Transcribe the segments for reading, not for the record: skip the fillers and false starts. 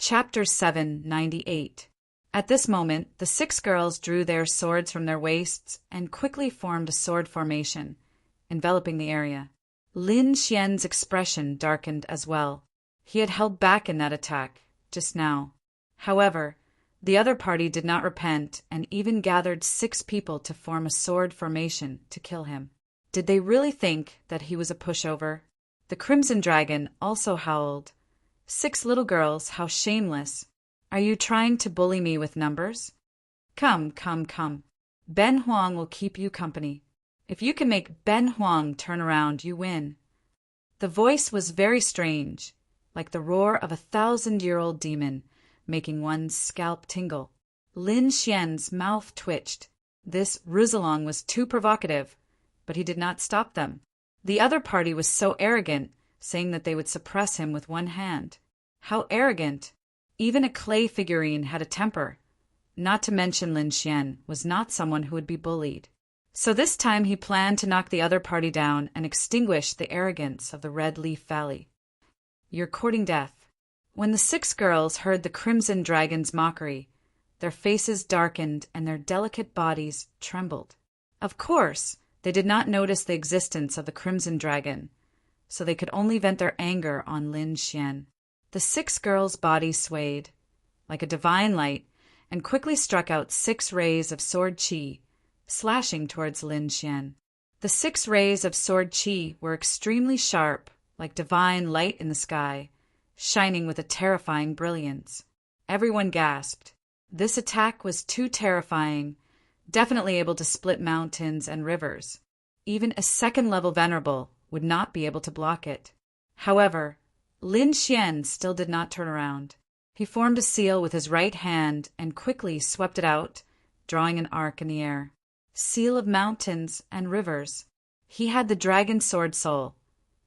Chapter 798. At this moment, the 6 girls drew their swords from their waists and quickly formed a sword formation, enveloping the area. Lin Xian's expression darkened as well. He had held back in that attack, just now. However, the other party did not repent and even gathered 6 people to form a sword formation to kill him. Did they really think that he was a pushover? The Crimson Dragon also howled. 6 little girls, how shameless! Are you trying to bully me with numbers? Come. Ben Huang will keep you company. If you can make Ben Huang turn around, you win. The voice was very strange, like the roar of a 1,000-year-old demon, making one's scalp tingle. Lin Xian's mouth twitched. This Roussillon was too provocative, but he did not stop them. The other party was so arrogant, saying that they would suppress him with one hand. How arrogant! Even a clay figurine had a temper. Not to mention Lin Xian was not someone who would be bullied. So this time he planned to knock the other party down and extinguish the arrogance of the Red Leaf Valley. You're courting death. When the 6 girls heard the Crimson Dragon's mockery, their faces darkened and their delicate bodies trembled. Of course, they did not notice the existence of the Crimson Dragon, so they could only vent their anger on Lin Xian. The 6 girls' bodies swayed, like a divine light, and quickly struck out 6 rays of sword qi, slashing towards Lin Xian. The 6 rays of sword qi were extremely sharp, like divine light in the sky, shining with a terrifying brilliance. Everyone gasped. This attack was too terrifying, definitely able to split mountains and rivers. Even a 2nd-level venerable would not be able to block it. However, Lin Xian still did not turn around. He formed a seal with his right hand and quickly swept it out, drawing an arc in the air. Seal of mountains and rivers. He had the dragon sword soul,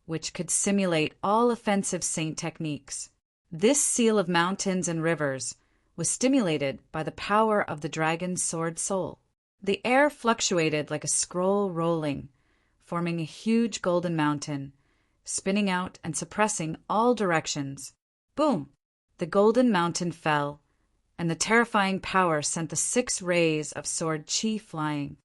which could simulate all offensive saint techniques. This seal of mountains and rivers was stimulated by the power of the dragon's sword soul. The air fluctuated like a scroll rolling, forming a huge golden mountain, spinning out and suppressing all directions. Boom! The golden mountain fell, and the terrifying power sent the 6 rays of sword qi flying.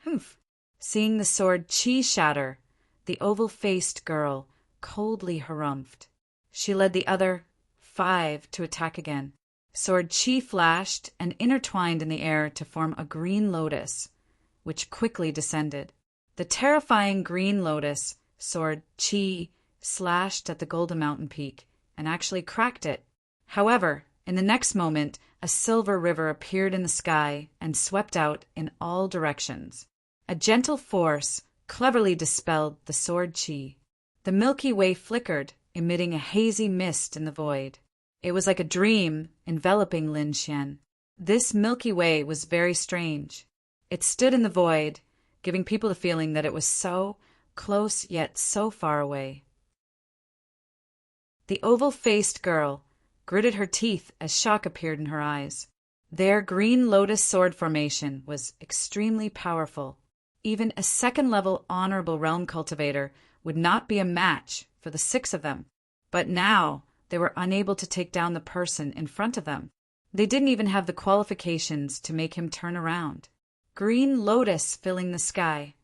Humph! Seeing the sword qi shatter, the oval-faced girl coldly harumphed. She led the other 5 to attack again. Sword qi flashed and intertwined in the air to form a green lotus, which quickly descended. The terrifying green lotus sword qi slashed at the golden mountain peak and actually cracked it. However, in the next moment, a silver river appeared in the sky and swept out in all directions. A gentle force cleverly dispelled the sword qi. The Milky Way flickered, emitting a hazy mist in the void. It was like a dream enveloping Lin Xian. This Milky Way was very strange. It stood in the void, giving people the feeling that it was so close yet so far away. The oval-faced girl gritted her teeth as shock appeared in her eyes. Their green lotus sword formation was extremely powerful. Even a 2nd-level honorable realm cultivator would not be a match for the 6 of them. But now they were unable to take down the person in front of them. They didn't even have the qualifications to make him turn around. Green lotus filling the sky.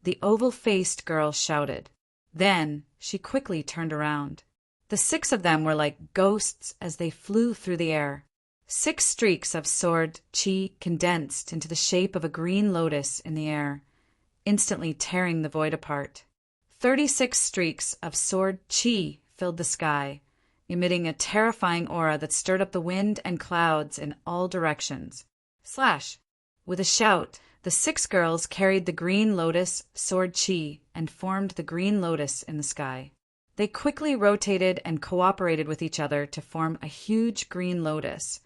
The oval-faced girl shouted. Then she quickly turned around. The 6 of them were like ghosts as they flew through the air. 6 streaks of sword qi condensed into the shape of a green lotus in the air, instantly tearing the void apart. 36 streaks of sword qi filled the sky, emitting a terrifying aura that stirred up the wind and clouds in all directions. Slash! With a shout, the 6 girls carried the green lotus sword qi and formed the green lotus in the sky. They quickly rotated and cooperated with each other to form a huge green lotus,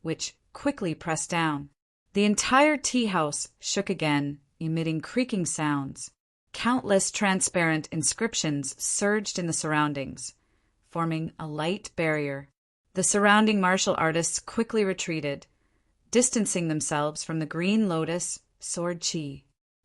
which quickly pressed down. The entire tea house shook again, emitting creaking sounds. Countless transparent inscriptions surged in the surroundings, forming a light barrier. The surrounding martial artists quickly retreated, distancing themselves from the green lotus sword qi.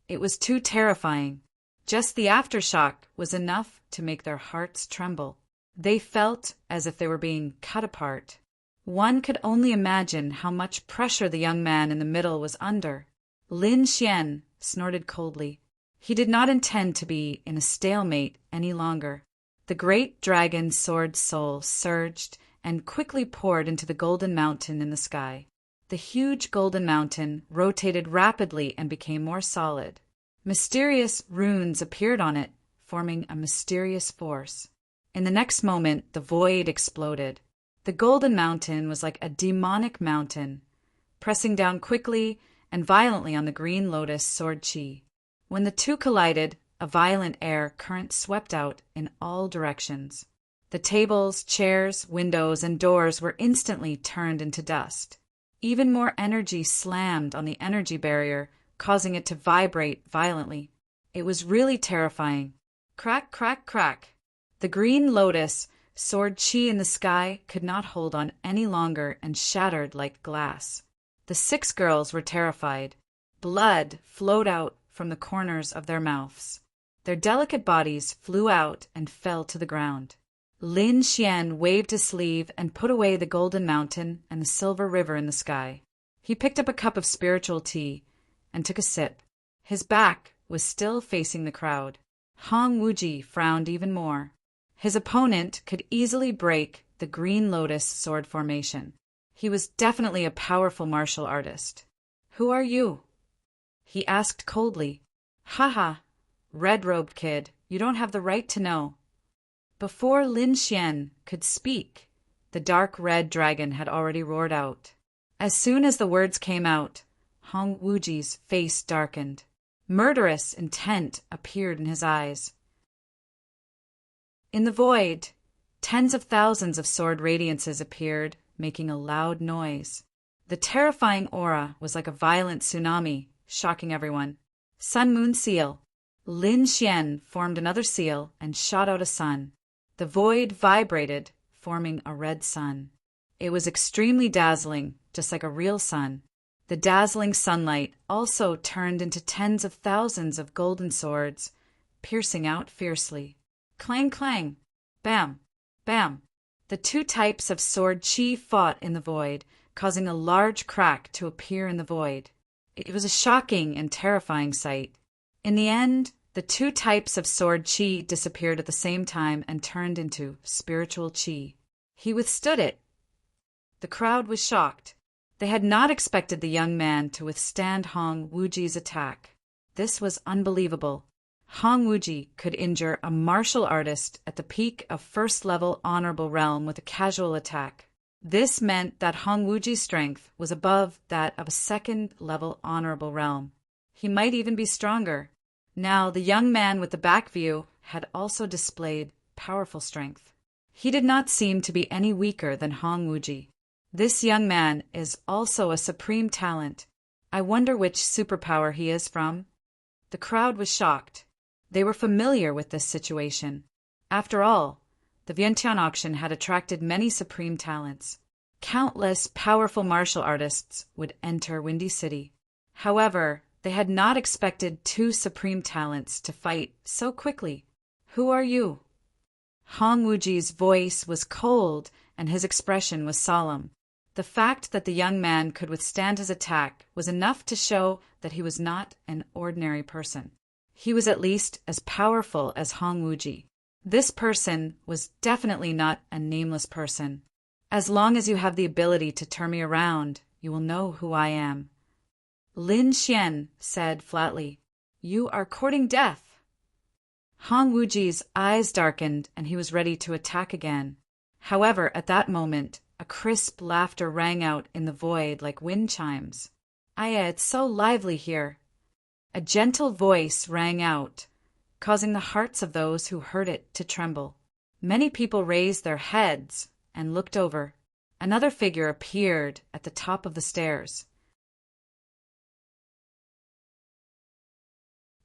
It was too terrifying. Just the aftershock was enough to make their hearts tremble. They felt as if they were being cut apart. One could only imagine how much pressure the young man in the middle was under. Lin Xian snorted coldly. He did not intend to be in a stalemate any longer. The great dragon's sword soul surged and quickly poured into the golden mountain in the sky. The huge golden mountain rotated rapidly and became more solid. Mysterious runes appeared on it, forming a mysterious force. In the next moment, the void exploded. The golden mountain was like a demonic mountain, pressing down quickly and violently on the green lotus sword chi. When the two collided, a violent air current swept out in all directions. The tables, chairs, windows, and doors were instantly turned into dust. Even more energy slammed on the energy barrier, causing it to vibrate violently. It was really terrifying. Crack, crack, crack. The green lotus sword chi in the sky could not hold on any longer and shattered like glass. The 6 girls were terrified. Blood flowed out from the corners of their mouths. Their delicate bodies flew out and fell to the ground. Lin Xian waved his sleeve and put away the golden mountain and the silver river in the sky. He picked up a cup of spiritual tea and took a sip. His back was still facing the crowd. Hong Wuji frowned even more. His opponent could easily break the green lotus sword formation. He was definitely a powerful martial artist. "Who are you?" he asked coldly. "Haha, red-robed kid, you don't have the right to know." Before Lin Xian could speak, the dark red dragon had already roared out. As soon as the words came out, Hong Wuji's face darkened. Murderous intent appeared in his eyes. In the void, tens of thousands of sword radiances appeared, making a loud noise. The terrifying aura was like a violent tsunami, shocking everyone. Sun Moon Seal. Lin Xian formed another seal and shot out a sun. The void vibrated, forming a red sun. It was extremely dazzling, just like a real sun. The dazzling sunlight also turned into tens of thousands of golden swords, piercing out fiercely. Clang, clang, bam, bam. The 2 types of sword chi fought in the void, causing a large crack to appear in the void. It was a shocking and terrifying sight. In the end, the 2 types of sword chi disappeared at the same time and turned into spiritual chi. He withstood it. The crowd was shocked. They had not expected the young man to withstand Hong Wuji's attack. This was unbelievable. Hong Wuji could injure a martial artist at the peak of first-level honorable realm with a casual attack. This meant that Hong Wuji's strength was above that of a second-level honorable realm. He might even be stronger. Now, the young man with the back view had also displayed powerful strength. He did not seem to be any weaker than Hong Wuji. This young man is also a supreme talent. I wonder which superpower he is from. The crowd was shocked. They were familiar with this situation. After all, the Vientiane auction had attracted many supreme talents. Countless powerful martial artists would enter Windy City. However, they had not expected 2 supreme talents to fight so quickly. "Who are you?" Hong Wuji's voice was cold and his expression was solemn. The fact that the young man could withstand his attack was enough to show that he was not an ordinary person. He was at least as powerful as Hong Wuji. This person was definitely not a nameless person. "As long as you have the ability to turn me around, you will know who I am." Lin Xian said flatly, "You are courting death." Hong Wuji's eyes darkened and he was ready to attack again. However, at that moment, a crisp laughter rang out in the void like wind chimes. "Aya, it's so lively here." A gentle voice rang out, causing the hearts of those who heard it to tremble. Many people raised their heads and looked over. Another figure appeared at the top of the stairs.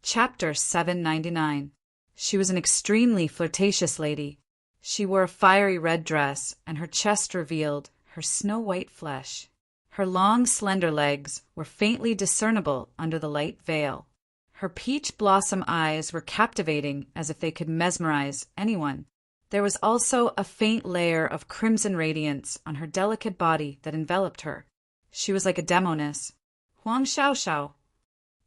Chapter 799. She was an extremely flirtatious lady. She wore a fiery red dress, and her chest revealed her snow-white flesh. Her long, slender legs were faintly discernible under the light veil. Her peach blossom eyes were captivating as if they could mesmerize anyone. There was also a faint layer of crimson radiance on her delicate body that enveloped her. She was like a demoness. Huang Xiaoxiao.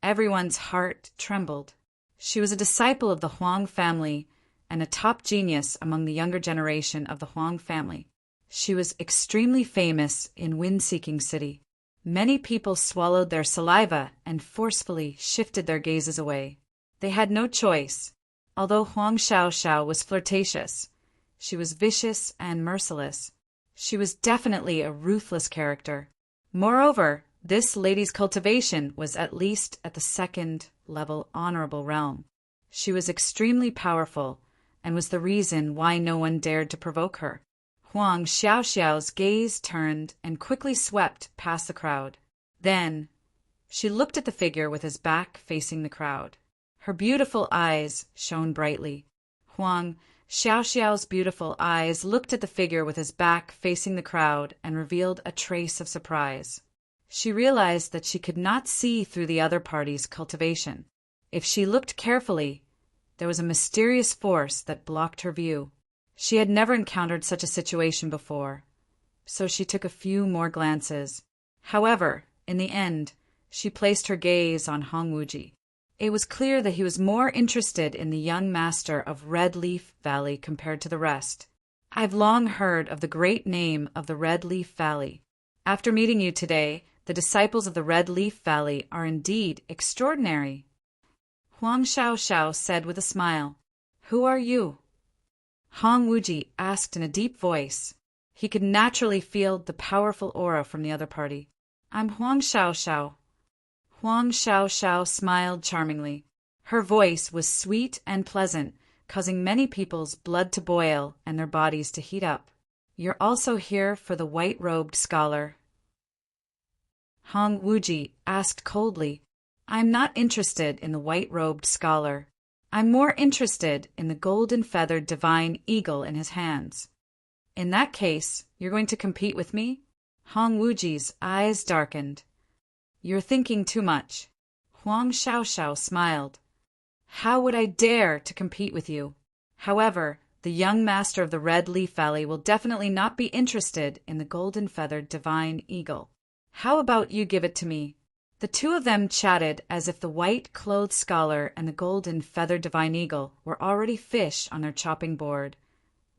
Everyone's heart trembled. She was a disciple of the Huang family and a top genius among the younger generation of the Huang family. She was extremely famous in Wind-Seeking City. Many people swallowed their saliva and forcefully shifted their gazes away. They had no choice. Although Huang Xiaoxiao was flirtatious, she was vicious and merciless. She was definitely a ruthless character. Moreover, this lady's cultivation was at least at the second-level honorable realm. She was extremely powerful and was the reason why no one dared to provoke her. Huang Xiaoxiao's gaze turned and quickly swept past the crowd. Then, she looked at the figure with his back facing the crowd. Her beautiful eyes shone brightly. Huang Xiaoxiao's beautiful eyes looked at the figure with his back facing the crowd and revealed a trace of surprise. She realized that she could not see through the other party's cultivation. If she looked carefully, there was a mysterious force that blocked her view. She had never encountered such a situation before, so she took a few more glances. However, in the end, she placed her gaze on Hong Wuji. It was clear that he was more interested in the young master of Red Leaf Valley compared to the rest. I've long heard of the great name of the Red Leaf Valley. After meeting you today, the disciples of the Red Leaf Valley are indeed extraordinary. Huang Xiaoxiao said with a smile. Who are you? Hong Wuji asked in a deep voice. He could naturally feel the powerful aura from the other party. I'm Huang Xiaoxiao. Huang Xiaoxiao smiled charmingly. Her voice was sweet and pleasant, causing many people's blood to boil and their bodies to heat up. You're also here for the white-robed scholar? Hong Wuji asked coldly. I'm not interested in the white-robed scholar. I'm more interested in the golden-feathered divine eagle in his hands. In that case, you're going to compete with me? Hong Wuji's eyes darkened. You're thinking too much. Huang Xiaoxiao smiled. How would I dare to compete with you? However, the young master of the Red Leaf Valley will definitely not be interested in the golden-feathered divine eagle. How about you give it to me? The two of them chatted as if the white-clothed scholar and the golden-feathered divine eagle were already fish on their chopping board,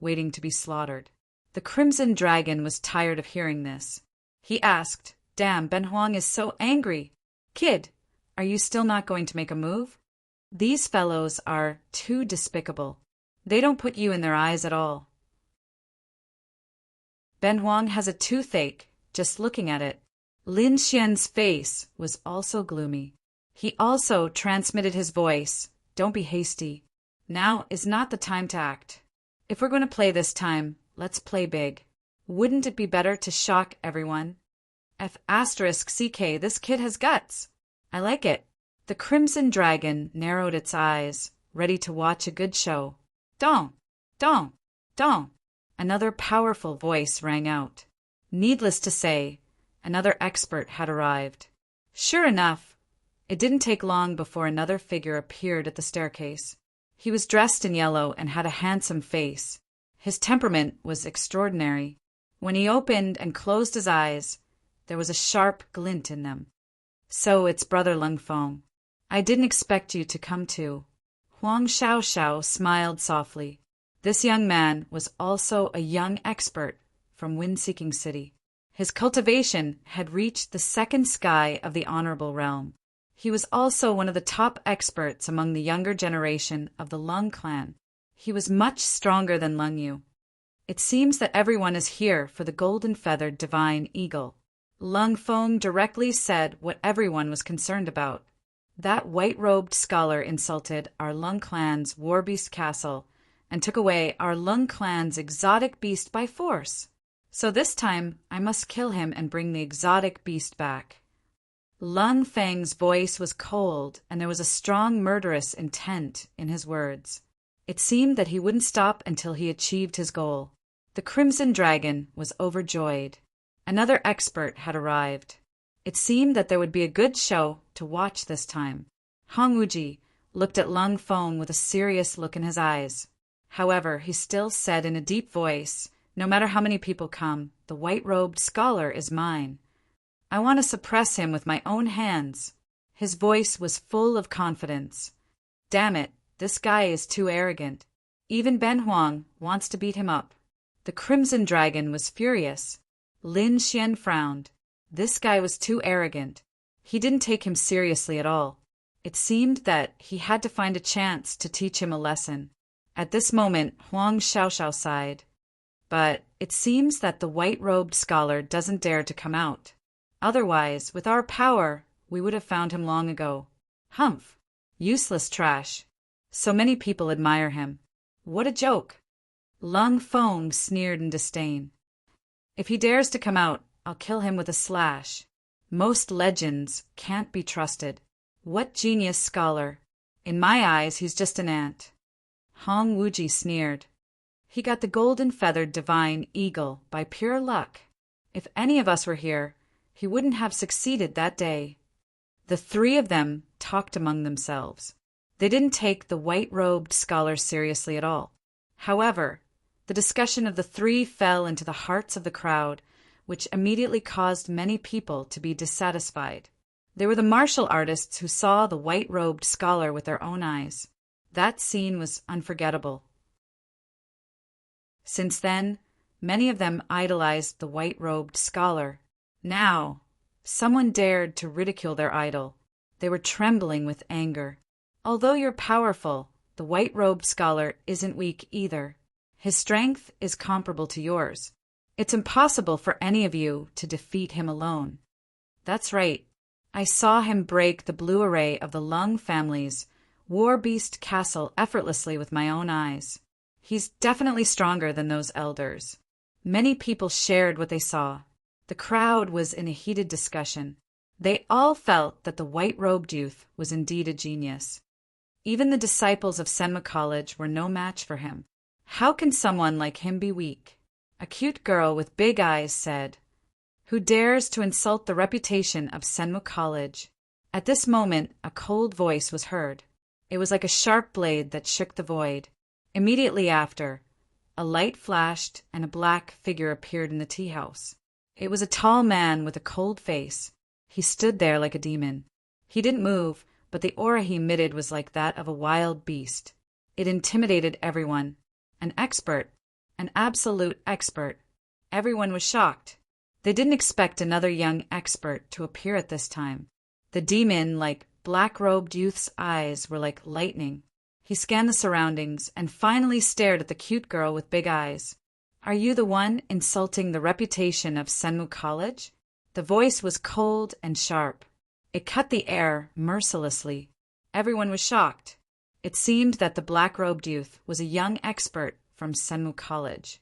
waiting to be slaughtered. The Crimson Dragon was tired of hearing this. He asked, Damn, Ben Huang is so angry. Kid, are you still not going to make a move? These fellows are too despicable. They don't put you in their eyes at all. Ben Huang has a toothache, just looking at it. Lin Xian's face was also gloomy. He also transmitted his voice. Don't be hasty. Now is not the time to act. If we're going to play this time, let's play big. Wouldn't it be better to shock everyone? F***CK, this kid has guts. I like it. The Crimson Dragon narrowed its eyes, ready to watch a good show. Dong! Dong! Dong! Another powerful voice rang out. Needless to say, another expert had arrived. Sure enough, it didn't take long before another figure appeared at the staircase. He was dressed in yellow and had a handsome face. His temperament was extraordinary. When he opened and closed his eyes, there was a sharp glint in them. So it's Brother Lung Feng. I didn't expect you to come too. Huang Xiaoxiao smiled softly. This young man was also a young expert from Wind-Seeking City. His cultivation had reached the second sky of the honorable realm. He was also one of the top experts among the younger generation of the Lung clan. He was much stronger than Lung Yu. It seems that everyone is here for the golden-feathered divine eagle. Lung Feng directly said what everyone was concerned about. That white-robed scholar insulted our Lung clan's war-beast castle and took away our Lung clan's exotic beast by force. So this time, I must kill him and bring the exotic beast back. Lung Feng's voice was cold, and there was a strong murderous intent in his words. It seemed that he wouldn't stop until he achieved his goal. The Crimson Dragon was overjoyed. Another expert had arrived. It seemed that there would be a good show to watch this time. Hong Wuji looked at Lung Feng with a serious look in his eyes. However, he still said in a deep voice, "No matter how many people come, the white-robed scholar is mine. I want to suppress him with my own hands." His voice was full of confidence. Damn it, this guy is too arrogant. Even Ben Huang wants to beat him up. The Crimson Dragon was furious. Lin Xian frowned. This guy was too arrogant. He didn't take him seriously at all. It seemed that he had to find a chance to teach him a lesson. At this moment, Huang Xiaoxiao sighed. But it seems that the white-robed scholar doesn't dare to come out. Otherwise, with our power, we would have found him long ago. Humph! Useless trash. So many people admire him. What a joke! Lung Feng sneered in disdain. If he dares to come out, I'll kill him with a slash. Most legends can't be trusted. What genius scholar! In my eyes, he's just an ant. Hong Wuji sneered. He got the golden-feathered divine eagle by pure luck. If any of us were here, he wouldn't have succeeded that day. The three of them talked among themselves. They didn't take the white-robed scholar seriously at all. However, the discussion of the three fell into the hearts of the crowd, which immediately caused many people to be dissatisfied. They were the martial artists who saw the white-robed scholar with their own eyes. That scene was unforgettable. Since then, many of them idolized the white-robed scholar. Now, someone dared to ridicule their idol. They were trembling with anger. Although you're powerful, the white-robed scholar isn't weak either. His strength is comparable to yours. It's impossible for any of you to defeat him alone. That's right. I saw him break the blue array of the Lung family's War Beast Castle effortlessly with my own eyes. He's definitely stronger than those elders. Many people shared what they saw. The crowd was in a heated discussion. They all felt that the white-robed youth was indeed a genius. Even the disciples of Senma College were no match for him. How can someone like him be weak? A cute girl with big eyes said, "Who dares to insult the reputation of Senmu College?" At this moment, a cold voice was heard. It was like a sharp blade that shook the void. Immediately after, a light flashed and a black figure appeared in the tea house. It was a tall man with a cold face. He stood there like a demon. He didn't move, but the aura he emitted was like that of a wild beast. It intimidated everyone. An expert. An absolute expert. Everyone was shocked. They didn't expect another young expert to appear at this time. The demon, like black-robed youth's eyes, were like lightning. He scanned the surroundings and finally stared at the cute girl with big eyes. "Are you the one insulting the reputation of Senmu College?" The voice was cold and sharp. It cut the air mercilessly. Everyone was shocked. It seemed that the black-robed youth was a young expert from Senmu College.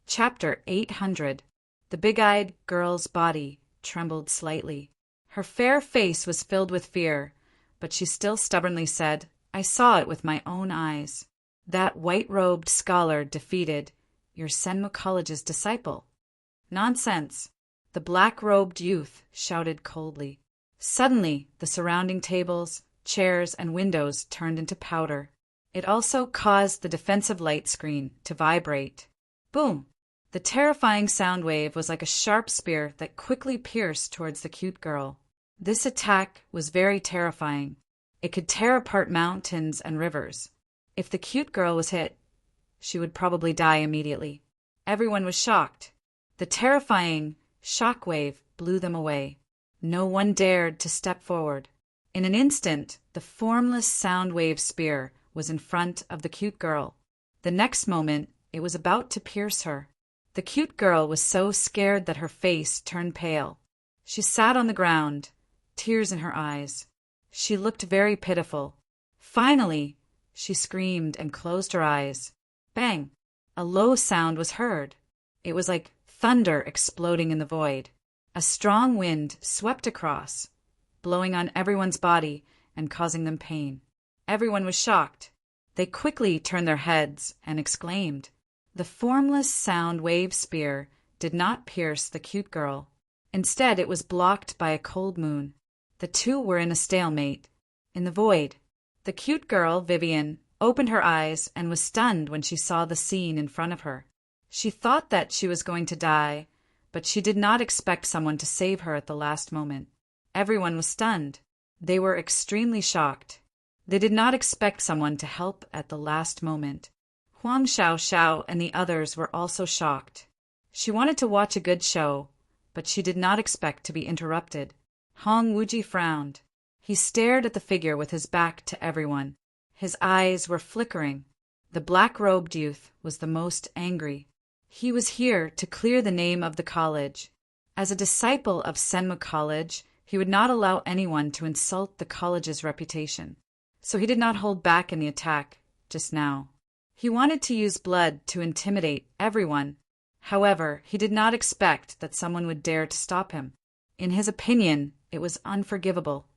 Chapter 800. The big-eyed girl's body trembled slightly. Her fair face was filled with fear, but she still stubbornly said, "I saw it with my own eyes. That white-robed scholar defeated your Senmu College's disciple." "Nonsense!" the black-robed youth shouted coldly. Suddenly, the surrounding tables, chairs, and windows turned into powder. It also caused the defensive light screen to vibrate. Boom! The terrifying sound wave was like a sharp spear that quickly pierced towards the cute girl. This attack was very terrifying. It could tear apart mountains and rivers. If the cute girl was hit, she would probably die immediately. Everyone was shocked. The terrifying shock wave blew them away. No one dared to step forward. In an instant, the formless sound wave spear was in front of the cute girl. The next moment, it was about to pierce her. The cute girl was so scared that her face turned pale. She sat on the ground, tears in her eyes. She looked very pitiful. Finally, she screamed and closed her eyes. Bang! A low sound was heard. It was like thunder exploding in the void. A strong wind swept across, blowing on everyone's body and causing them pain. Everyone was shocked. They quickly turned their heads and exclaimed. The formless sound wave spear did not pierce the cute girl. Instead, it was blocked by a cold moon. The two were in a stalemate. In the void, The cute girl, Vivian, opened her eyes and was stunned when she saw the scene in front of her. She thought that she was going to die, but she did not expect someone to save her at the last moment. Everyone was stunned. They were extremely shocked. They did not expect someone to help at the last moment. Huang Xiaoxiao and the others were also shocked. She wanted to watch a good show, but she did not expect to be interrupted. Hong Wuji frowned. He stared at the figure with his back to everyone. His eyes were flickering. The black-robed youth was the most angry. He was here to clear the name of the college. As a disciple of Senmu College, he would not allow anyone to insult the college's reputation. So he did not hold back in the attack just now. He wanted to use blood to intimidate everyone. However, he did not expect that someone would dare to stop him. In his opinion, it was unforgivable.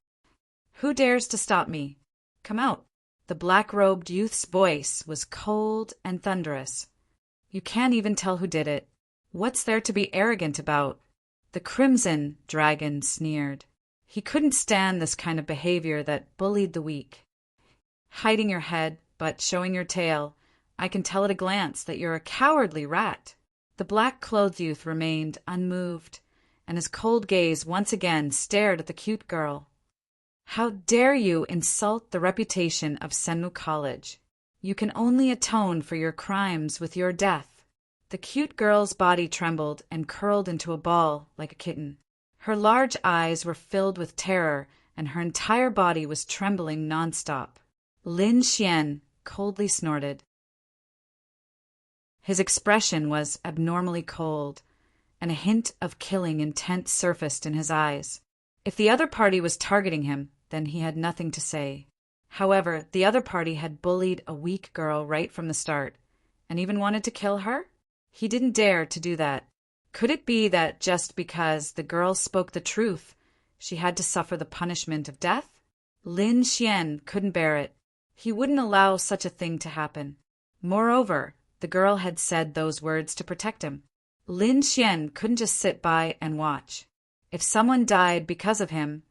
"Who dares to stop me? Come out." The black-robed youth's voice was cold and thunderous. "You can't even tell who did it. What's there to be arrogant about?" The Crimson Dragon sneered. He couldn't stand this kind of behavior that bullied the weak. "Hiding your head, but showing your tail. I can tell at a glance that you're a cowardly rat." The black-clothed youth remained unmoved, and his cold gaze once again stared at the cute girl. "How dare you insult the reputation of Senmu College? You can only atone for your crimes with your death." The cute girl's body trembled and curled into a ball like a kitten. Her large eyes were filled with terror, and her entire body was trembling nonstop. Lin Xian coldly snorted. His expression was abnormally cold, and a hint of killing intent surfaced in his eyes. If the other party was targeting him, then he had nothing to say. However, the other party had bullied a weak girl right from the start, and even wanted to kill her? He didn't dare to do that. Could it be that just because the girl spoke the truth, she had to suffer the punishment of death? Lin Xian couldn't bear it. He wouldn't allow such a thing to happen. Moreover, the girl had said those words to protect him. Lin Xian couldn't just sit by and watch. If someone died because of him,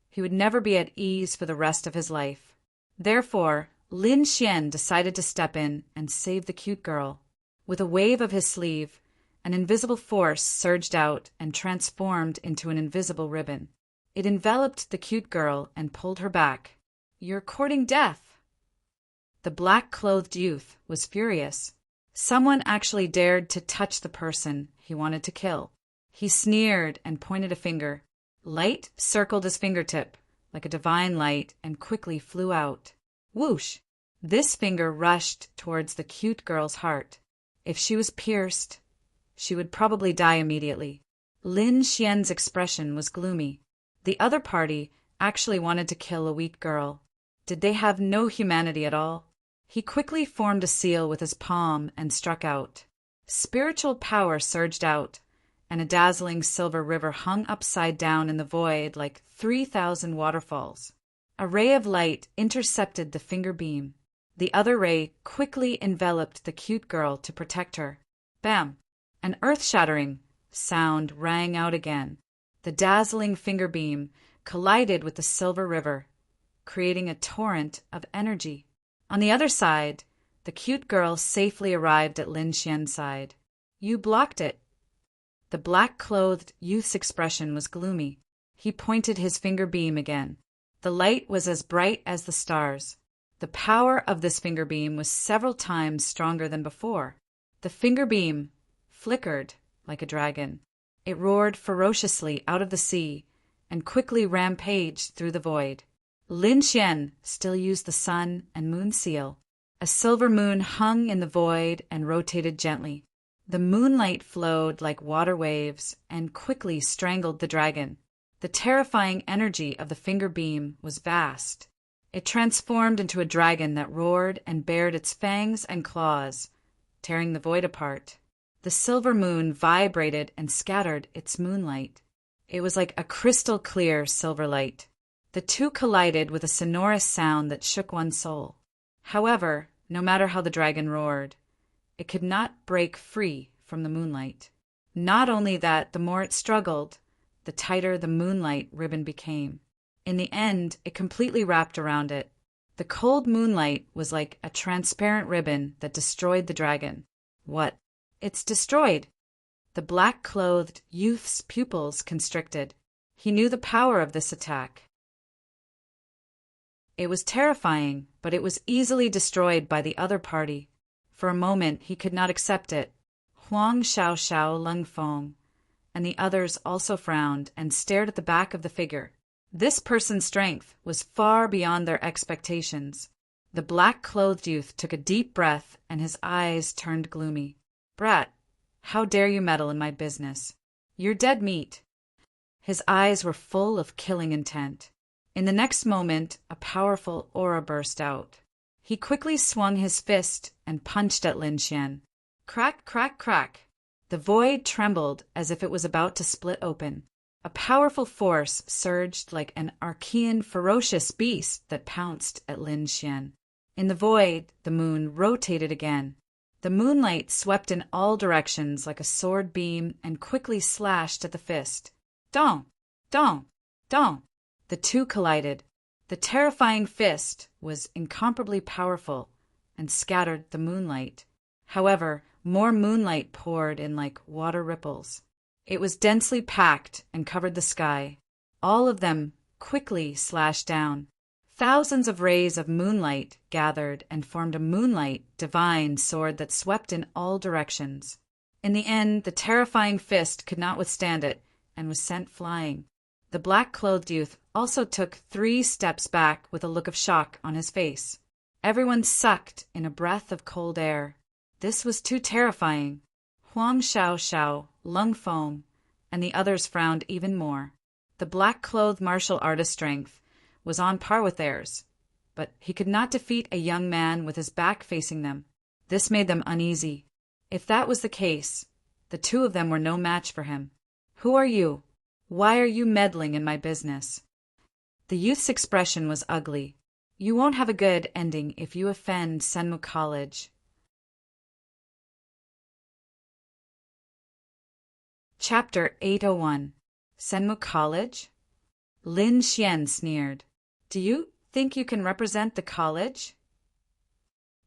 he would never be at ease for the rest of his life. Therefore, Lin Xian decided to step in and save the cute girl. With a wave of his sleeve, an invisible force surged out and transformed into an invisible ribbon. It enveloped the cute girl and pulled her back. "You're courting death." The black-clothed youth was furious. Someone actually dared to touch the person he wanted to kill. He sneered and pointed a finger. Light circled his fingertip, like a divine light, and quickly flew out. Whoosh! This finger rushed towards the cute girl's heart. If she was pierced, she would probably die immediately. Lin Xian's expression was gloomy. The other party actually wanted to kill a weak girl. Did they have no humanity at all? He quickly formed a seal with his palm and struck out. Spiritual power surged out, and a dazzling silver river hung upside down in the void like 3,000 waterfalls. A ray of light intercepted the finger beam. The other ray quickly enveloped the cute girl to protect her. Bam! An earth-shattering sound rang out again. The dazzling finger beam collided with the silver river, creating a torrent of energy. On the other side, the cute girl safely arrived at Lin Xian's side. "You blocked it." The black-clothed youth's expression was gloomy. He pointed his finger beam again. The light was as bright as the stars. The power of this finger beam was several times stronger than before. The finger beam flickered like a dragon. It roared ferociously out of the sea and quickly rampaged through the void. Lin Xian still used the sun and moon seal. A silver moon hung in the void and rotated gently. The moonlight flowed like water waves and quickly strangled the dragon. The terrifying energy of the finger beam was vast. It transformed into a dragon that roared and bared its fangs and claws, tearing the void apart. The silver moon vibrated and scattered its moonlight. It was like a crystal-clear silver light. The two collided with a sonorous sound that shook one's soul. However, no matter how the dragon roared, it could not break free from the moonlight. Not only that, the more it struggled, the tighter the moonlight ribbon became. In the end, it completely wrapped around it. The cold moonlight was like a transparent ribbon that destroyed the dragon. What? It's destroyed! The black-clothed youth's pupils constricted. He knew the power of this attack. It was terrifying, but it was easily destroyed by the other party. For a moment he could not accept it. Huang Xiaoxiao Lung Feng and the others also frowned and stared at the back of the figure. This person's strength was far beyond their expectations. The black-clothed youth took a deep breath and his eyes turned gloomy. "Brat, how dare you meddle in my business? You're dead meat." His eyes were full of killing intent. In the next moment, a powerful aura burst out. He quickly swung his fist and punched at Lin Xian. Crack, crack, crack. The void trembled as if it was about to split open. A powerful force surged like an Archean ferocious beast that pounced at Lin Xian. In the void, the moon rotated again. The moonlight swept in all directions like a sword beam and quickly slashed at the fist. Dong! Dong! Dong! The two collided. The terrifying fist was incomparably powerful and scattered the moonlight. However, more moonlight poured in like water ripples. It was densely packed and covered the sky. All of them quickly slashed down. Thousands of rays of moonlight gathered and formed a moonlight divine sword that swept in all directions. In the end, the terrifying fist could not withstand it and was sent flying. The black-clothed youth also took 3 steps back with a look of shock on his face. Everyone sucked in a breath of cold air. This was too terrifying. Huang Xiaoxiao, Lung Feng, and the others frowned even more. The black-clothed martial artist's strength was on par with theirs, but he could not defeat a young man with his back facing them. This made them uneasy. If that was the case, the two of them were no match for him. "Who are you? Why are you meddling in my business?" The youth's expression was ugly. "You won't have a good ending if you offend Senmu College." Chapter 801. Senmu College? Lin Xian sneered. "Do you think you can represent the college?"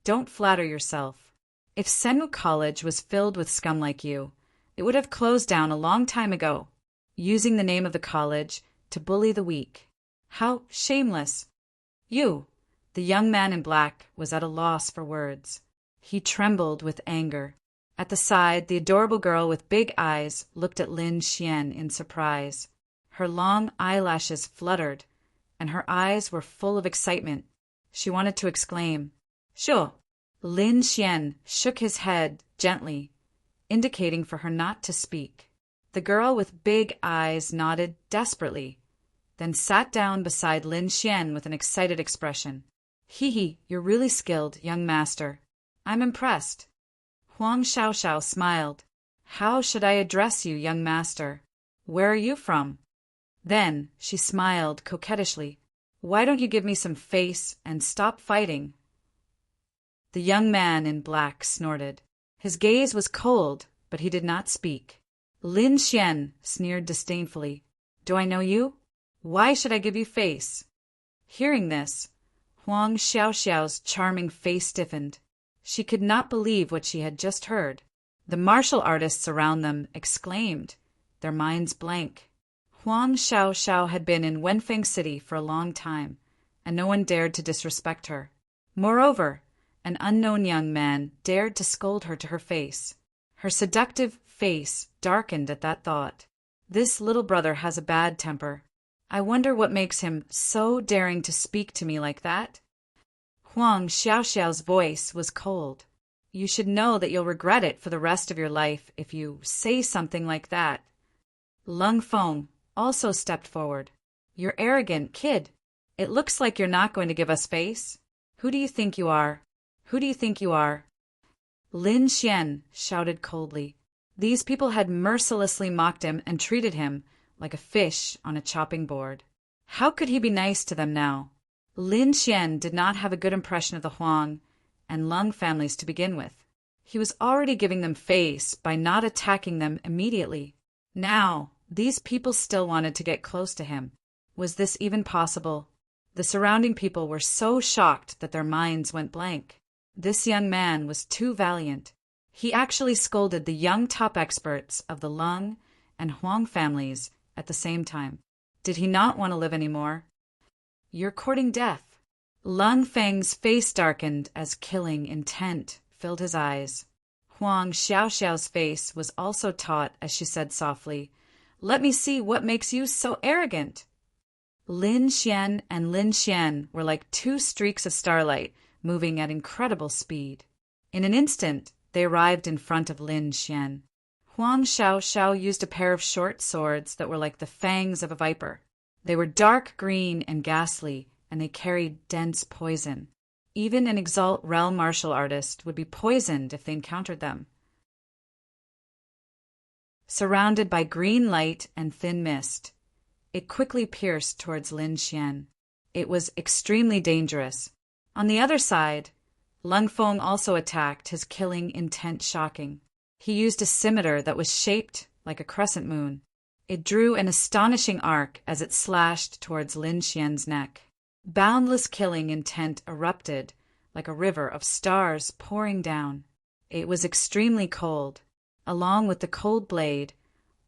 "Don't flatter yourself. If Senmu College was filled with scum like you, it would have closed down a long time ago, using the name of the college to bully the weak. How shameless!" "You!" The young man in black was at a loss for words. He trembled with anger. At the side, the adorable girl with big eyes looked at Lin Xian in surprise. Her long eyelashes fluttered, and her eyes were full of excitement. She wanted to exclaim, "Sure!" Lin Xian shook his head gently, indicating for her not to speak. The girl with big eyes nodded desperately, then sat down beside Lin Xian with an excited expression. "Hee, you're really skilled, young master. I'm impressed." Huang Xiaoxiao smiled. "How should I address you, young master? Where are you from?" Then she smiled coquettishly. "Why don't you give me some face and stop fighting?" The young man in black snorted. His gaze was cold, but he did not speak. Lin Xian sneered disdainfully. "Do I know you? Why should I give you face?" Hearing this, Huang Xiaoxiao's charming face stiffened. She could not believe what she had just heard. The martial artists around them exclaimed, their minds blank. Huang Xiaoxiao had been in Wenfeng City for a long time, and no one dared to disrespect her. Moreover, an unknown young man dared to scold her to her face. Her seductive face darkened at that thought. This little brother has a bad temper. I wonder what makes him so daring to speak to me like that? Huang Xiaoxiao's voice was cold. "You should know that you'll regret it for the rest of your life if you say something like that." Lung Feng also stepped forward. "You're arrogant, kid. It looks like you're not going to give us face. Who do you think you are? Who do you think you are?" Lin Xian shouted coldly. These people had mercilessly mocked him and treated him like a fish on a chopping board. How could he be nice to them now? Lin Xian did not have a good impression of the Huang and Lung families to begin with. He was already giving them face by not attacking them immediately. Now, these people still wanted to get close to him. Was this even possible? The surrounding people were so shocked that their minds went blank. This young man was too valiant. He actually scolded the young top experts of the Lung and Huang families at the same time. Did he not want to live anymore? "You're courting death." Lung Feng's face darkened as killing intent filled his eyes. Huang Xiaoxiao's face was also taut as she said softly, "Let me see what makes you so arrogant." Lin Xian and Lin Xian were like two streaks of starlight moving at incredible speed. In an instant, they arrived in front of Lin Xian. Huang Xiaoxiao used a pair of short swords that were like the fangs of a viper. They were dark green and ghastly, and they carried dense poison. Even an Exalt realm martial artist would be poisoned if they encountered them. Surrounded by green light and thin mist, it quickly pierced towards Lin Xian. It was extremely dangerous. On the other side, Lung Feng also attacked, his killing intent shocking. He used a scimitar that was shaped like a crescent moon. It drew an astonishing arc as it slashed towards Lin Xian's neck. Boundless killing intent erupted like a river of stars pouring down. It was extremely cold. Along with the cold blade,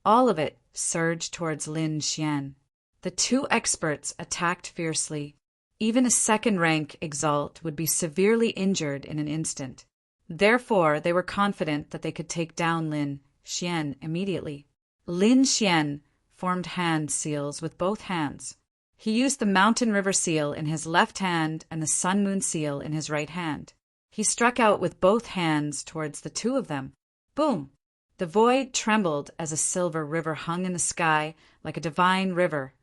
all of it surged towards Lin Xian. The two experts attacked fiercely. Even a second-rank Exalt would be severely injured in an instant. Therefore, they were confident that they could take down Lin Xian immediately. Lin Xian formed hand seals with both hands. He used the Mountain River seal in his left hand and the Sun Moon seal in his right hand. He struck out with both hands towards the two of them. Boom! The void trembled as a silver river hung in the sky like a divine river,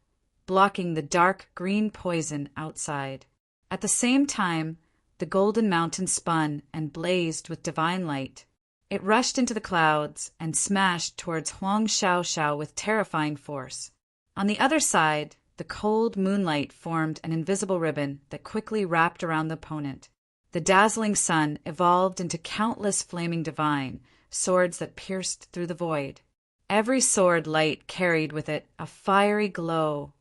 blocking the dark green poison outside. At the same time, the golden mountain spun and blazed with divine light. It rushed into the clouds and smashed towards Huang Xiaoxiao with terrifying force. On the other side, the cold moonlight formed an invisible ribbon that quickly wrapped around the opponent. The dazzling sun evolved into countless flaming divine swords that pierced through the void. Every sword light carried with it a fiery glow,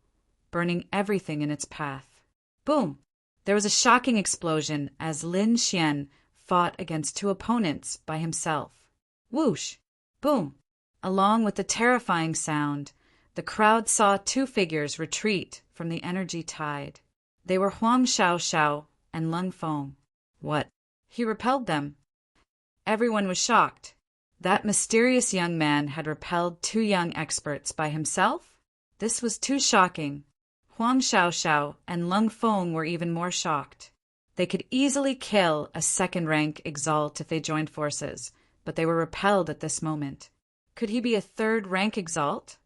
burning everything in its path. Boom! There was a shocking explosion as Lin Xian fought against two opponents by himself. Whoosh! Boom! Along with the terrifying sound, the crowd saw two figures retreat from the energy tide. They were Huang Xiaoxiao and Lung Feng. What? He repelled them. Everyone was shocked. That mysterious young man had repelled two young experts by himself? This was too shocking. Huang Xiaoxiao and Lung Feng were even more shocked. They could easily kill a second-rank Exalt if they joined forces, but they were repelled at this moment. Could he be a third-rank Exalt?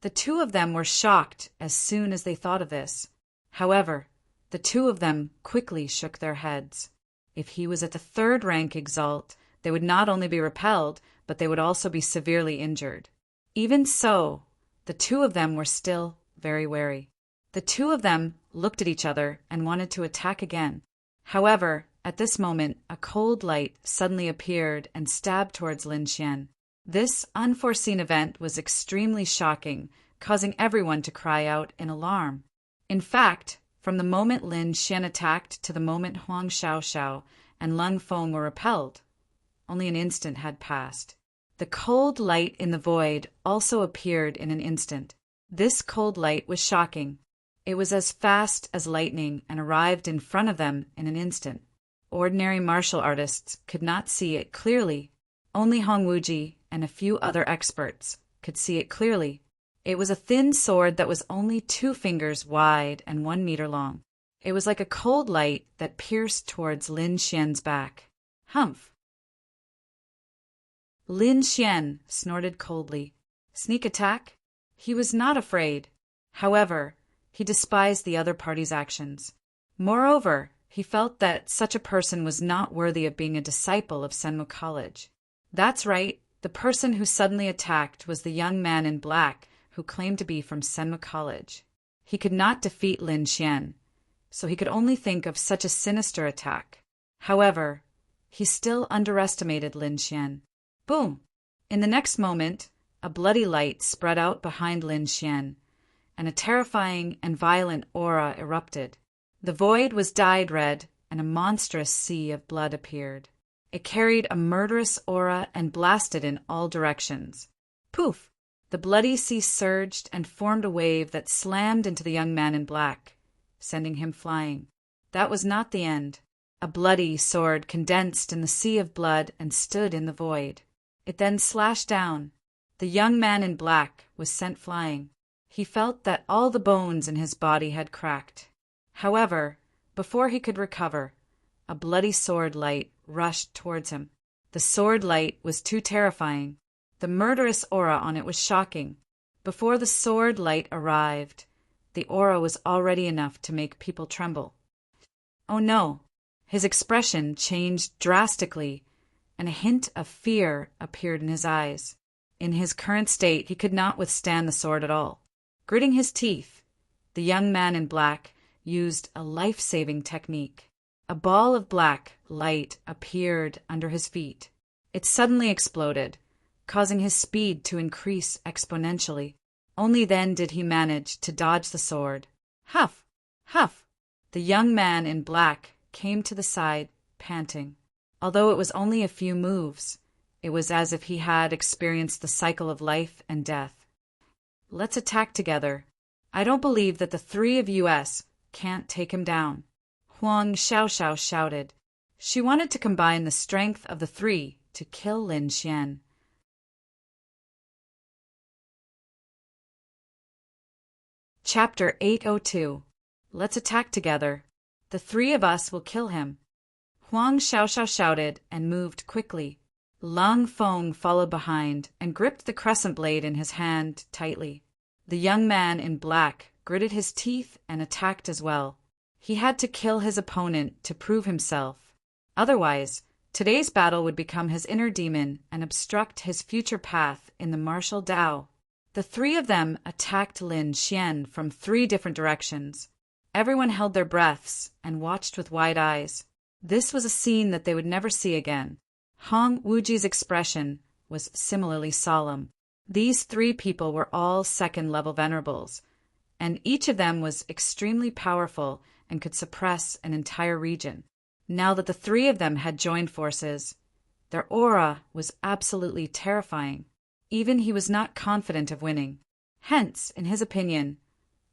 The two of them were shocked as soon as they thought of this. However, the two of them quickly shook their heads. If he was at the third-rank Exalt, they would not only be repelled, but they would also be severely injured. Even so, the two of them were still very wary. The two of them looked at each other and wanted to attack again. However, at this moment, a cold light suddenly appeared and stabbed towards Lin Xian. This unforeseen event was extremely shocking, causing everyone to cry out in alarm. In fact, from the moment Lin Xian attacked to the moment Huang Xiaoxiao and Lung Feng were repelled, only an instant had passed. The cold light in the void also appeared in an instant. This cold light was shocking. It was as fast as lightning and arrived in front of them in an instant. Ordinary martial artists could not see it clearly. Only Hong Wuji and a few other experts could see it clearly. It was a thin sword that was only 2 fingers wide and 1 meter long. It was like a cold light that pierced towards Lin Xian's back. Humph! Lin Xian snorted coldly. Sneak attack? He was not afraid. However, he despised the other party's actions. Moreover, he felt that such a person was not worthy of being a disciple of Senmu College. That's right, the person who suddenly attacked was the young man in black who claimed to be from Senmu College. He could not defeat Lin Xian, so he could only think of such a sinister attack. However, he still underestimated Lin Xian. Boom! In the next moment, a bloody light spread out behind Lin Xian, and a terrifying and violent aura erupted. The void was dyed red, and a monstrous sea of blood appeared. It carried a murderous aura and blasted in all directions. Poof! The bloody sea surged and formed a wave that slammed into the young man in black, sending him flying. That was not the end. A bloody sword condensed in the sea of blood and stood in the void. It then slashed down. The young man in black was sent flying. He felt that all the bones in his body had cracked. However, before he could recover, a bloody sword light rushed towards him. The sword light was too terrifying. The murderous aura on it was shocking. Before the sword light arrived, the aura was already enough to make people tremble. Oh no! His expression changed drastically, and a hint of fear appeared in his eyes. In his current state, he could not withstand the sword at all. Gritting his teeth, the young man in black used a life-saving technique. A ball of black light appeared under his feet. It suddenly exploded, causing his speed to increase exponentially. Only then did he manage to dodge the sword. Huff! Huff! The young man in black came to the side, panting. Although it was only a few moves, it was as if he had experienced the cycle of life and death. Let's attack together. I don't believe that the three of us can't take him down, Huang Xiaoxiao shouted. She wanted to combine the strength of the three to kill Lin Xian. Chapter 802. Let's attack together. The three of us will kill him. Huang Xiaoxiao shouted and moved quickly. Lang Feng followed behind and gripped the crescent blade in his hand tightly. The young man in black gritted his teeth and attacked as well. He had to kill his opponent to prove himself. Otherwise, today's battle would become his inner demon and obstruct his future path in the martial Dao. The three of them attacked Lin Xian from 3 different directions. Everyone held their breaths and watched with wide eyes. This was a scene that they would never see again. Hong Wuji's expression was similarly solemn. These 3 people were all second-level venerables, and each of them was extremely powerful and could suppress an entire region. Now that the 3 of them had joined forces, their aura was absolutely terrifying. Even he was not confident of winning. Hence, in his opinion,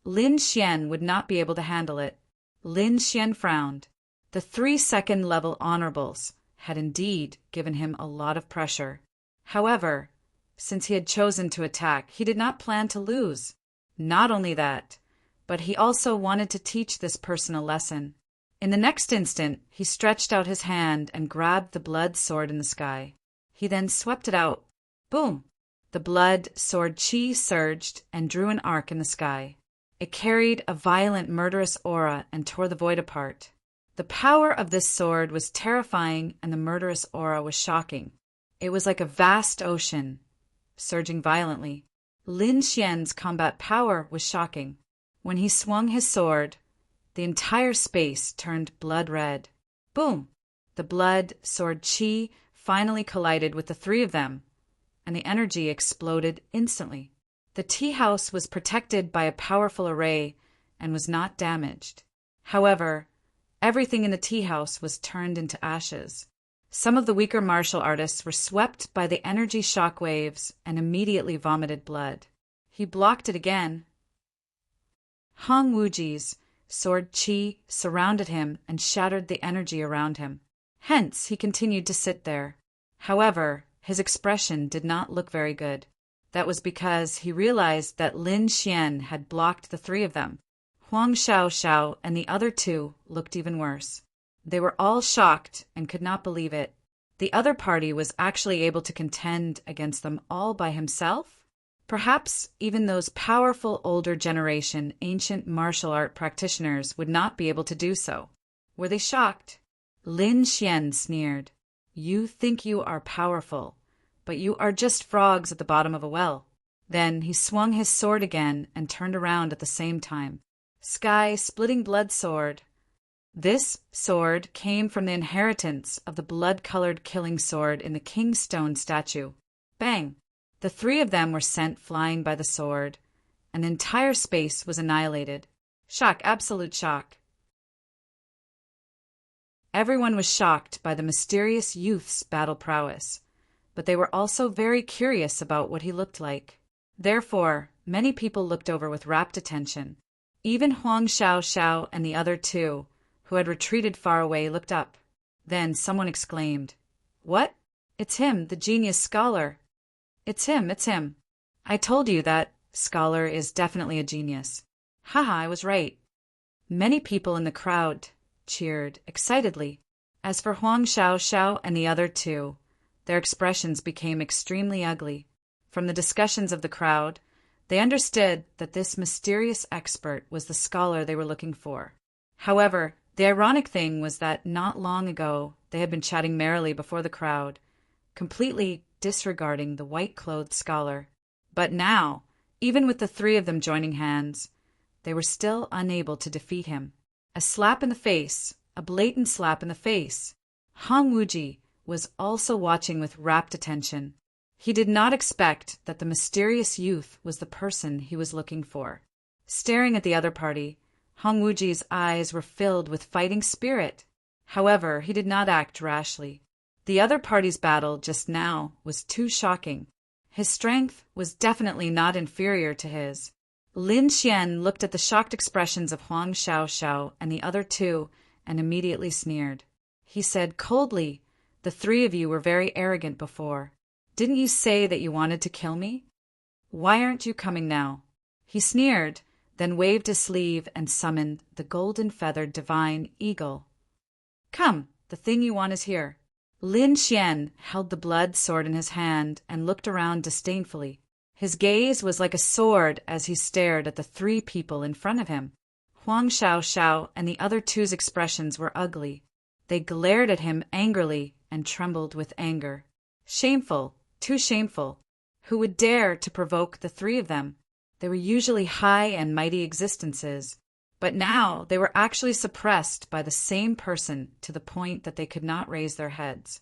Lin Xian would not be able to handle it. Lin Xian frowned. The 3 second-level honorables had indeed given him a lot of pressure. However, since he had chosen to attack, he did not plan to lose. Not only that, but he also wanted to teach this person a lesson. In the next instant, he stretched out his hand and grabbed the blood sword in the sky. He then swept it out. Boom! The blood sword chi surged and drew an arc in the sky. It carried a violent, murderous aura and tore the void apart. The power of this sword was terrifying, and the murderous aura was shocking. It was like a vast ocean, surging violently. Lin Xian's combat power was shocking. When he swung his sword, the entire space turned blood red. Boom! The blood sword chi finally collided with the 3 of them, and the energy exploded instantly. The tea house was protected by a powerful array and was not damaged. However, everything in the tea house was turned into ashes. Some of the weaker martial artists were swept by the energy shock waves and immediately vomited blood. He blocked it again. Hong Wuji's sword chi surrounded him and shattered the energy around him. Hence, he continued to sit there. However, his expression did not look very good. That was because he realized that Lin Xian had blocked the 3 of them. Huang Xiaoxiao and the other 2 looked even worse. They were all shocked and could not believe it. The other party was actually able to contend against them all by himself? Perhaps even those powerful older generation ancient martial art practitioners would not be able to do so. Were they shocked? Lin Xian sneered. You think you are powerful, but you are just frogs at the bottom of a well. Then he swung his sword again and turned around at the same time. Sky-splitting blood sword. This sword came from the inheritance of the blood-colored killing sword in the King's Stone statue. Bang! The 3 of them were sent flying by the sword, and the entire space was annihilated. Shock, absolute shock. Everyone was shocked by the mysterious youth's battle prowess, but they were also very curious about what he looked like. Therefore, many people looked over with rapt attention. Even Huang Xiao and the other two, who had retreated far away, looked up. Then someone exclaimed, "What? It's him, the genius scholar. It's him, it's him. I told you that scholar is definitely a genius. Haha, I was right." Many people in the crowd cheered excitedly. As for Huang Xiao and the other two, their expressions became extremely ugly. From the discussions of the crowd, they understood that this mysterious expert was the scholar they were looking for. However, the ironic thing was that not long ago they had been chatting merrily before the crowd, completely disregarding the white-clothed scholar. But now, even with the three of them joining hands, they were still unable to defeat him. A slap in the face, a blatant slap in the face. Hong Wuji was also watching with rapt attention. He did not expect that the mysterious youth was the person he was looking for. Staring at the other party, Hong Wuji's eyes were filled with fighting spirit. However, he did not act rashly. The other party's battle just now was too shocking. His strength was definitely not inferior to his. Lin Xian looked at the shocked expressions of Huang Xiao and the other two and immediately sneered. He said coldly, "The three of you were very arrogant before. Didn't you say that you wanted to kill me? Why aren't you coming now?" He sneered, then waved his sleeve and summoned the golden-feathered divine eagle. "Come, the thing you want is here." Lin Xian held the blood sword in his hand and looked around disdainfully. His gaze was like a sword as he stared at the three people in front of him. Huang Xiao and the other two's expressions were ugly. They glared at him angrily and trembled with anger. Shameful, too shameful. Who would dare to provoke the three of them? They were usually high and mighty existences, but now they were actually suppressed by the same person to the point that they could not raise their heads.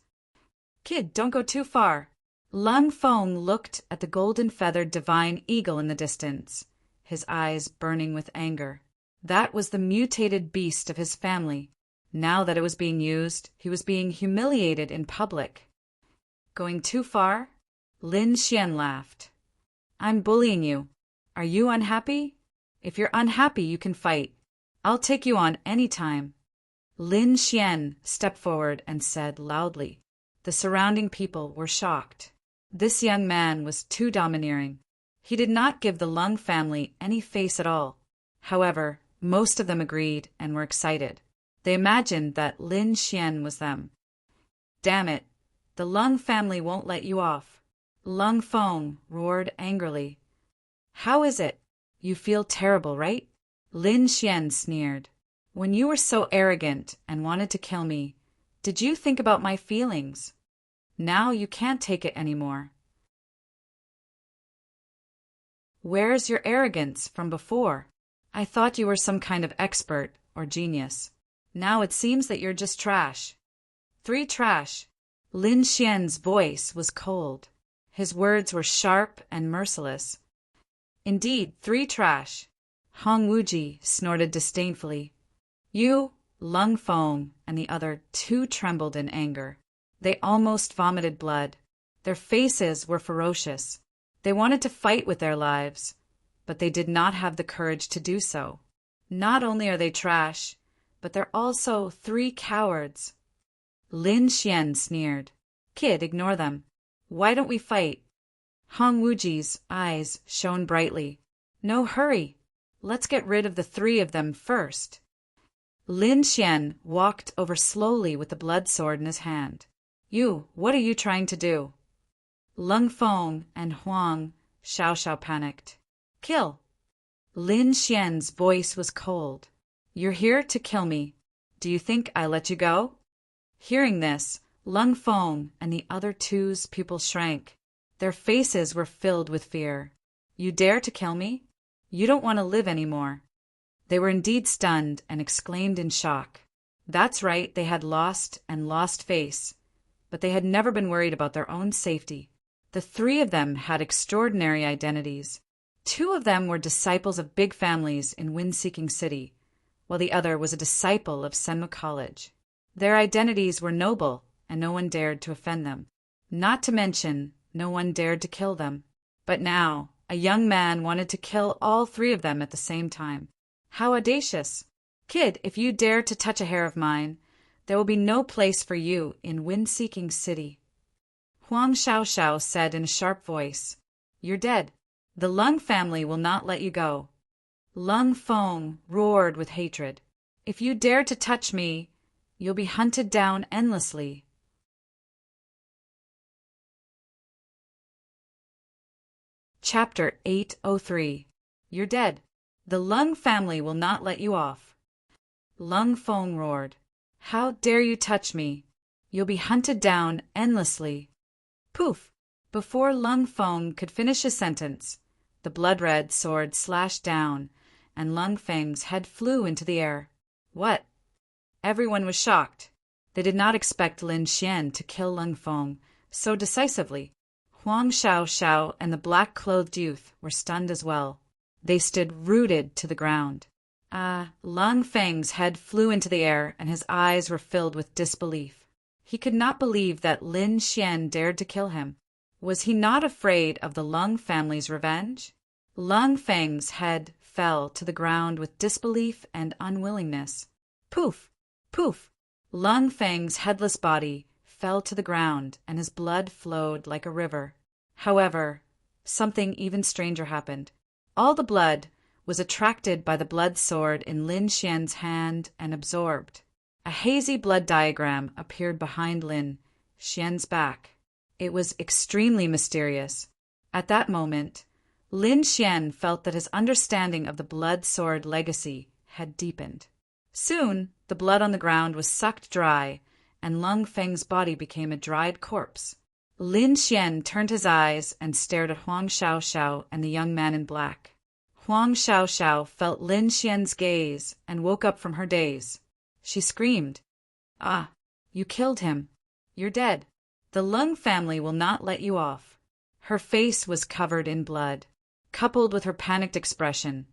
"Kid, don't go too far." Lung Feng looked at the golden-feathered divine eagle in the distance, his eyes burning with anger. That was the mutated beast of his family. Now that it was being used, he was being humiliated in public. "Going too far?" Lin Xian laughed. "I'm bullying you. Are you unhappy? If you're unhappy, you can fight. I'll take you on any time." Lin Xian stepped forward and said loudly. The surrounding people were shocked. This young man was too domineering. He did not give the Lung family any face at all. However, most of them agreed and were excited. They imagined that Lin Xian was them. "Damn it, the Lung family won't let you off." Lung Feng roared angrily. "How is it? You feel terrible, right?" Lin Xian sneered. "When you were so arrogant and wanted to kill me, did you think about my feelings? Now you can't take it anymore. Where's your arrogance from before? I thought you were some kind of expert or genius. Now it seems that you're just trash." "Three trash." Lin Xian's voice was cold. His words were sharp and merciless. "Indeed, three trash." Hong Wuji snorted disdainfully. You, Lung Feng, and the other two trembled in anger. They almost vomited blood. Their faces were ferocious. They wanted to fight with their lives, but they did not have the courage to do so. Not only are they trash, but they're also three cowards. Lin Xian sneered. "Kid, ignore them. Why don't we fight?" Hong Wuji's eyes shone brightly. "No hurry. Let's get rid of the three of them first." Lin Xian walked over slowly with the blood sword in his hand. "You, what are you trying to do?" Lung Feng and Huang Xiao panicked. "Kill." Lin Xian's voice was cold. "You're here to kill me. Do you think I let you go?" Hearing this, Lung Feng and the other two's pupils shrank. Their faces were filled with fear. "You dare to kill me? You don't want to live anymore." They were indeed stunned and exclaimed in shock. That's right, they had lost and lost face, but they had never been worried about their own safety. The three of them had extraordinary identities. Two of them were disciples of big families in Wind-Seeking City, while the other was a disciple of Senma College. Their identities were noble, and no one dared to offend them. Not to mention, no one dared to kill them. But now, a young man wanted to kill all three of them at the same time. How audacious! Kid, if you dare to touch a hair of mine, there will be no place for you in Wind-Seeking City. Huang Xiaoxiao said in a sharp voice, "You're dead. The Lung family will not let you go." Lung Feng roared with hatred. "If you dare to touch me, you'll be hunted down endlessly." Chapter 803. You're dead. The Lung family will not let you off. Lung Feng roared. "How dare you touch me? You'll be hunted down endlessly." Poof! Before Lung Feng could finish his sentence, the blood-red sword slashed down, and Lung Feng's head flew into the air. What? Everyone was shocked. They did not expect Lin Xian to kill Lung Feng so decisively. Huang Xiaoxiao and the black-clothed youth were stunned as well. They stood rooted to the ground. Lung Feng's head flew into the air, and his eyes were filled with disbelief. He could not believe that Lin Xian dared to kill him. Was he not afraid of the Lung family's revenge? Lung Feng's head fell to the ground with disbelief and unwillingness. Poof! Poof! Lung Feng's headless body fell to the ground, and his blood flowed like a river. However, something even stranger happened. All the blood was attracted by the blood sword in Lin Xian's hand and absorbed. A hazy blood diagram appeared behind Lin Xian's back. It was extremely mysterious. At that moment, Lin Xian felt that his understanding of the blood sword legacy had deepened. Soon, the blood on the ground was sucked dry, and Lung Feng's body became a dried corpse. Lin Xian turned his eyes and stared at Huang Xiaoxiao and the young man in black. Huang Xiaoxiao felt Lin Xian's gaze and woke up from her daze. She screamed, "Ah, you killed him. You're dead. The Lung family will not let you off." Her face was covered in blood. Coupled with her panicked expression,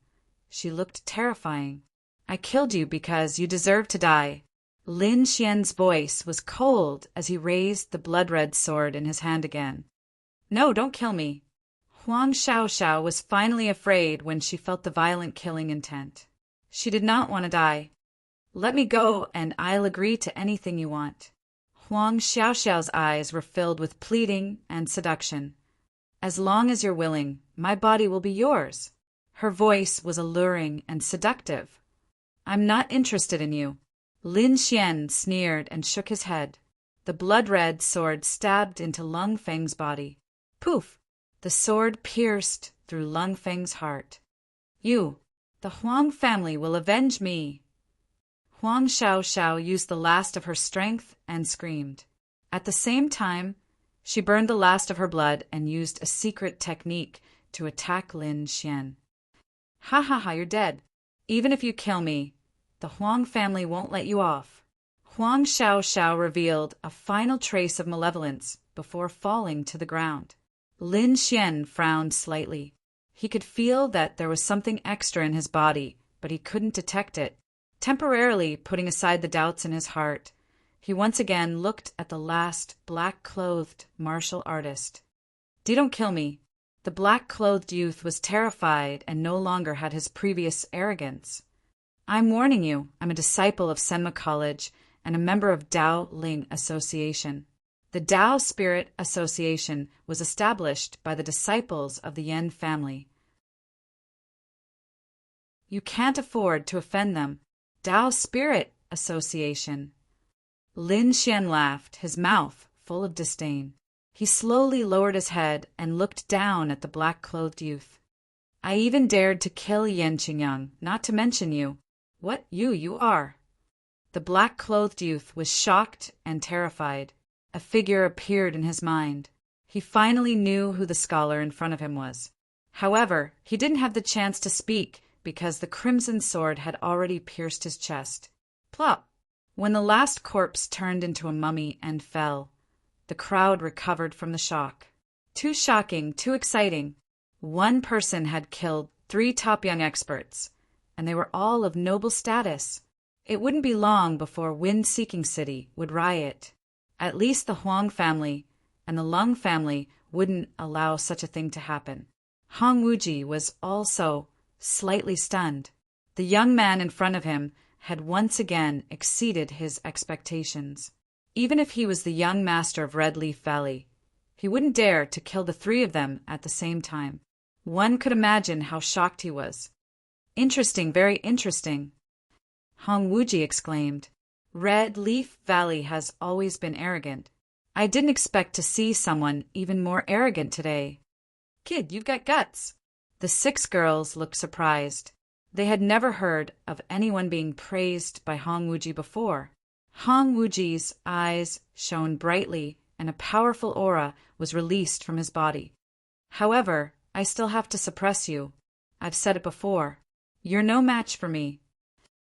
she looked terrifying. "I killed you because you deserve to die." Lin Xian's voice was cold as he raised the blood-red sword in his hand again. "No, don't kill me." Huang Xiaoxiao was finally afraid when she felt the violent killing intent. She did not want to die. "Let me go, and I'll agree to anything you want." Huang Xiaoxiao's eyes were filled with pleading and seduction. "As long as you're willing, my body will be yours." Her voice was alluring and seductive. "I'm not interested in you." Lin Xian sneered and shook his head. The blood-red sword stabbed into Lung Feng's body. Poof! The sword pierced through Lung Feng's heart. "You, the Huang family will avenge me." Huang Xiaoxiao used the last of her strength and screamed. At the same time, she burned the last of her blood and used a secret technique to attack Lin Xian. "Ha ha ha, you're dead. Even if you kill me, the Huang family won't let you off." Huang Xiaoxiao revealed a final trace of malevolence before falling to the ground. Lin Xian frowned slightly. He could feel that there was something extra in his body, but he couldn't detect it. Temporarily putting aside the doubts in his heart, he once again looked at the last black-clothed martial artist. "Don't kill me." The black-clothed youth was terrified and no longer had his previous arrogance. "I'm warning you, I'm a disciple of Senma College and a member of Dao Ling Association." The Dao Spirit Association was established by the disciples of the Yen family. "You can't afford to offend them. Dao Spirit Association." Lin Xian laughed, his mouth full of disdain. He slowly lowered his head and looked down at the black-clothed youth. "I even dared to kill Yan Qingyang, not to mention you. What you are." The black-clothed youth was shocked and terrified. A figure appeared in his mind. He finally knew who the scholar in front of him was. However, he didn't have the chance to speak because the crimson sword had already pierced his chest. Plop! When the last corpse turned into a mummy and fell, the crowd recovered from the shock. Too shocking, too exciting. One person had killed 3 top young experts, and they were all of noble status. It wouldn't be long before Wind-Seeking City would riot. At least the Huang family and the Lung family wouldn't allow such a thing to happen. Hong Wuji was also slightly stunned. The young man in front of him had once again exceeded his expectations. Even if he was the young master of Red Leaf Valley, he wouldn't dare to kill the 3 of them at the same time. One could imagine how shocked he was. Interesting, very interesting, Hong Wuji exclaimed. Red Leaf Valley has always been arrogant. I didn't expect to see someone even more arrogant today. Kid, you've got guts. The 6 girls looked surprised. They had never heard of anyone being praised by Hong Wuji before. Hong Wuji's eyes shone brightly, and a powerful aura was released from his body. However, I still have to suppress you. I've said it before. You're no match for me.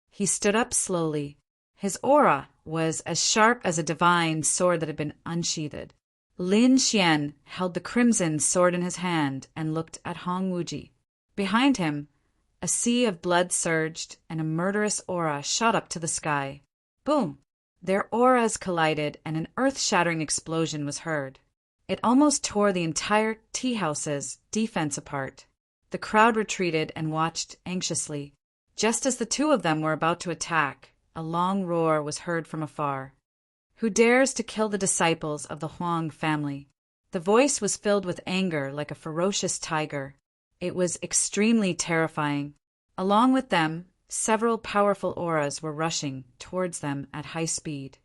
He stood up slowly. His aura was as sharp as a divine sword that had been unsheathed. Lin Xian held the crimson sword in his hand and looked at Hong Wuji. Behind him, a sea of blood surged, and a murderous aura shot up to the sky. Boom! Their auras collided, and an earth-shattering explosion was heard. It almost tore the entire tea house's defense apart. The crowd retreated and watched anxiously. Just as the 2 of them were about to attack, a long roar was heard from afar. Who dares to kill the disciples of the Huang family? The voice was filled with anger like a ferocious tiger. It was extremely terrifying. Along with them, several powerful auras were rushing towards them at high speed.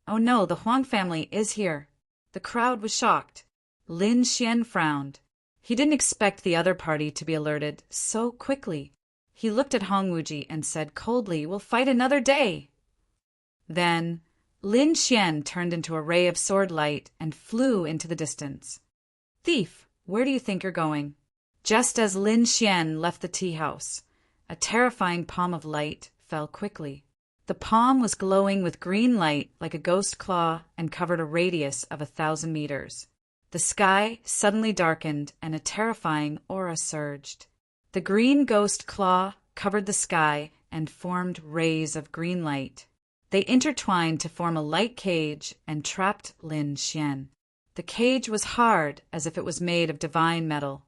Oh no, the Huang family is here. The crowd was shocked. Lin Xian frowned. He didn't expect the other party to be alerted so quickly. He looked at Hong Wuji and said coldly, "We'll fight another day." Then Lin Xian turned into a ray of sword light and flew into the distance. "Thief, where do you think you're going?" Just as Lin Xian left the tea house, a terrifying palm of light fell quickly. The palm was glowing with green light like a ghost claw and covered a radius of 1,000 meters. The sky suddenly darkened and a terrifying aura surged. The green ghost claw covered the sky and formed rays of green light. They intertwined to form a light cage and trapped Lin Xian. The cage was hard as if it was made of divine metal.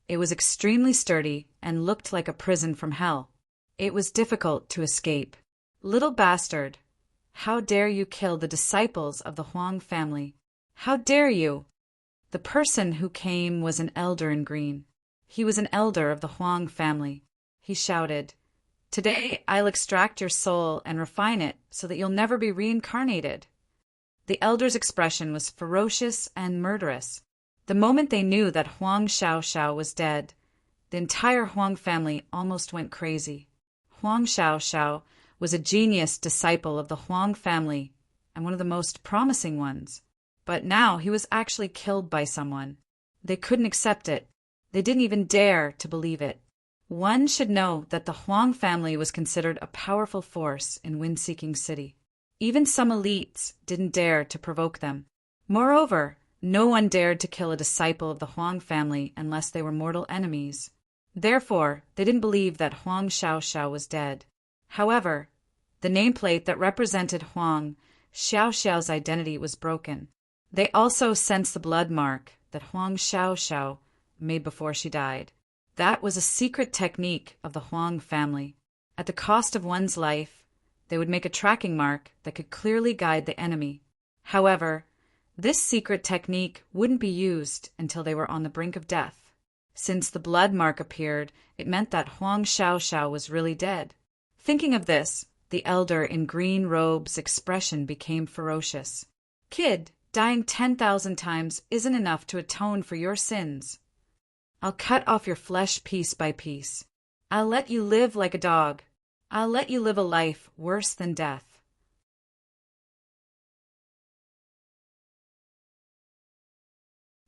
It was extremely sturdy and looked like a prison from hell. It was difficult to escape. Little bastard, how dare you kill the disciples of the Huang family? How dare you? The person who came was an elder in green. He was an elder of the Huang family. He shouted, "Today I'll extract your soul and refine it so that you'll never be reincarnated." The elder's expression was ferocious and murderous. The moment they knew that Huang Xiaoxiao was dead, the entire Huang family almost went crazy. Huang Xiaoxiao was a genius disciple of the Huang family and one of the most promising ones. But now he was actually killed by someone. They couldn't accept it. They didn't even dare to believe it. One should know that the Huang family was considered a powerful force in Wind-Seeking City. Even some elites didn't dare to provoke them. Moreover, no one dared to kill a disciple of the Huang family unless they were mortal enemies. Therefore, they didn't believe that Huang Xiaoxiao was dead. However, the nameplate that represented Huang Xiaoxiao's identity was broken. They also sensed the blood mark that Huang Xiaoxiao made before she died. That was a secret technique of the Huang family. At the cost of one's life, they would make a tracking mark that could clearly guide the enemy. However, this secret technique wouldn't be used until they were on the brink of death. Since the blood mark appeared, it meant that Huang Xiaoxiao was really dead. Thinking of this, the elder in green robe's expression became ferocious. "Kid, dying 10,000 times isn't enough to atone for your sins. I'll cut off your flesh piece by piece. I'll let you live like a dog. I'll let you live a life worse than death."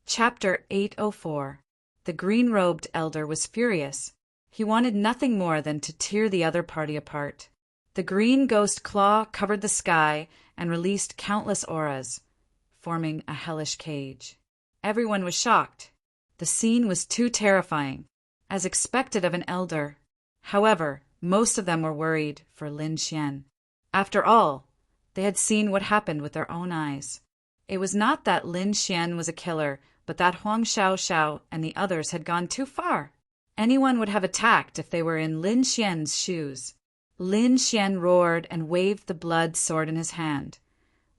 Chapter 804. The green-robed elder was furious. He wanted nothing more than to tear the other party apart. The green ghost claw covered the sky and released countless auras, forming a hellish cage. Everyone was shocked. The scene was too terrifying, as expected of an elder. However, most of them were worried for Lin Xian. After all, they had seen what happened with their own eyes. It was not that Lin Xian was a killer, but that Huang Xiaoxiao and the others had gone too far. Anyone would have attacked if they were in Lin Xian's shoes. Lin Xian roared and waved the blood sword in his hand,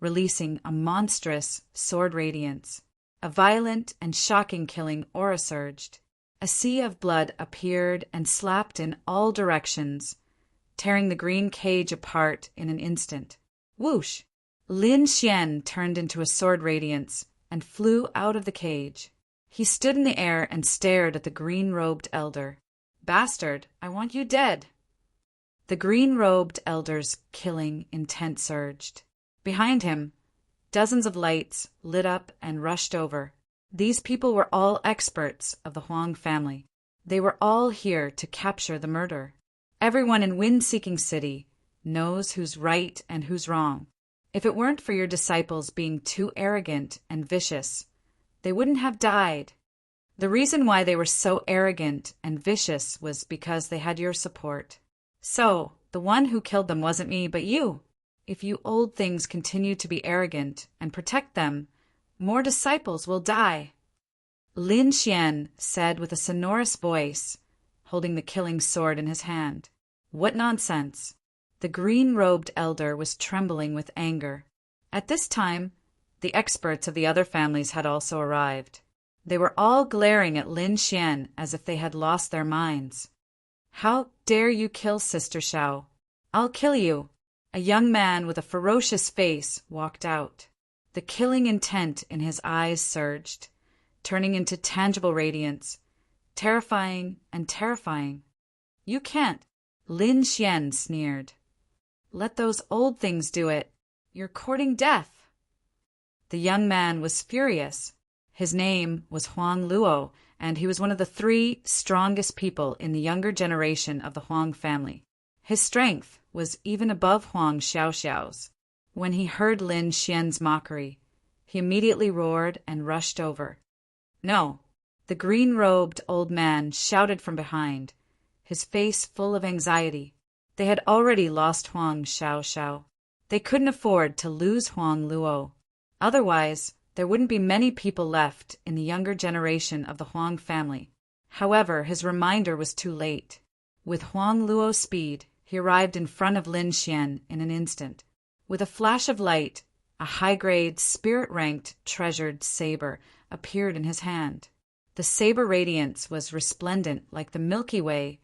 releasing a monstrous sword radiance. A violent and shocking killing aura surged. A sea of blood appeared and slapped in all directions, tearing the green cage apart in an instant. Whoosh! Lin Xian turned into a sword radiance and flew out of the cage. He stood in the air and stared at the green-robed elder. "Bastard, I want you dead." The green-robed elder's killing intent surged. Behind him, dozens of lights lit up and rushed over. These people were all experts of the Huang family. They were all here to capture the murder. Everyone in Wind-Seeking City knows who's right and who's wrong. If it weren't for your disciples being too arrogant and vicious, they wouldn't have died. The reason why they were so arrogant and vicious was because they had your support. So, the one who killed them wasn't me, but you. If you old things continue to be arrogant and protect them, more disciples will die. Lin Xian said with a sonorous voice, holding the killing sword in his hand. What nonsense! The green-robed elder was trembling with anger. At this time, the experts of the other families had also arrived. They were all glaring at Lin Xian as if they had lost their minds. "How dare you kill Sister Xiao? I'll kill you!" A young man with a ferocious face walked out. The killing intent in his eyes surged, turning into tangible radiance, terrifying and terrifying. "You can't," Lin Xian sneered. "Let those old things do it. You're courting death." The young man was furious. His name was Huang Luo, and he was one of the 3 strongest people in the younger generation of the Huang family. His strength was even above Huang Xiaoxiao's. When he heard Lin Xian's mockery, he immediately roared and rushed over. "No!" The green-robed old man shouted from behind, his face full of anxiety. They had already lost Huang Xiaoxiao. They couldn't afford to lose Huang Luo. Otherwise, there wouldn't be many people left in the younger generation of the Huang family. However, his reminder was too late. With Huang Luo's speed, he arrived in front of Lin Xian in an instant. With a flash of light, a high-grade, spirit-ranked, treasured saber appeared in his hand. The saber radiance was resplendent like the Milky Way,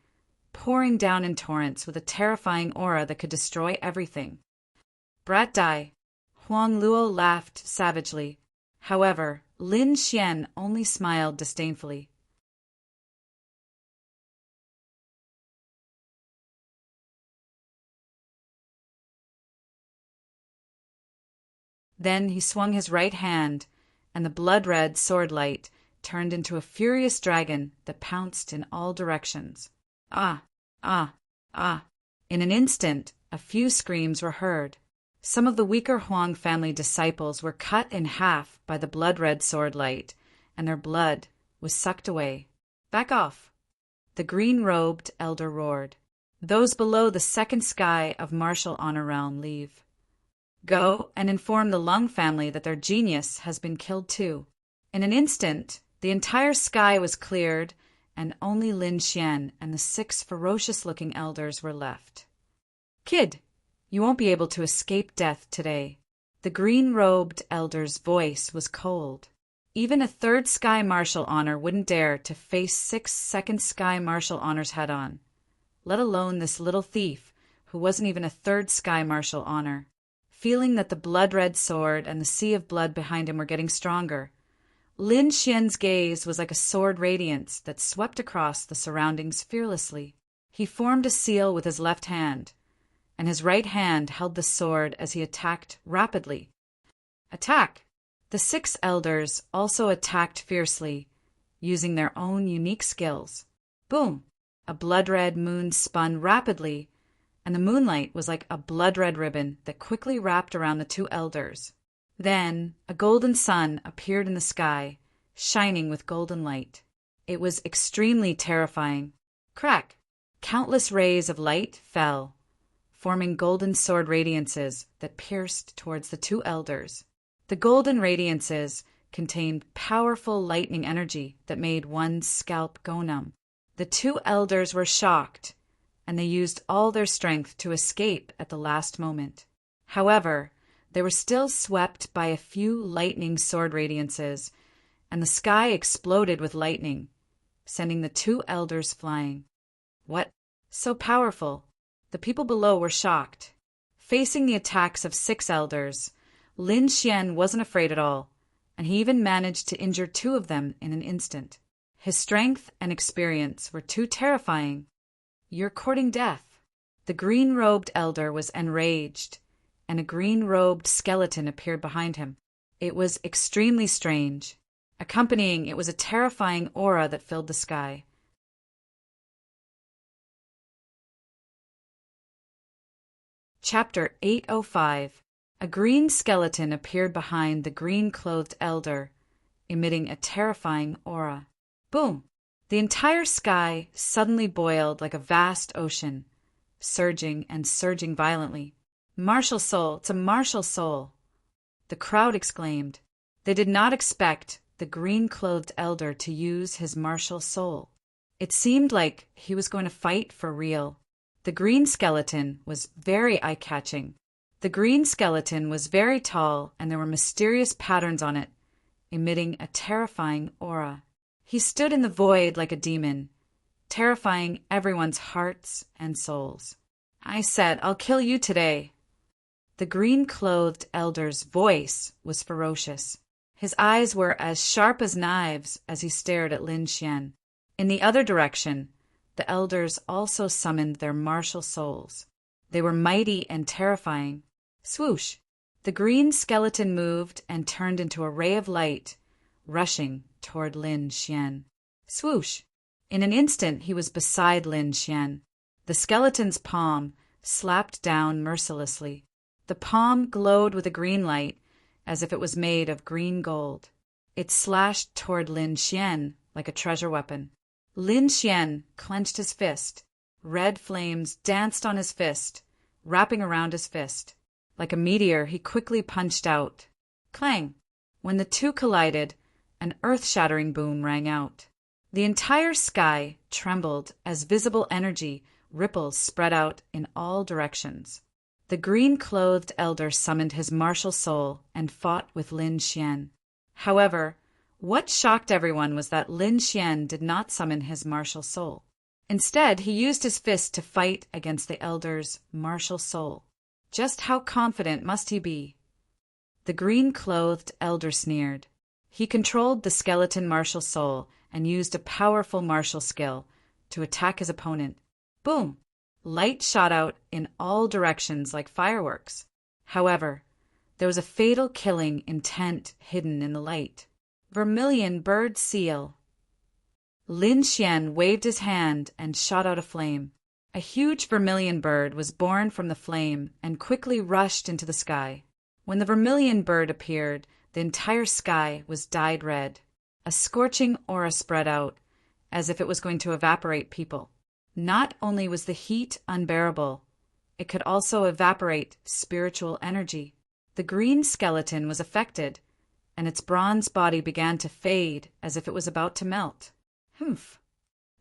pouring down in torrents with a terrifying aura that could destroy everything. "Brat die!" Huang Luo laughed savagely. However, Lin Xian only smiled disdainfully. Then he swung his right hand, and the blood-red sword light turned into a furious dragon that pounced in all directions. Ah! Ah! Ah! In an instant, a few screams were heard. Some of the weaker Huang family disciples were cut in half by the blood-red sword light, and their blood was sucked away. "Back off!" The green-robed elder roared. "Those below the second sky of martial honor realm leave. Go and inform the Lung family that their genius has been killed too." In an instant, the entire sky was cleared, and only Lin Xian and the 6 ferocious-looking elders were left. "Kid, you won't be able to escape death today." The green-robed elder's voice was cold. Even a 3rd Sky Martial Honor wouldn't dare to face 6 Second Sky Martial Honors head-on, let alone this little thief who wasn't even a 3rd Sky Martial Honor. Feeling that the blood-red sword and the sea of blood behind him were getting stronger, Lin Xian's gaze was like a sword radiance that swept across the surroundings fearlessly. He formed a seal with his left hand, and his right hand held the sword as he attacked rapidly. Attack! The 6 elders also attacked fiercely, using their own unique skills. Boom! A blood-red moon spun rapidly, and the moonlight was like a blood-red ribbon that quickly wrapped around the 2 elders. Then a golden sun appeared in the sky, shining with golden light. It was extremely terrifying. Crack! Countless rays of light fell, forming golden sword radiances that pierced towards the two elders. The golden radiances contained powerful lightning energy that made one's scalp go numb. The two elders were shocked, and they used all their strength to escape at the last moment. However, they were still swept by a few lightning sword radiances, and the sky exploded with lightning, sending the two elders flying. What? So powerful! The people below were shocked. Facing the attacks of 6 elders, Lin Xian wasn't afraid at all, and he even managed to injure 2 of them in an instant. His strength and experience were too terrifying. "You're courting death." The green-robed elder was enraged, and a green-robed skeleton appeared behind him. It was extremely strange. Accompanying it was a terrifying aura that filled the sky. Chapter 805. A green skeleton appeared behind the green-clothed elder, emitting a terrifying aura. Boom! The entire sky suddenly boiled like a vast ocean, surging and surging violently. "Martial soul! It's a martial soul!" The crowd exclaimed. They did not expect the green-clothed elder to use his martial soul. It seemed like he was going to fight for real. The green skeleton was very eye-catching. The green skeleton was very tall, and there were mysterious patterns on it, emitting a terrifying aura. He stood in the void like a demon, terrifying everyone's hearts and souls. "I said, I'll kill you today." The green-clothed elder's voice was ferocious. His eyes were as sharp as knives as he stared at Lin Xian. In the other direction, the elders also summoned their martial souls. They were mighty and terrifying. Swoosh! The green skeleton moved and turned into a ray of light, rushing toward Lin Xian. Swoosh! In an instant he was beside Lin Xian. The skeleton's palm slapped down mercilessly. The palm glowed with a green light, as if it was made of green gold. It slashed toward Lin Xian like a treasure weapon. Lin Xian clenched his fist. Red flames danced on his fist, wrapping around his fist. Like a meteor, he quickly punched out. Clang! When the two collided, an earth-shattering boom rang out. The entire sky trembled as visible energy ripples spread out in all directions. The green-clothed elder summoned his martial soul and fought with Lin Xian. However, what shocked everyone was that Lin Xian did not summon his martial soul. Instead, he used his fist to fight against the elder's martial soul. Just how confident must he be? The green-clothed elder sneered. He controlled the skeleton martial soul and used a powerful martial skill to attack his opponent. Boom! Light shot out in all directions like fireworks. However, there was a fatal killing intent hidden in the light. Vermilion bird seal. Lin Xian waved his hand and shot out a flame. A huge vermilion bird was born from the flame and quickly rushed into the sky. When the vermilion bird appeared, the entire sky was dyed red. A scorching aura spread out, as if it was going to evaporate people. Not only was the heat unbearable, it could also evaporate spiritual energy. The green skeleton was affected, and its bronze body began to fade as if it was about to melt. Humph!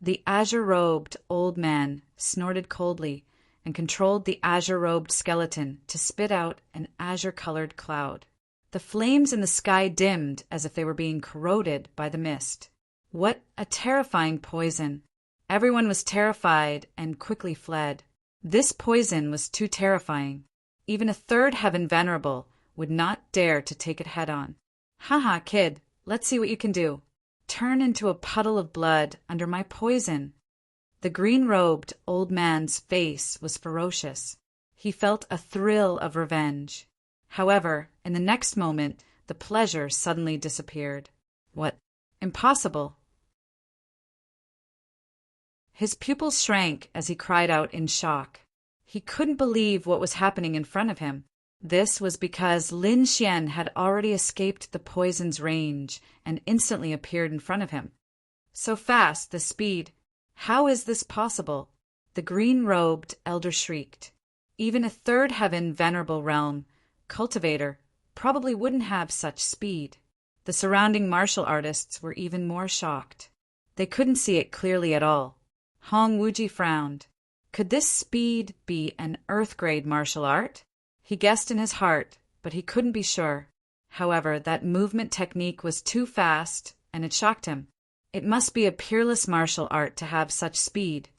The azure-robed old man snorted coldly and controlled the azure-robed skeleton to spit out an azure-colored cloud. The flames in the sky dimmed as if they were being corroded by the mist. What a terrifying poison! Everyone was terrified and quickly fled. This poison was too terrifying. Even a third heaven venerable would not dare to take it head-on. "Haha, kid, let's see what you can do. Turn into a puddle of blood under my poison." The green-robed old man's face was ferocious. He felt a thrill of revenge. However, in the next moment, the pleasure suddenly disappeared. What? Impossible! His pupils shrank as he cried out in shock. He couldn't believe what was happening in front of him. This was because Lin Xian had already escaped the poison's range and instantly appeared in front of him. So fast, the speed. How is this possible? The green-robed elder shrieked. Even a third heaven venerable realm cultivator probably wouldn't have such speed. The surrounding martial artists were even more shocked. They couldn't see it clearly at all. Hong Wuji frowned. Could this speed be an earth-grade martial art? He guessed in his heart, but he couldn't be sure. However, that movement technique was too fast, and it shocked him. It must be a peerless martial art to have such speed.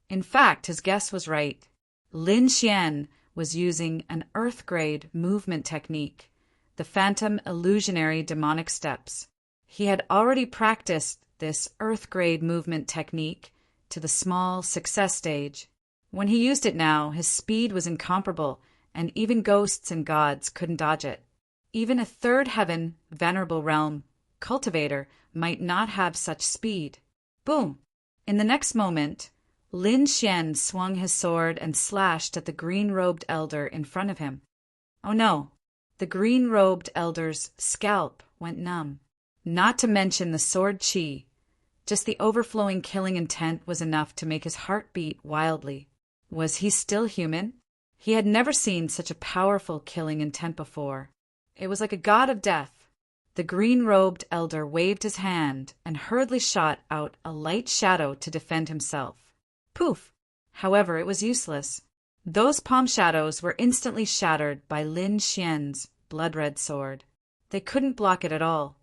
In fact, his guess was right. Lin Xian was using an earth-grade movement technique, the phantom illusionary demonic steps. He had already practiced this earth-grade movement technique to the small success stage. When he used it now, his speed was incomparable, and even ghosts and gods couldn't dodge it. Even a third heaven, venerable realm, cultivator might not have such speed. Boom! In the next moment, Lin Xian swung his sword and slashed at the green-robed elder in front of him. Oh no! The green-robed elder's scalp went numb. Not to mention the sword chi. Just the overflowing killing intent was enough to make his heart beat wildly. Was he still human? He had never seen such a powerful killing intent before. It was like a god of death. The green-robed elder waved his hand and hurriedly shot out a light shadow to defend himself. Poof! However, it was useless. Those palm shadows were instantly shattered by Lin Xian's blood-red sword. They couldn't block it at all.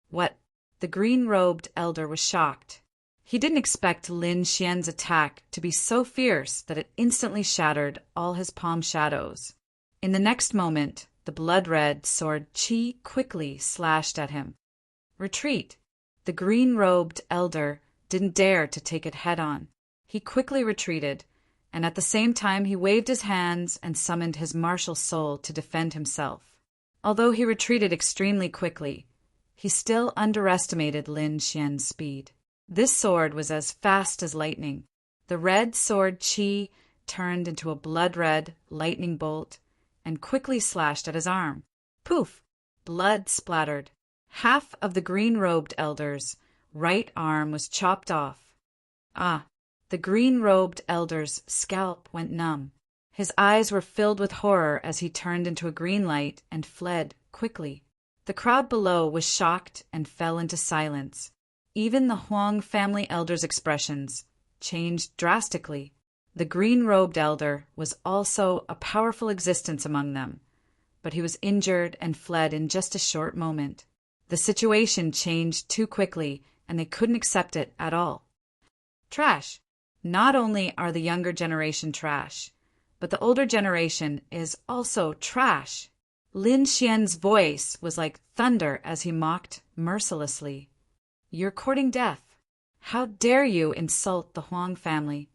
What? The green-robed elder was shocked. He didn't expect Lin Xian's attack to be so fierce that it instantly shattered all his palm shadows. In the next moment, the blood-red sword chi quickly slashed at him. Retreat! The green-robed elder didn't dare to take it head-on. He quickly retreated, and at the same time he waved his hands and summoned his martial soul to defend himself. Although he retreated extremely quickly, he still underestimated Lin Xian's speed. This sword was as fast as lightning. The red sword chi turned into a blood-red lightning bolt and quickly slashed at his arm. Poof! Blood splattered. Half of the green-robed elder's right arm was chopped off. Ah! The green-robed elder's scalp went numb. His eyes were filled with horror as he turned into a green light and fled quickly. The crowd below was shocked and fell into silence. Even the Huang family elder's expressions changed drastically. The green-robed elder was also a powerful existence among them, but he was injured and fled in just a short moment. The situation changed too quickly, and they couldn't accept it at all. Trash! Not only are the younger generation trash, but the older generation is also trash. Lin Xian's voice was like thunder as he mocked mercilessly. You're courting death. How dare you insult the Huang family?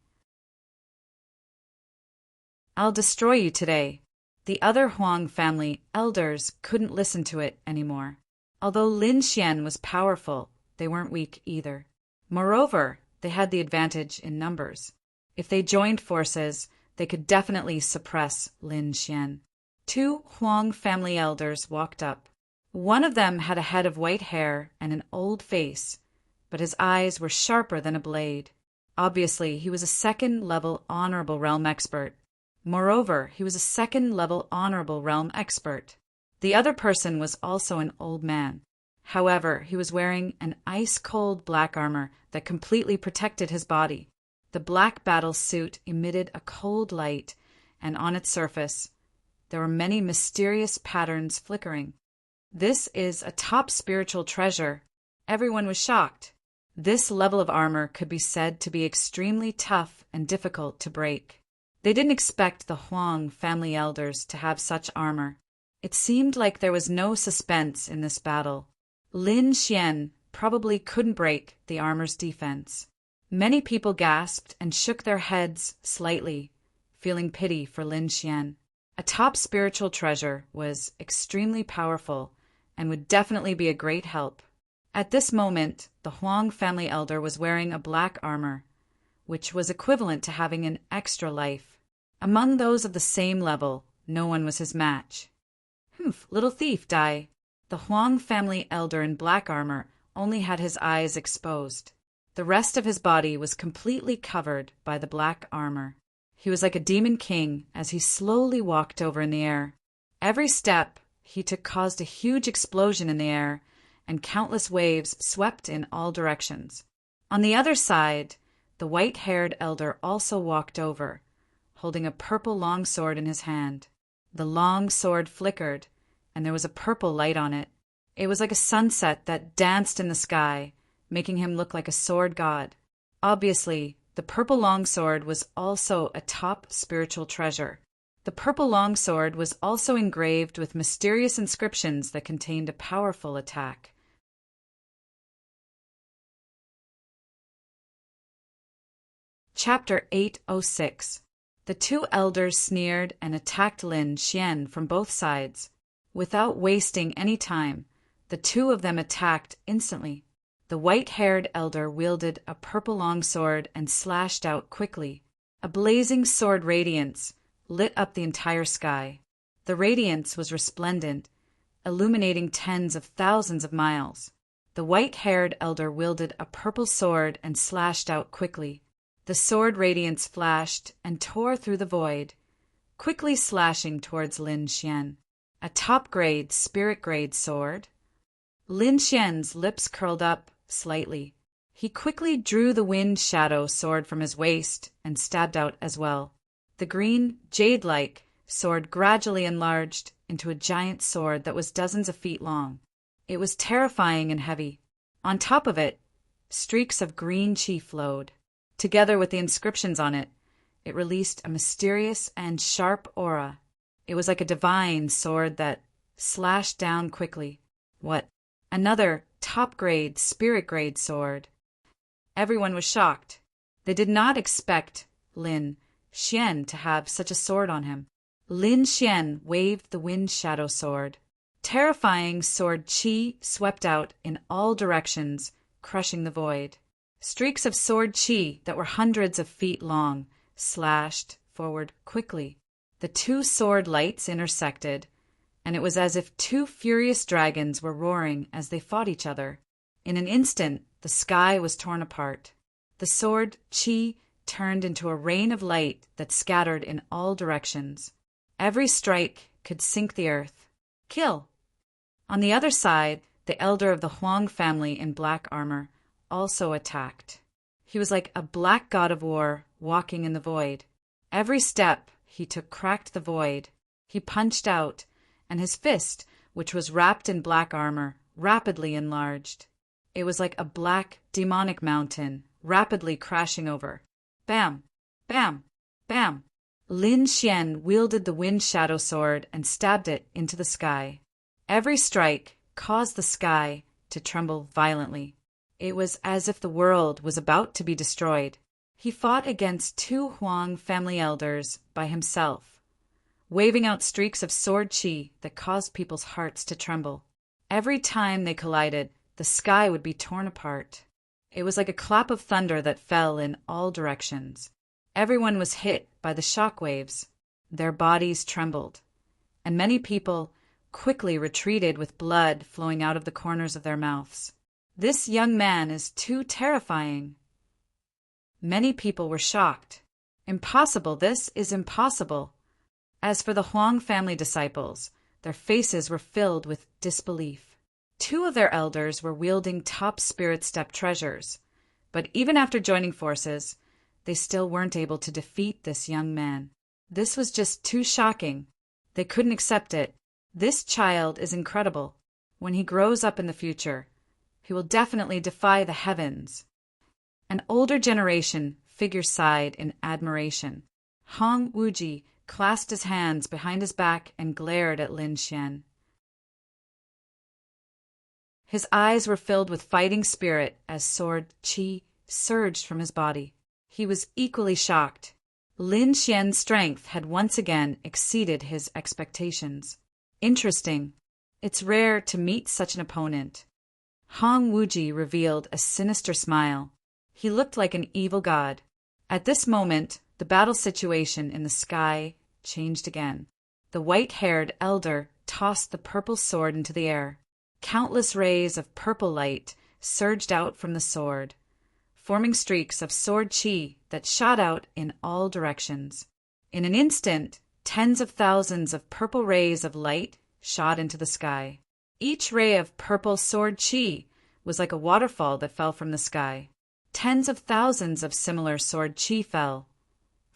I'll destroy you today. The other Huang family elders couldn't listen to it anymore. Although Lin Xian was powerful, they weren't weak either. Moreover, they had the advantage in numbers. If they joined forces, they could definitely suppress Lin Xian. Two Huang family elders walked up. One of them had a head of white hair and an old face, but his eyes were sharper than a blade. Obviously, he was a second-level Honorable Realm expert. Moreover, he was a second-level Honorable Realm expert. The other person was also an old man. However, he was wearing an ice-cold black armor that completely protected his body. The black battle suit emitted a cold light, and on its surface, there were many mysterious patterns flickering. This is a top spiritual treasure. Everyone was shocked. This level of armor could be said to be extremely tough and difficult to break. They didn't expect the Huang family elders to have such armor. It seemed like there was no suspense in this battle. Lin Xian probably couldn't break the armor's defense. Many people gasped and shook their heads slightly, feeling pity for Lin Xian. A top spiritual treasure was extremely powerful and would definitely be a great help. At this moment, the Huang family elder was wearing a black armor, which was equivalent to having an extra life. Among those of the same level, no one was his match. "Humph, little thief, die." The Huang family elder in black armor only had his eyes exposed. The rest of his body was completely covered by the black armor. He was like a demon king as he slowly walked over in the air. Every step he took caused a huge explosion in the air, and countless waves swept in all directions. On the other side, the white-haired elder also walked over, holding a purple longsword in his hand. The long sword flickered, and there was a purple light on it. It was like a sunset that danced in the sky, making him look like a sword god. Obviously, the purple longsword was also a top spiritual treasure. The purple longsword was also engraved with mysterious inscriptions that contained a powerful attack. Chapter 806. The two elders sneered and attacked Lin Xian from both sides. Without wasting any time, the two of them attacked instantly. The white-haired elder wielded a purple longsword and slashed out quickly. A blazing sword radiance lit up the entire sky. The radiance was resplendent, illuminating tens of thousands of miles. The white-haired elder wielded a purple sword and slashed out quickly. The sword radiance flashed and tore through the void, quickly slashing towards Lin Xian. A top-grade, spirit-grade sword. Lin Xian's lips curled up slightly. He quickly drew the wind shadow sword from his waist and stabbed out as well. The green, jade-like sword gradually enlarged into a giant sword that was dozens of feet long. It was terrifying and heavy. On top of it, streaks of green chi flowed. Together with the inscriptions on it, it released a mysterious and sharp aura. It was like a divine sword that slashed down quickly. What? Another top-grade, spirit-grade sword. Everyone was shocked. They did not expect Lin Xian to have such a sword on him. Lin Xian waved the wind shadow sword. Terrifying sword chi swept out in all directions, crushing the void. Streaks of sword chi that were hundreds of feet long slashed forward quickly. The two sword lights intersected, and it was as if two furious dragons were roaring as they fought each other. In an instant, the sky was torn apart. The sword chi turned into a rain of light that scattered in all directions. Every strike could sink the earth. Kill! On the other side, the elder of the Huang family in black armor also attacked. He was like a black god of war walking in the void. Every step he took cracked the void. He punched out, and his fist, which was wrapped in black armor, rapidly enlarged. It was like a black, demonic mountain, rapidly crashing over. Bam! Bam! Bam! Lin Xian wielded the wind shadow sword and stabbed it into the sky. Every strike caused the sky to tremble violently. It was as if the world was about to be destroyed. He fought against two Huang family elders by himself, waving out streaks of sword chi that caused people's hearts to tremble. Every time they collided, the sky would be torn apart. It was like a clap of thunder that fell in all directions. Everyone was hit by the shock waves. Their bodies trembled, and many people quickly retreated with blood flowing out of the corners of their mouths. This young man is too terrifying. Many people were shocked. Impossible, this is impossible. As for the Huang family disciples, their faces were filled with disbelief. Two of their elders were wielding top spirit step treasures, but even after joining forces, they still weren't able to defeat this young man. This was just too shocking. They couldn't accept it. This child is incredible. When he grows up in the future, he will definitely defy the heavens. An older generation figure sighed in admiration. Hong Wuji clasped his hands behind his back and glared at Lin Xian. His eyes were filled with fighting spirit as sword chi surged from his body. He was equally shocked. Lin Xian's strength had once again exceeded his expectations. Interesting. It's rare to meet such an opponent. Hong Wuji revealed a sinister smile. He looked like an evil god. At this moment, the battle situation in the sky changed again. The white-haired elder tossed the purple sword into the air. Countless rays of purple light surged out from the sword, forming streaks of sword chi that shot out in all directions. In an instant, tens of thousands of purple rays of light shot into the sky. Each ray of purple sword chi was like a waterfall that fell from the sky. Tens of thousands of similar sword chi fell,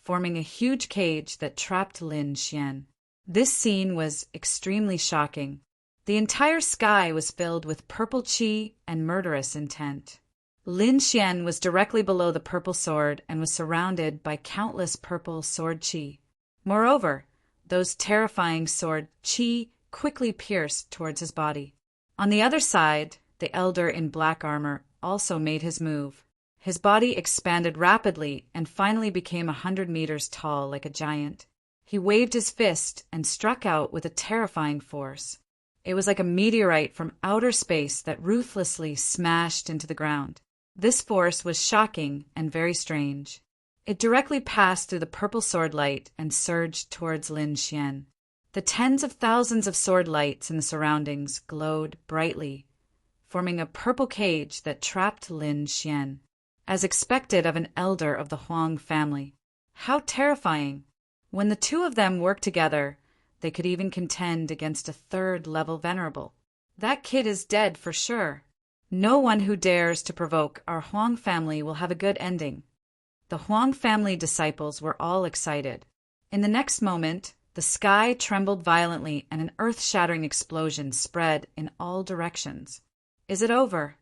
forming a huge cage that trapped Lin Xian. This scene was extremely shocking. The entire sky was filled with purple chi and murderous intent. Lin Xian was directly below the purple sword and was surrounded by countless purple sword chi. Moreover, those terrifying sword chi quickly pierced towards his body. On the other side, the elder in black armor also made his move. His body expanded rapidly and finally became 100 meters tall like a giant. He waved his fist and struck out with a terrifying force. It was like a meteorite from outer space that ruthlessly smashed into the ground. This force was shocking and very strange. It directly passed through the purple sword light and surged towards Lin Xian. The tens of thousands of sword lights in the surroundings glowed brightly, forming a purple cage that trapped Lin Xian, as expected of an elder of the Huang family. How terrifying! When the two of them worked together, they could even contend against a third-level venerable. That kid is dead for sure. No one who dares to provoke our Huang family will have a good ending. The Huang family disciples were all excited. In the next moment, the sky trembled violently and an earth-shattering explosion spread in all directions. Is it over?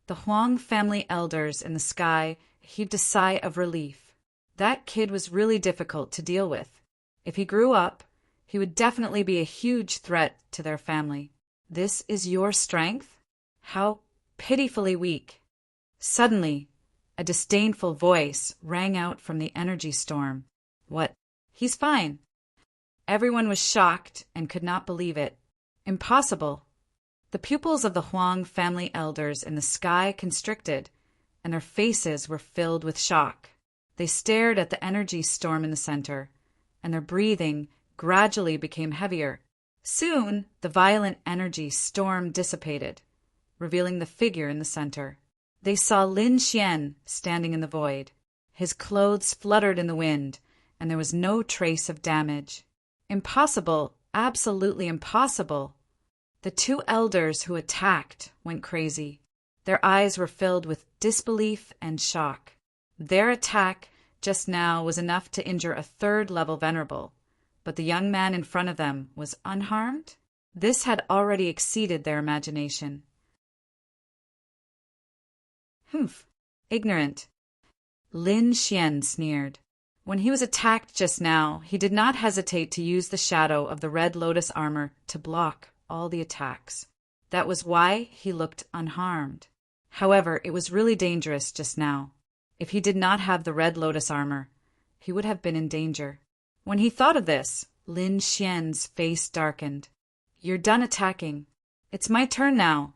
The Huang family elders in the sky heaved a sigh of relief. That kid was really difficult to deal with. If he grew up, he would definitely be a huge threat to their family. This is your strength? How pitifully weak. Suddenly, a disdainful voice rang out from the energy storm. What? He's fine. Everyone was shocked and could not believe it. Impossible. The pupils of the Huang family elders in the sky constricted, and their faces were filled with shock. They stared at the energy storm in the center, and their breathing gradually became heavier. Soon, the violent energy storm dissipated, revealing the figure in the center. They saw Lin Xian standing in the void. His clothes fluttered in the wind, and there was no trace of damage. Impossible, absolutely impossible. The two elders who attacked went crazy. Their eyes were filled with disbelief and shock. Their attack just now was enough to injure a third-level venerable, but the young man in front of them was unharmed? This had already exceeded their imagination. Humph, ignorant. Lin Xian sneered. When he was attacked just now, he did not hesitate to use the shadow of the red lotus armor to block all the attacks. That was why he looked unharmed. However, it was really dangerous just now. If he did not have the red lotus armor, he would have been in danger. When he thought of this, Lin Xian's face darkened. You're done attacking. It's my turn now.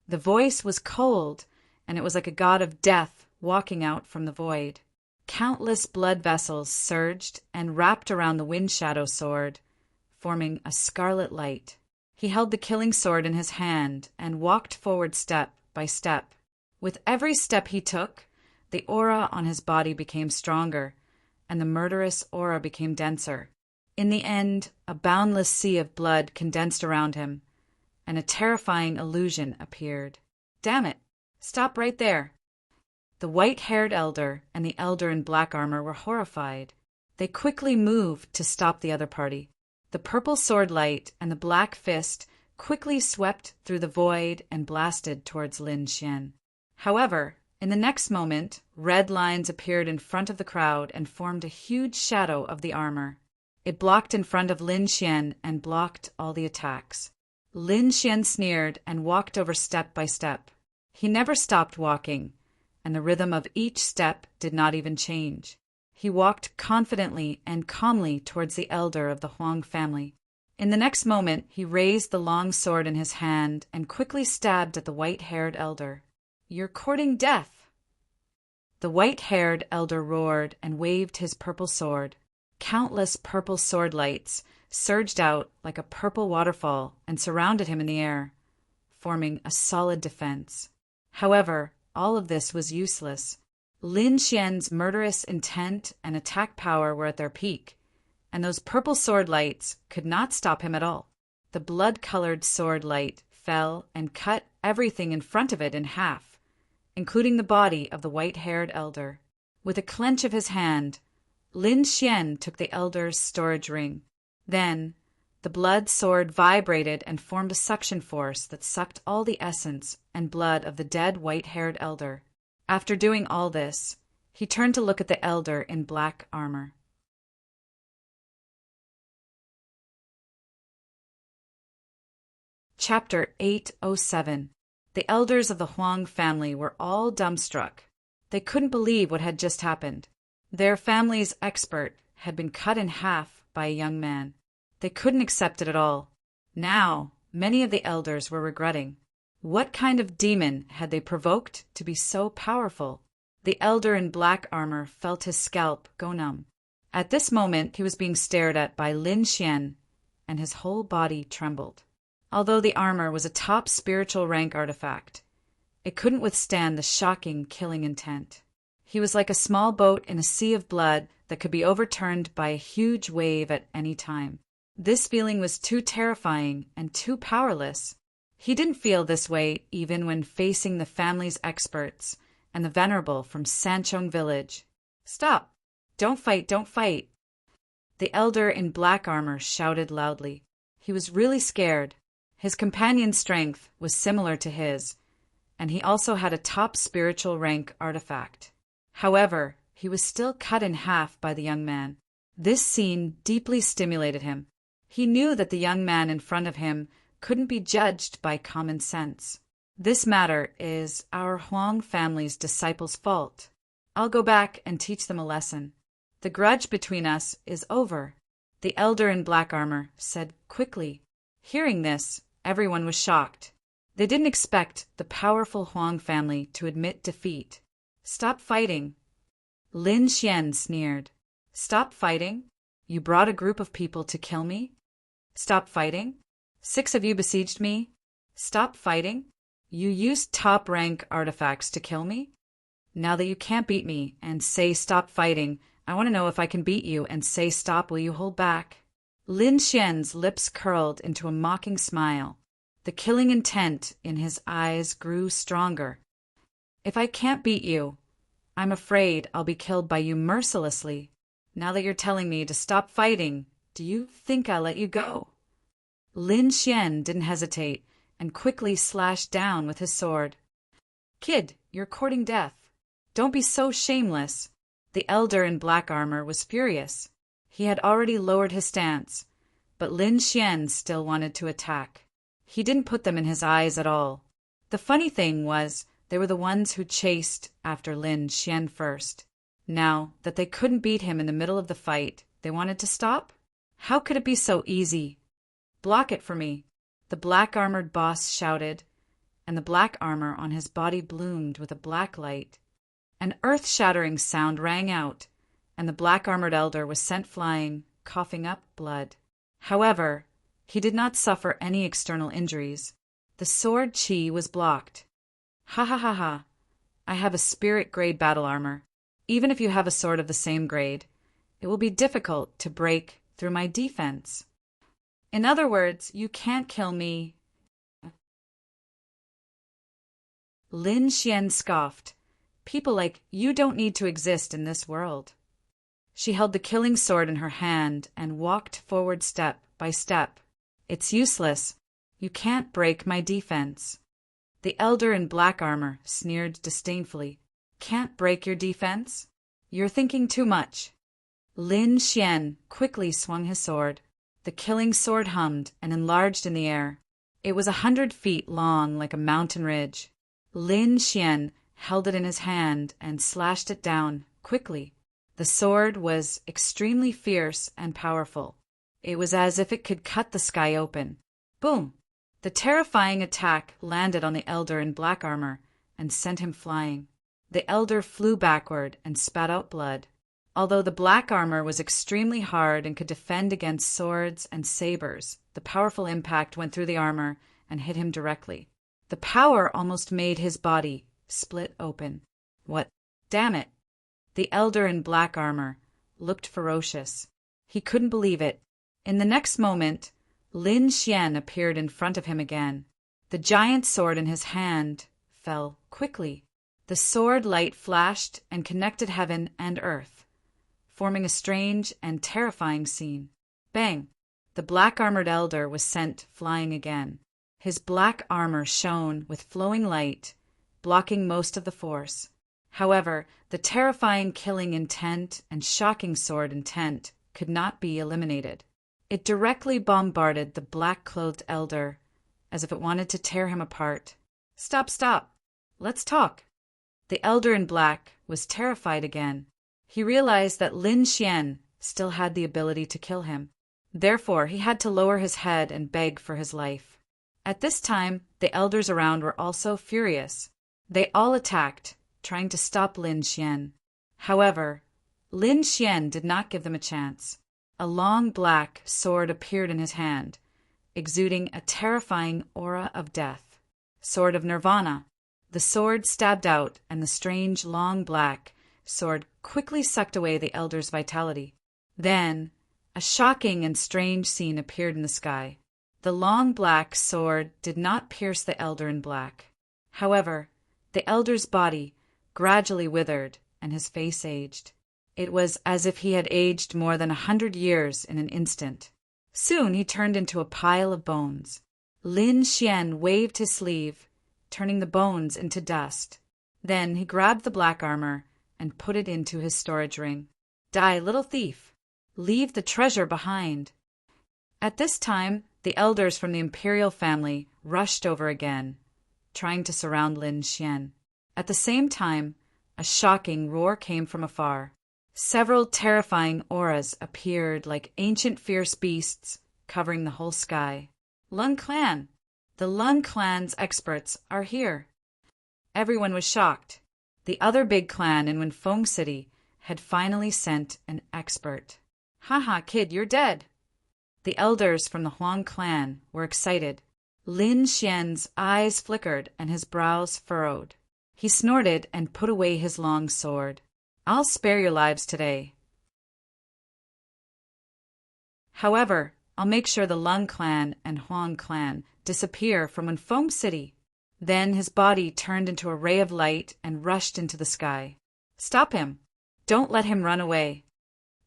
The voice was cold, and it was like a god of death walking out from the void. Countless blood vessels surged and wrapped around the wind shadow sword, forming a scarlet light. He held the killing sword in his hand and walked forward step by step. With every step he took, the aura on his body became stronger, and the murderous aura became denser. In the end, a boundless sea of blood condensed around him, and a terrifying illusion appeared. Damn it! Stop right there! The white-haired elder and the elder in black armor were horrified. They quickly moved to stop the other party. The purple sword light and the black fist quickly swept through the void and blasted towards Lin Xian. However, in the next moment, red lines appeared in front of the crowd and formed a huge shadow of the armor. It blocked in front of Lin Xian and blocked all the attacks. Lin Xian sneered and walked over step by step. He never stopped walking, and the rhythm of each step did not even change. He walked confidently and calmly towards the elder of the Huang family. In the next moment, he raised the long sword in his hand and quickly stabbed at the white-haired elder. You're courting death! The white-haired elder roared and waved his purple sword. Countless purple sword lights surged out like a purple waterfall and surrounded him in the air, forming a solid defense. However, all of this was useless. Lin Xian's murderous intent and attack power were at their peak, and those purple sword lights could not stop him at all. The blood-colored sword light fell and cut everything in front of it in half, including the body of the white-haired elder. With a clench of his hand, Lin Xian took the elder's storage ring. Then, the blood sword vibrated and formed a suction force that sucked all the essence and blood of the dead white-haired elder. After doing all this, he turned to look at the elder in black armor. Chapter 807. The elders of the Huang family were all dumbstruck. They couldn't believe what had just happened. Their family's expert had been cut in half by a young man. They couldn't accept it at all. Now, many of the elders were regretting. What kind of demon had they provoked to be so powerful? The elder in black armor felt his scalp go numb. At this moment, he was being stared at by Lin Xian, and his whole body trembled. Although the armor was a top spiritual rank artifact, it couldn't withstand the shocking killing intent. He was like a small boat in a sea of blood that could be overturned by a huge wave at any time. This feeling was too terrifying and too powerless. He didn't feel this way even when facing the family's experts and the venerable from Sanchong village. "Stop! Don't fight, don't fight!" The elder in black armor shouted loudly. He was really scared. His companion's strength was similar to his, and he also had a top spiritual rank artifact. However, he was still cut in half by the young man. This scene deeply stimulated him. He knew that the young man in front of him couldn't be judged by common sense. This matter is our Huang family's disciples' fault. I'll go back and teach them a lesson. The grudge between us is over, the elder in black armor said quickly. Hearing this, everyone was shocked. They didn't expect the powerful Huang family to admit defeat. "Stop fighting." Lin Xian sneered. "Stop fighting? You brought a group of people to kill me? Stop fighting? 6 of you besieged me? Stop fighting? You used top-rank artifacts to kill me? Now that you can't beat me and say stop fighting, I want to know if I can beat you and say stop, will you hold back?" Lin Xian's lips curled into a mocking smile. The killing intent in his eyes grew stronger. "If I can't beat you, I'm afraid I'll be killed by you mercilessly. Now that you're telling me to stop fighting, do you think I'll let you go?" Lin Xian didn't hesitate and quickly slashed down with his sword. "Kid, you're courting death. Don't be so shameless." The elder in black armor was furious. He had already lowered his stance, but Lin Xian still wanted to attack. He didn't put them in his eyes at all. The funny thing was, they were the ones who chased after Lin Xian first. Now that they couldn't beat him in the middle of the fight, they wanted to stop? How could it be so easy? "Block it for me," the black-armored boss shouted, and the black armor on his body bloomed with a black light. An earth-shattering sound rang out, and the black-armored elder was sent flying, coughing up blood. However, he did not suffer any external injuries. The sword chi was blocked. "Ha ha ha ha! I have a spirit-grade battle armor. Even if you have a sword of the same grade, it will be difficult to break through my defense. In other words, you can't kill me." Lin Xian scoffed. "People like you don't need to exist in this world." She held the killing sword in her hand and walked forward step by step. "It's useless. You can't break my defense." The elder in black armor sneered disdainfully. "Can't break your defense? You're thinking too much." Lin Xian quickly swung his sword. The killing sword hummed and enlarged in the air. It was 100 feet long like a mountain ridge. Lin Xian held it in his hand and slashed it down quickly. The sword was extremely fierce and powerful. It was as if it could cut the sky open. Boom! The terrifying attack landed on the elder in black armor and sent him flying. The elder flew backward and spat out blood. Although the black armor was extremely hard and could defend against swords and sabers, the powerful impact went through the armor and hit him directly. The power almost made his body split open. What? Damn it! The elder in black armor looked ferocious. He couldn't believe it. In the next moment, Lin Xian appeared in front of him again. The giant sword in his hand fell quickly. The sword light flashed and connected heaven and earth, forming a strange and terrifying scene. Bang! The black-armored elder was sent flying again. His black armor shone with flowing light, blocking most of the force. However, the terrifying killing intent and shocking sword intent could not be eliminated. It directly bombarded the black-clothed elder, as if it wanted to tear him apart. Stop, stop! Let's talk! The elder in black was terrified again. He realized that Lin Xian still had the ability to kill him. Therefore, he had to lower his head and beg for his life. At this time, the elders around were also furious. They all attacked, trying to stop Lin Xian. However, Lin Xian did not give them a chance. A long black sword appeared in his hand, exuding a terrifying aura of death. Sword of Nirvana. The sword stabbed out, and the strange long black sword quickly sucked away the elder's vitality. Then, a shocking and strange scene appeared in the sky. The long black sword did not pierce the elder in black. However, the elder's body gradually withered, and his face aged. It was as if he had aged more than 100 years in an instant. Soon he turned into a pile of bones. Lin Xian waved his sleeve, turning the bones into dust. Then he grabbed the black armor and put it into his storage ring. Die, little thief! Leave the treasure behind. At this time, the elders from the imperial family rushed over again, trying to surround Lin Xian. At the same time, a shocking roar came from afar. Several terrifying auras appeared like ancient fierce beasts, covering the whole sky. Lung Clan! The Lung Clan's experts are here. Everyone was shocked. The other big clan in Wenfeng City had finally sent an expert. Haha, kid, you're dead. The elders from the Huang clan were excited. Lin Xian's eyes flickered and his brows furrowed. He snorted and put away his long sword. I'll spare your lives today. However, I'll make sure the Lung clan and Huang clan disappear from Wenfeng City. Then his body turned into a ray of light and rushed into the sky. Stop him! Don't let him run away.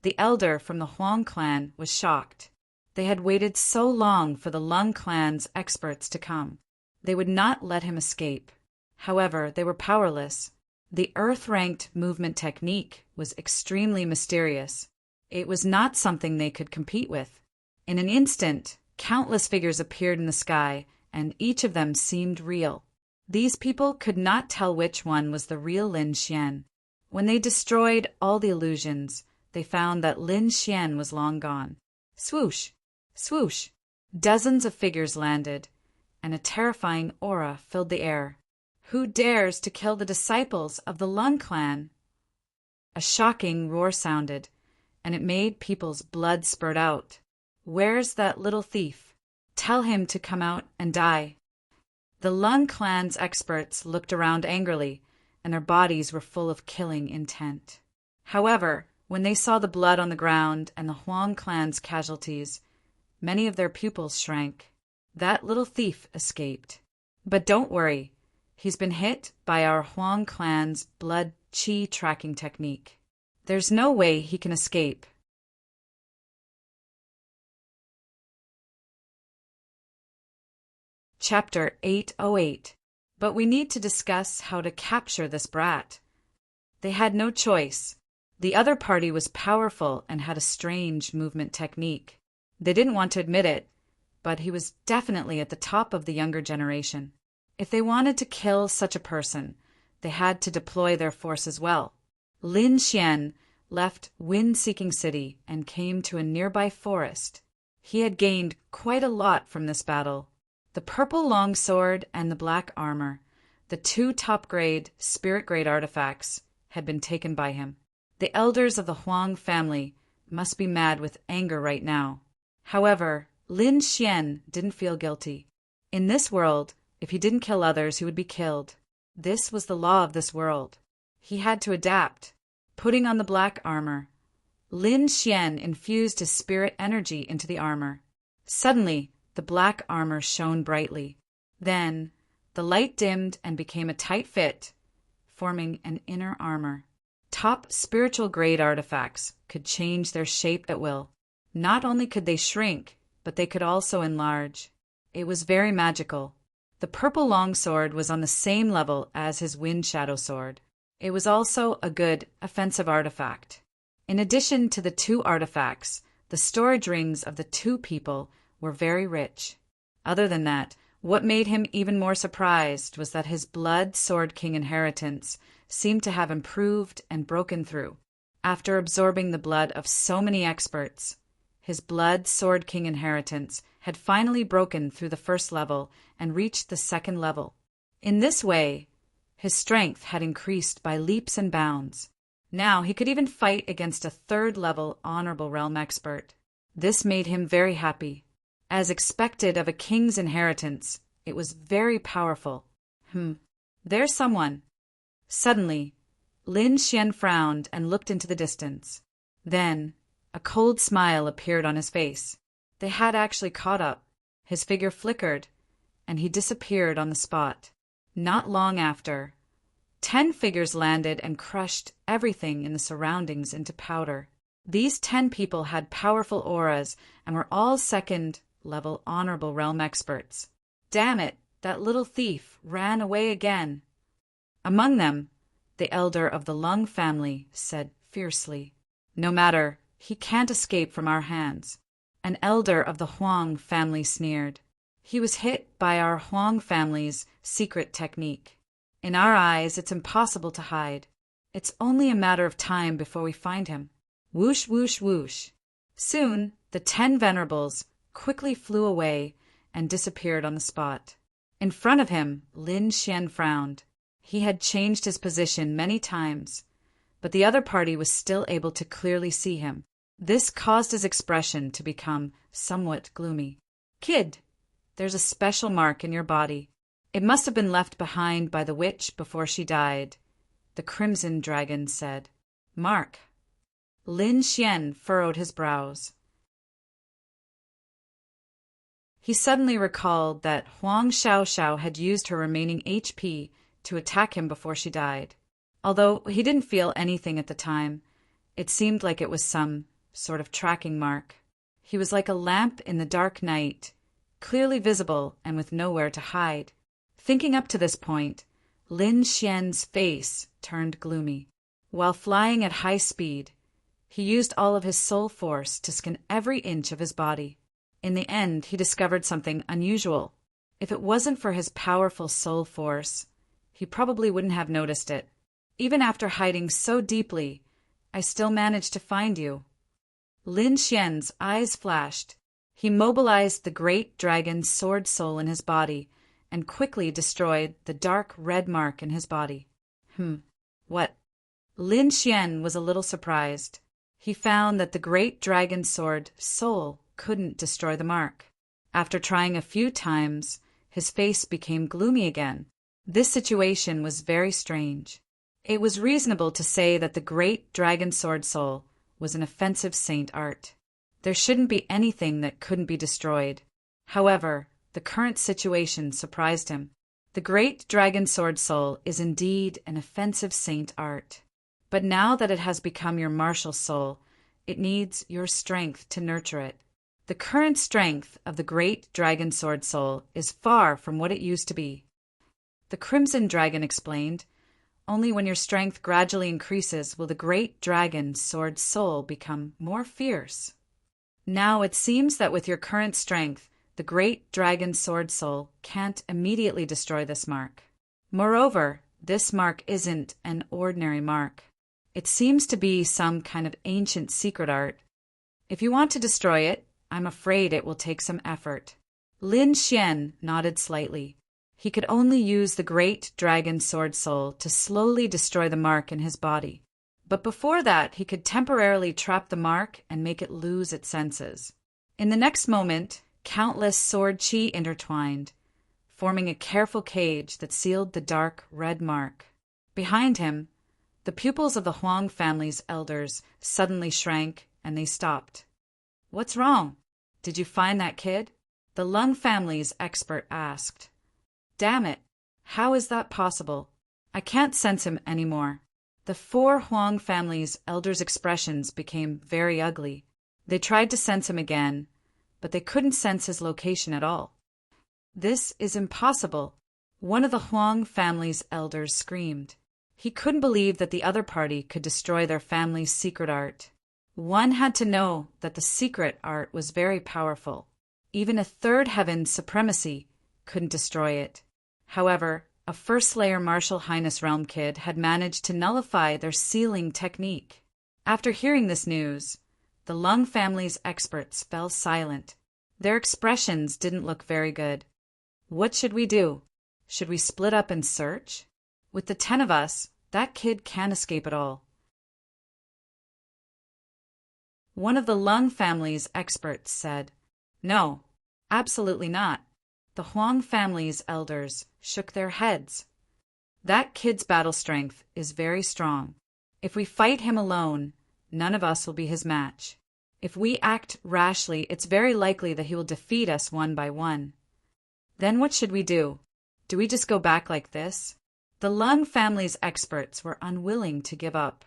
The elder from the Huang clan was shocked. They had waited so long for the Lung clan's experts to come. They would not let him escape. However, they were powerless. The Earth-ranked movement technique was extremely mysterious. It was not something they could compete with. In an instant, countless figures appeared in the sky, and each of them seemed real. These people could not tell which one was the real Lin Xian. When they destroyed all the illusions, they found that Lin Xian was long gone. Swoosh! Swoosh! Dozens of figures landed, and a terrifying aura filled the air. Who dares to kill the disciples of the Lung clan? A shocking roar sounded, and it made people's blood spurt out. Where's that little thief? Tell him to come out and die. The Lung clan's experts looked around angrily, and their bodies were full of killing intent. However, when they saw the blood on the ground and the Huang clan's casualties, many of their pupils shrank. That little thief escaped. But don't worry, he's been hit by our Huang clan's blood chi tracking technique. There's no way he can escape. Chapter 808. But we need to discuss how to capture this brat. They had no choice. The other party was powerful and had a strange movement technique. They didn't want to admit it, but he was definitely at the top of the younger generation. If they wanted to kill such a person, they had to deploy their forces well. Lin Xian left Wind-Seeking City and came to a nearby forest. He had gained quite a lot from this battle. The purple longsword and the black armor, the two top-grade, spirit-grade artifacts, had been taken by him. The elders of the Huang family must be mad with anger right now. However, Lin Xian didn't feel guilty. In this world, if he didn't kill others, he would be killed. This was the law of this world. He had to adapt. Putting on the black armor, Lin Xian infused his spirit energy into the armor. Suddenly, the black armor shone brightly. Then, the light dimmed and became a tight fit, forming an inner armor. Top spiritual grade artifacts could change their shape at will. Not only could they shrink, but they could also enlarge. It was very magical. The purple longsword was on the same level as his wind shadow sword. It was also a good offensive artifact. In addition to the two artifacts, the storage rings of the two people were very rich. Other than that, what made him even more surprised was that his Blood Sword King inheritance seemed to have improved and broken through. After absorbing the blood of so many experts, his Blood Sword King inheritance had finally broken through the first level and reached the second level. In this way, his strength had increased by leaps and bounds. Now he could even fight against a third-level Honorable Realm expert. This made him very happy. As expected of a king's inheritance, it was very powerful. There's someone. Suddenly, Lin Xian frowned and looked into the distance. Then, a cold smile appeared on his face. They had actually caught up. His figure flickered, and he disappeared on the spot. Not long after, 10 figures landed and crushed everything in the surroundings into powder. These 10 people had powerful auras and were all second-level Honorable Realm experts. Damn it, that little thief ran away again. Among them, the elder of the Lung family said fiercely, "No matter, he can't escape from our hands." An elder of the Huang family sneered. "He was hit by our Huang family's secret technique. In our eyes, it's impossible to hide. It's only a matter of time before we find him." Whoosh, whoosh, whoosh. Soon, the 10 venerables quickly flew away and disappeared on the spot. In front of him, Lin Xian frowned. He had changed his position many times, but the other party was still able to clearly see him. This caused his expression to become somewhat gloomy. "Kid, there's a special mark in your body. It must have been left behind by the witch before she died," the Crimson Dragon said. "Mark." Lin Xian furrowed his brows. He suddenly recalled that Huang Xiaoxiao had used her remaining HP to attack him before she died. Although he didn't feel anything at the time, it seemed like it was some sort of tracking mark. He was like a lamp in the dark night, clearly visible and with nowhere to hide. Thinking up to this point, Lin Xian's face turned gloomy. While flying at high speed, he used all of his soul force to scan every inch of his body. In the end, he discovered something unusual. If it wasn't for his powerful soul force, he probably wouldn't have noticed it. "Even after hiding so deeply, I still managed to find you." Lin Xian's eyes flashed. He mobilized the great dragon's sword soul in his body and quickly destroyed the dark red mark in his body. What? Lin Xian was a little surprised. He found that the great dragon sword soul couldn't destroy the mark. After trying a few times, his face became gloomy again. This situation was very strange. It was reasonable to say that the great dragon sword soul was an offensive saint art. There shouldn't be anything that couldn't be destroyed. However, the current situation surprised him. The great dragon sword soul is indeed an offensive saint art. But now that it has become your martial soul, it needs your strength to nurture it. The current strength of the great dragon sword soul is far from what it used to be. The Crimson Dragon explained, "Only when your strength gradually increases will the great dragon sword soul become more fierce." Now it seems that with your current strength, the great dragon sword soul can't immediately destroy this mark. Moreover, this mark isn't an ordinary mark. It seems to be some kind of ancient secret art. If you want to destroy it, I'm afraid it will take some effort. Lin Xian nodded slightly. He could only use the great dragon sword soul to slowly destroy the mark in his body. But before that, he could temporarily trap the mark and make it lose its senses. In the next moment, countless sword chi intertwined, forming a careful cage that sealed the dark red mark. Behind him, the pupils of the Huang family's elders suddenly shrank and they stopped. "What's wrong? Did you find that kid?" the Lung family's expert asked. "Damn it, how is that possible? I can't sense him anymore." The four Huang family's elders' expressions became very ugly. They tried to sense him again, but they couldn't sense his location at all. "This is impossible," one of the Huang family's elders screamed. He couldn't believe that the other party could destroy their family's secret art. One had to know that the secret art was very powerful. Even a third heaven supremacy couldn't destroy it. However, a first-layer Martial Highness Realm kid had managed to nullify their sealing technique. After hearing this news, the Lung family's experts fell silent. Their expressions didn't look very good. "What should we do? Should we split up and search? With the 10 of us, that kid can't escape at all." One of the Lung family's experts said, "No, absolutely not." The Huang family's elders shook their heads. "That kid's battle strength is very strong. If we fight him alone, none of us will be his match. If we act rashly, it's very likely that he will defeat us one by one. Then what should we do? Do we just go back like this?" The Lung family's experts were unwilling to give up.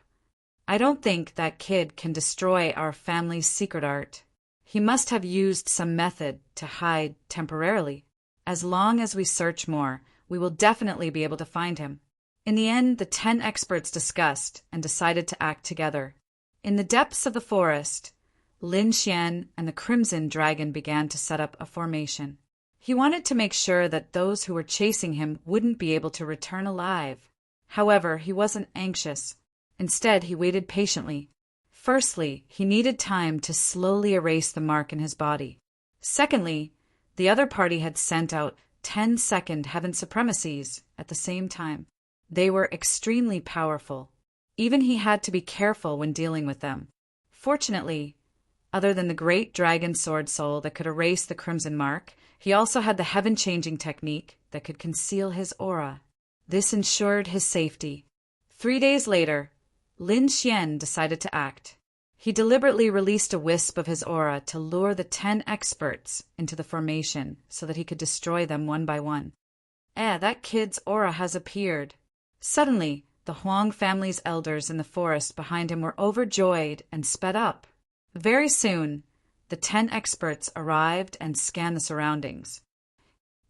"I don't think that kid can destroy our family's secret art. He must have used some method to hide temporarily. As long as we search more, we will definitely be able to find him." In the end, the 10 experts discussed and decided to act together. In the depths of the forest, Lin Xian and the Crimson Dragon began to set up a formation. He wanted to make sure that those who were chasing him wouldn't be able to return alive. However, he wasn't anxious. Instead, he waited patiently. Firstly, he needed time to slowly erase the mark in his body. Secondly, the other party had sent out 10-second heaven supremacies at the same time. They were extremely powerful. Even he had to be careful when dealing with them. Fortunately, other than the great dragon sword soul that could erase the crimson mark, he also had the heaven-changing technique that could conceal his aura. This ensured his safety. 3 days later, Lin Xian decided to act. He deliberately released a wisp of his aura to lure the 10 experts into the formation so that he could destroy them one by one. That kid's aura has appeared. Suddenly, the Huang family's elders in the forest behind him were overjoyed and sped up. Very soon, the 10 experts arrived and scanned the surroundings.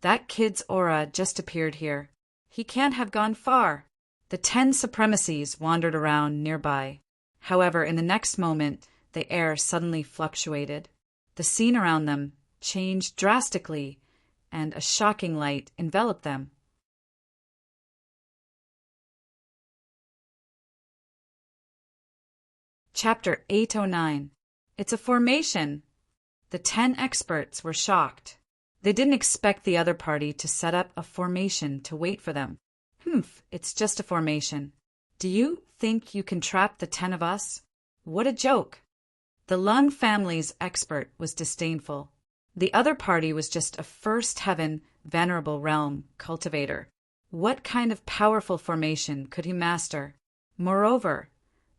"That kid's aura just appeared here. He can't have gone far." The 10 supremacies wandered around nearby. However, in the next moment, the air suddenly fluctuated. The scene around them changed drastically, and a shocking light enveloped them. Chapter 809. It's a formation. The 10 experts were shocked. They didn't expect the other party to set up a formation to wait for them. It's just a formation. Do you think you can trap the 10 of us? What a joke. The Lung family's expert was disdainful. The other party was just a first heaven, venerable realm cultivator. What kind of powerful formation could he master? Moreover,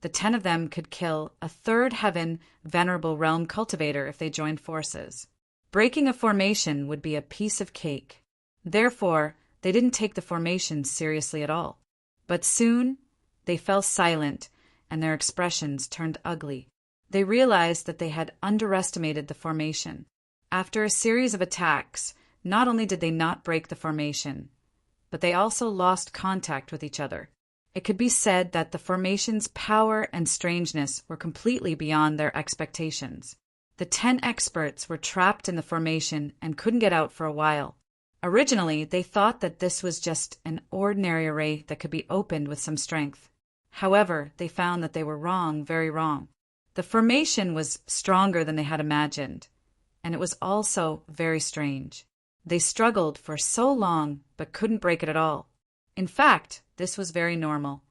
the 10 of them could kill a third heaven, venerable realm cultivator if they joined forces. Breaking a formation would be a piece of cake. Therefore, they didn't take the formation seriously at all. But soon, they fell silent, and their expressions turned ugly. They realized that they had underestimated the formation. After a series of attacks, not only did they not break the formation, but they also lost contact with each other. It could be said that the formation's power and strangeness were completely beyond their expectations. The 10 experts were trapped in the formation and couldn't get out for a while. Originally, they thought that this was just an ordinary array that could be opened with some strength. However, they found that they were wrong, very wrong. The formation was stronger than they had imagined, and it was also very strange. They struggled for so long, but couldn't break it at all. In fact, this was very normal.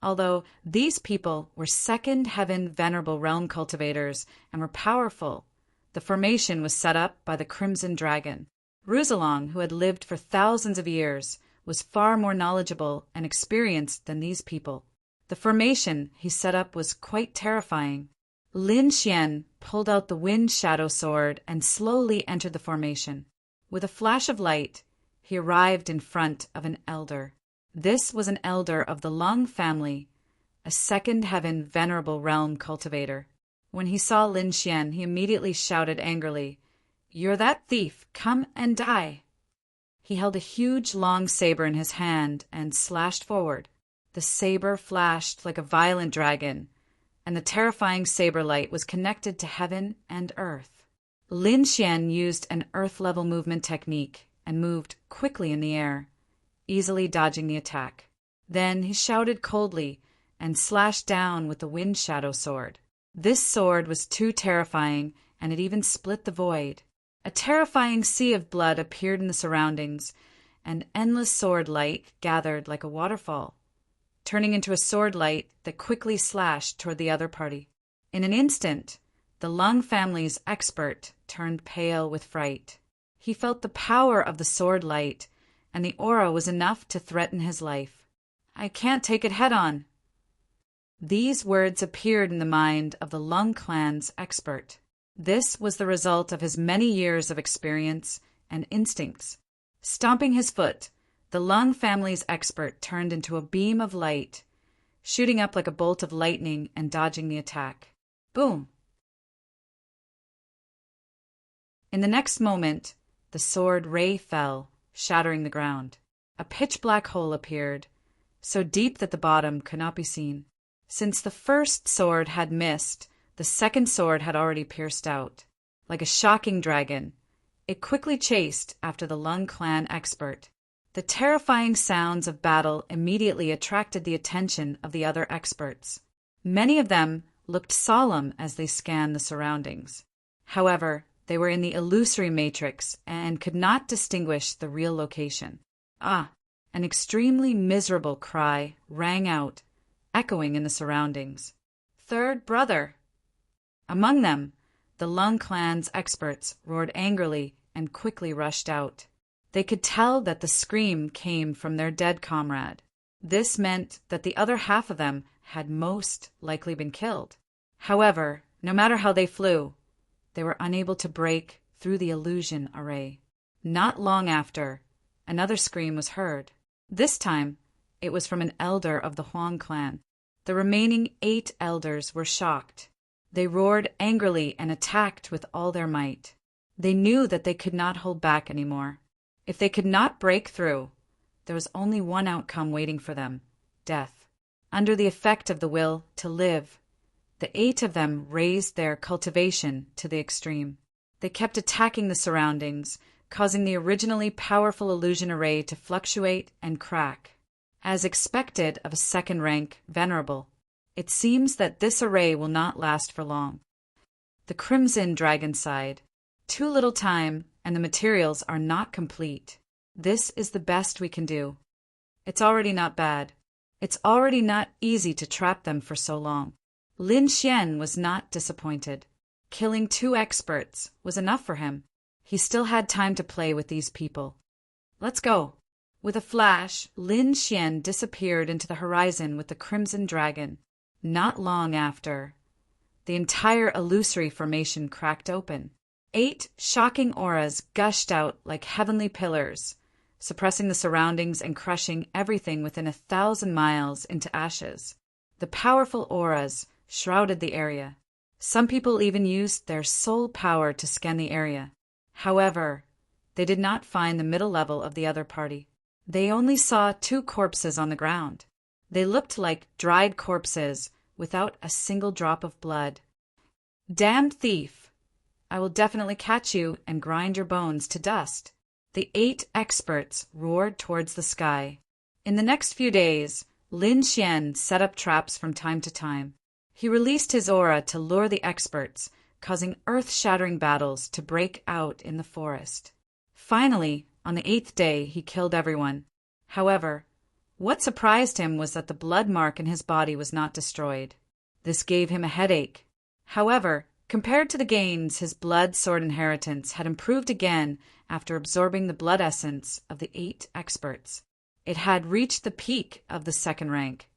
Although these people were second heaven venerable realm cultivators and were powerful, the formation was set up by the Crimson Dragon. Ruzalong, who had lived for thousands of years, was far more knowledgeable and experienced than these people. The formation he set up was quite terrifying. Lin Xian pulled out the wind shadow sword and slowly entered the formation. With a flash of light, he arrived in front of an elder. This was an elder of the Lung family, a second heaven venerable realm cultivator. When he saw Lin Xian, he immediately shouted angrily, "You're that thief! Come and die!" He held a huge long saber in his hand and slashed forward. The saber flashed like a violent dragon, and the terrifying saber light was connected to heaven and earth. Lin Xian used an earth-level movement technique and moved quickly in the air, easily dodging the attack. Then he shouted coldly and slashed down with the wind shadow sword. This sword was too terrifying, and it even split the void. A terrifying sea of blood appeared in the surroundings, and endless sword light gathered like a waterfall, turning into a sword light that quickly slashed toward the other party. In an instant, the Lung family's expert turned pale with fright. He felt the power of the sword light, and the aura was enough to threaten his life. "I can't take it head-on." These words appeared in the mind of the Lung clan's expert. This was the result of his many years of experience and instincts. Stomping his foot, the Lung family's expert turned into a beam of light, shooting up like a bolt of lightning and dodging the attack. Boom! In the next moment, the sword ray fell, shattering the ground. A pitch-black hole appeared, so deep that the bottom could not be seen. Since the first sword had missed, the second sword had already pierced out. Like a shocking dragon, it quickly chased after the Lung clan expert. The terrifying sounds of battle immediately attracted the attention of the other experts. Many of them looked solemn as they scanned the surroundings. However, they were in the illusory matrix and could not distinguish the real location. Ah! An extremely miserable cry rang out, echoing in the surroundings. "Third brother!" Among them, the Lung clan's experts roared angrily and quickly rushed out. They could tell that the scream came from their dead comrade. This meant that the other half of them had most likely been killed. However, no matter how they flew, they were unable to break through the illusion array. Not long after, another scream was heard. This time, it was from an elder of the Huang clan. The remaining 8 elders were shocked. They roared angrily and attacked with all their might. They knew that they could not hold back anymore. If they could not break through, there was only one outcome waiting for them: death. Under the effect of the will to live, the 8 of them raised their cultivation to the extreme. They kept attacking the surroundings, causing the originally powerful illusion array to fluctuate and crack. As expected of a second-rank venerable, it seems that this array will not last for long. The Crimson Dragon sighed. Too little time, and the materials are not complete. This is the best we can do. It's already not bad. It's already not easy to trap them for so long. Lin Xian was not disappointed. Killing 2 experts was enough for him. He still had time to play with these people. "Let's go." With a flash, Lin Xian disappeared into the horizon with the Crimson Dragon. Not long after, the entire illusory formation cracked open. 8 shocking auras gushed out like heavenly pillars, suppressing the surroundings and crushing everything within 1,000 miles into ashes. The powerful auras shrouded the area. Some people even used their soul power to scan the area. However, they did not find the middle level of the other party. They only saw 2 corpses on the ground. They looked like dried corpses without a single drop of blood. "Damned thief! I will definitely catch you and grind your bones to dust." The 8 experts roared towards the sky. In the next few days, Lin Xian set up traps from time to time. He released his aura to lure the experts, causing earth-shattering battles to break out in the forest. Finally, on the 8th day, he killed everyone. However, What surprised him was that the blood mark in his body was not destroyed. This gave him a headache. However, compared to the gains, his blood sword inheritance had improved again after absorbing the blood essence of the 8 experts. It had reached the peak of the 2nd rank.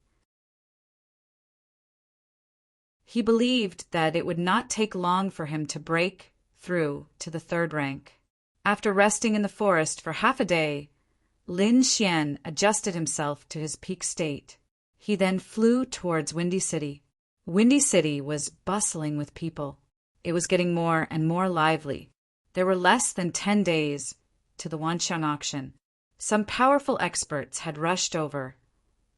He believed that it would not take long for him to break through to the 3rd rank. After resting in the forest for half a day, Lin Xian adjusted himself to his peak state. He then flew towards Windy City. Windy City was bustling with people. It was getting more and more lively. There were less than 10 days to the Wanxiang auction. Some powerful experts had rushed over,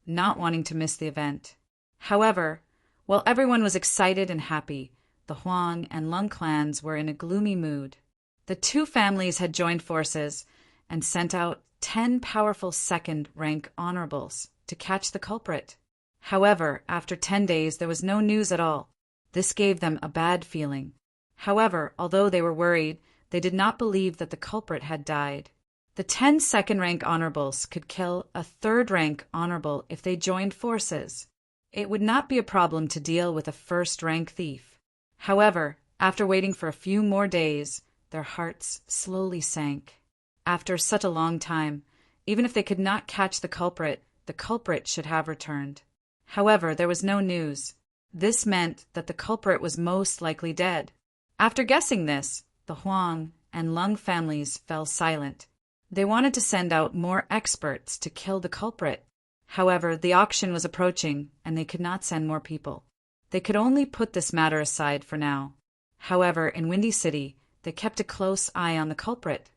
not wanting to miss the event. However, while everyone was excited and happy, the Huang and Lung clans were in a gloomy mood. The 2 families had joined forces and sent out 10 powerful 2nd rank honorables to catch the culprit. However, after 10 days there was no news at all. This gave them a bad feeling. However, although they were worried, they did not believe that the culprit had died. The 10 2nd rank honorables could kill a 3rd rank honorable if they joined forces. It would not be a problem to deal with a 1st rank thief. However, after waiting for a few more days, their hearts slowly sank. After such a long time, even if they could not catch the culprit should have returned. However, there was no news. This meant that the culprit was most likely dead. After guessing this, the Huang and Lung families fell silent. They wanted to send out more experts to kill the culprit. However, the auction was approaching, and they could not send more people. They could only put this matter aside for now. However, in Windy City, they kept a close eye on the culprit.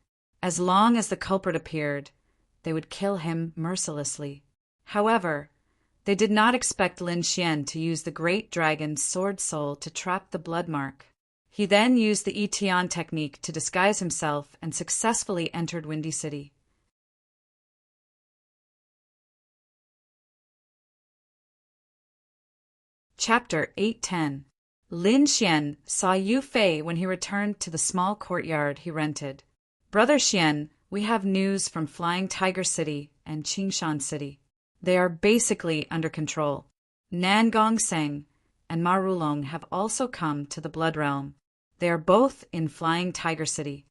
As long as the culprit appeared, they would kill him mercilessly. However, they did not expect Lin Xian to use the great dragon's sword soul to trap the blood mark. He then used the Etian technique to disguise himself and successfully entered Windy City. Chapter 810. Lin Xian saw Yu Fei when he returned to the small courtyard he rented. Brother Xian, we have news from Flying Tiger City and Qingshan City. They are basically under control. Nan Gongseng and Ma Rulong have also come to the Blood Realm. They are both in Flying Tiger City.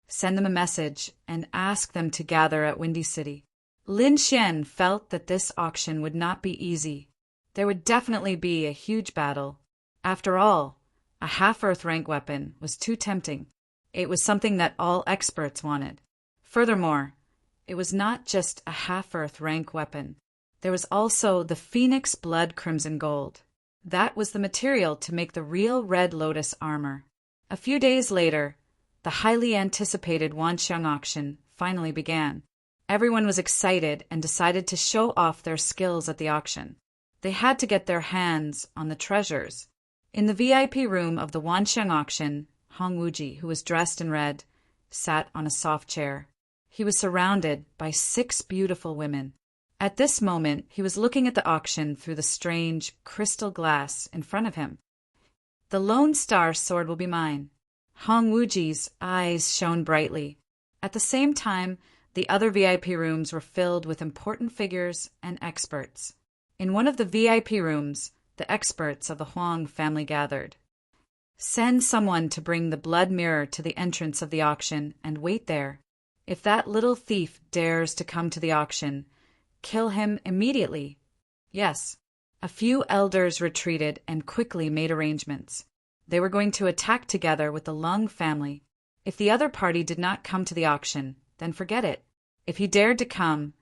Send them a message and ask them to gather at Windy City. Lin Xian felt that this auction would not be easy. There would definitely be a huge battle. After all, a half-Earth rank weapon was too tempting. It was something that all experts wanted. Furthermore, it was not just a half-Earth rank weapon. There was also the Phoenix Blood Crimson Gold. That was the material to make the real Red Lotus armor. A few days later, the highly anticipated Wanxiang auction finally began. Everyone was excited and decided to show off their skills at the auction. They had to get their hands on the treasures. In the VIP room of the Wanxiang auction, Hong Wuji, who was dressed in red, sat on a soft chair. He was surrounded by 6 beautiful women. At this moment, he was looking at the auction through the strange crystal glass in front of him. The Lone Star sword will be mine. Hong Wuji's eyes shone brightly. At the same time, the other VIP rooms were filled with important figures and experts. In one of the VIP rooms, the experts of the Huang family gathered. Send someone to bring the blood mirror to the entrance of the auction and wait there. If that little thief dares to come to the auction, kill him immediately. Yes. A few elders retreated and quickly made arrangements. They were going to attack together with the Lung family. If the other party did not come to the auction, then forget it. If he dared to come,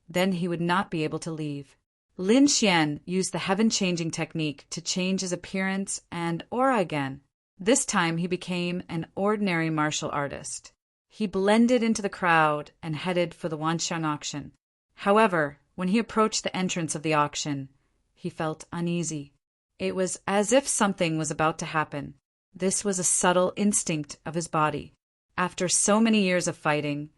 then he would not be able to leave. Lin Xian used the heaven-changing technique to change his appearance and aura again. This time he became an ordinary martial artist. He blended into the crowd and headed for the Wanxiang auction. However, when he approached the entrance of the auction, he felt uneasy. It was as if something was about to happen. This was a subtle instinct of his body. After so many years of fighting,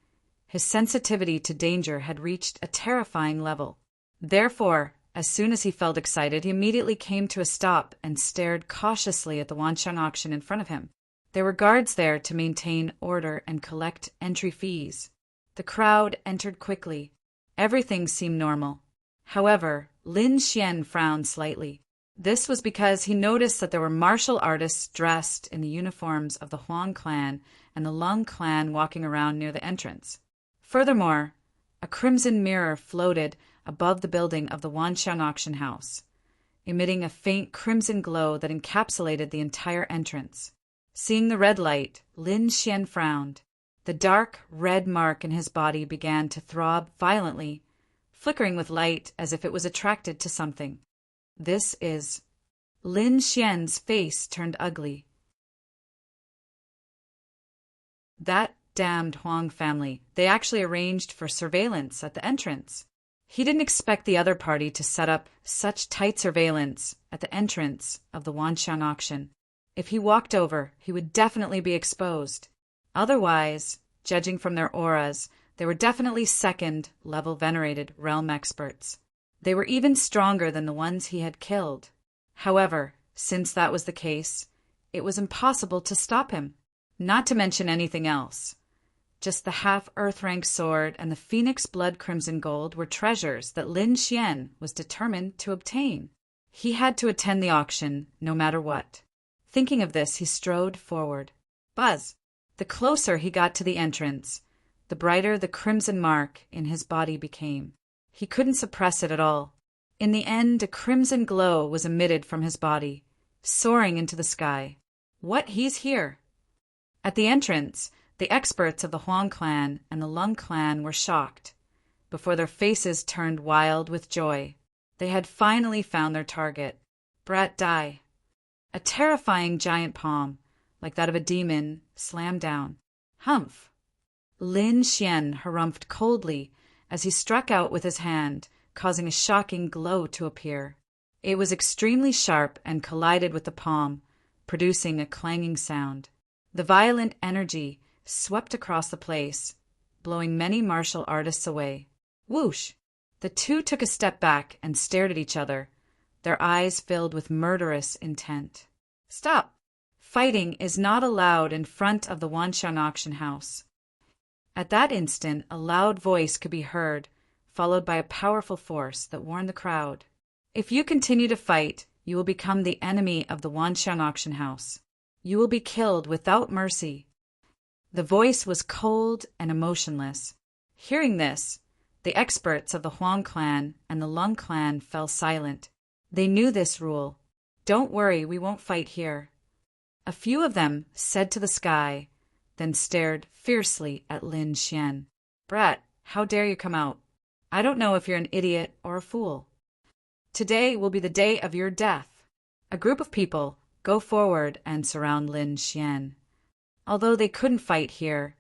his sensitivity to danger had reached a terrifying level. Therefore, as soon as he felt excited, he immediately came to a stop and stared cautiously at the Wanxiang auction in front of him. There were guards there to maintain order and collect entry fees. The crowd entered quickly. Everything seemed normal. However, Lin Xian frowned slightly. This was because he noticed that there were martial artists dressed in the uniforms of the Huang clan and the Lung clan walking around near the entrance. Furthermore, a crimson mirror floated above the building of the Wanxiang auction house, emitting a faint crimson glow that encapsulated the entire entrance. Seeing the red light, Lin Xian frowned. The dark, red mark in his body began to throb violently, flickering with light as if it was attracted to something. This is... Lin Xian's face turned ugly. That damned Huang family. They actually arranged for surveillance at the entrance. He didn't expect the other party to set up such tight surveillance at the entrance of the Wanxiang auction. If he walked over, he would definitely be exposed. Otherwise, judging from their auras, they were definitely second-level venerated realm experts. They were even stronger than the ones he had killed. However, since that was the case, it was impossible to stop him. Not to mention anything else. Just the half-earth-rank sword and the phoenix blood crimson gold were treasures that Lin Xian was determined to obtain. He had to attend the auction no matter what. Thinking of this, he strode forward. Buzz! The closer he got to the entrance, the brighter the crimson mark in his body became. He couldn't suppress it at all. In the end, a crimson glow was emitted from his body, soaring into the sky. What? He's here! At the entrance, the experts of the Huang clan and the Lung clan were shocked, before their faces turned wild with joy. They had finally found their target. Brat Dai. A terrifying giant palm, like that of a demon, slammed down. Humph! Lin Xian harumphed coldly as he struck out with his hand, causing a shocking glow to appear. It was extremely sharp and collided with the palm, producing a clanging sound. The violent energy swept across the place, blowing many martial artists away. Whoosh! The two took a step back and stared at each other, their eyes filled with murderous intent. Stop! Fighting is not allowed in front of the Wanxiang auction house. At that instant, a loud voice could be heard, followed by a powerful force that warned the crowd. If you continue to fight, you will become the enemy of the Wanxiang auction house. You will be killed without mercy. The voice was cold and emotionless. Hearing this, the experts of the Huang clan and the Lung clan fell silent. They knew this rule. Don't worry, we won't fight here. A few of them said to the sky, then stared fiercely at Lin Xian. Brat, how dare you come out? I don't know if you're an idiot or a fool. Today will be the day of your death. A group of people go forward and surround Lin Xian. Although they couldn't fight here,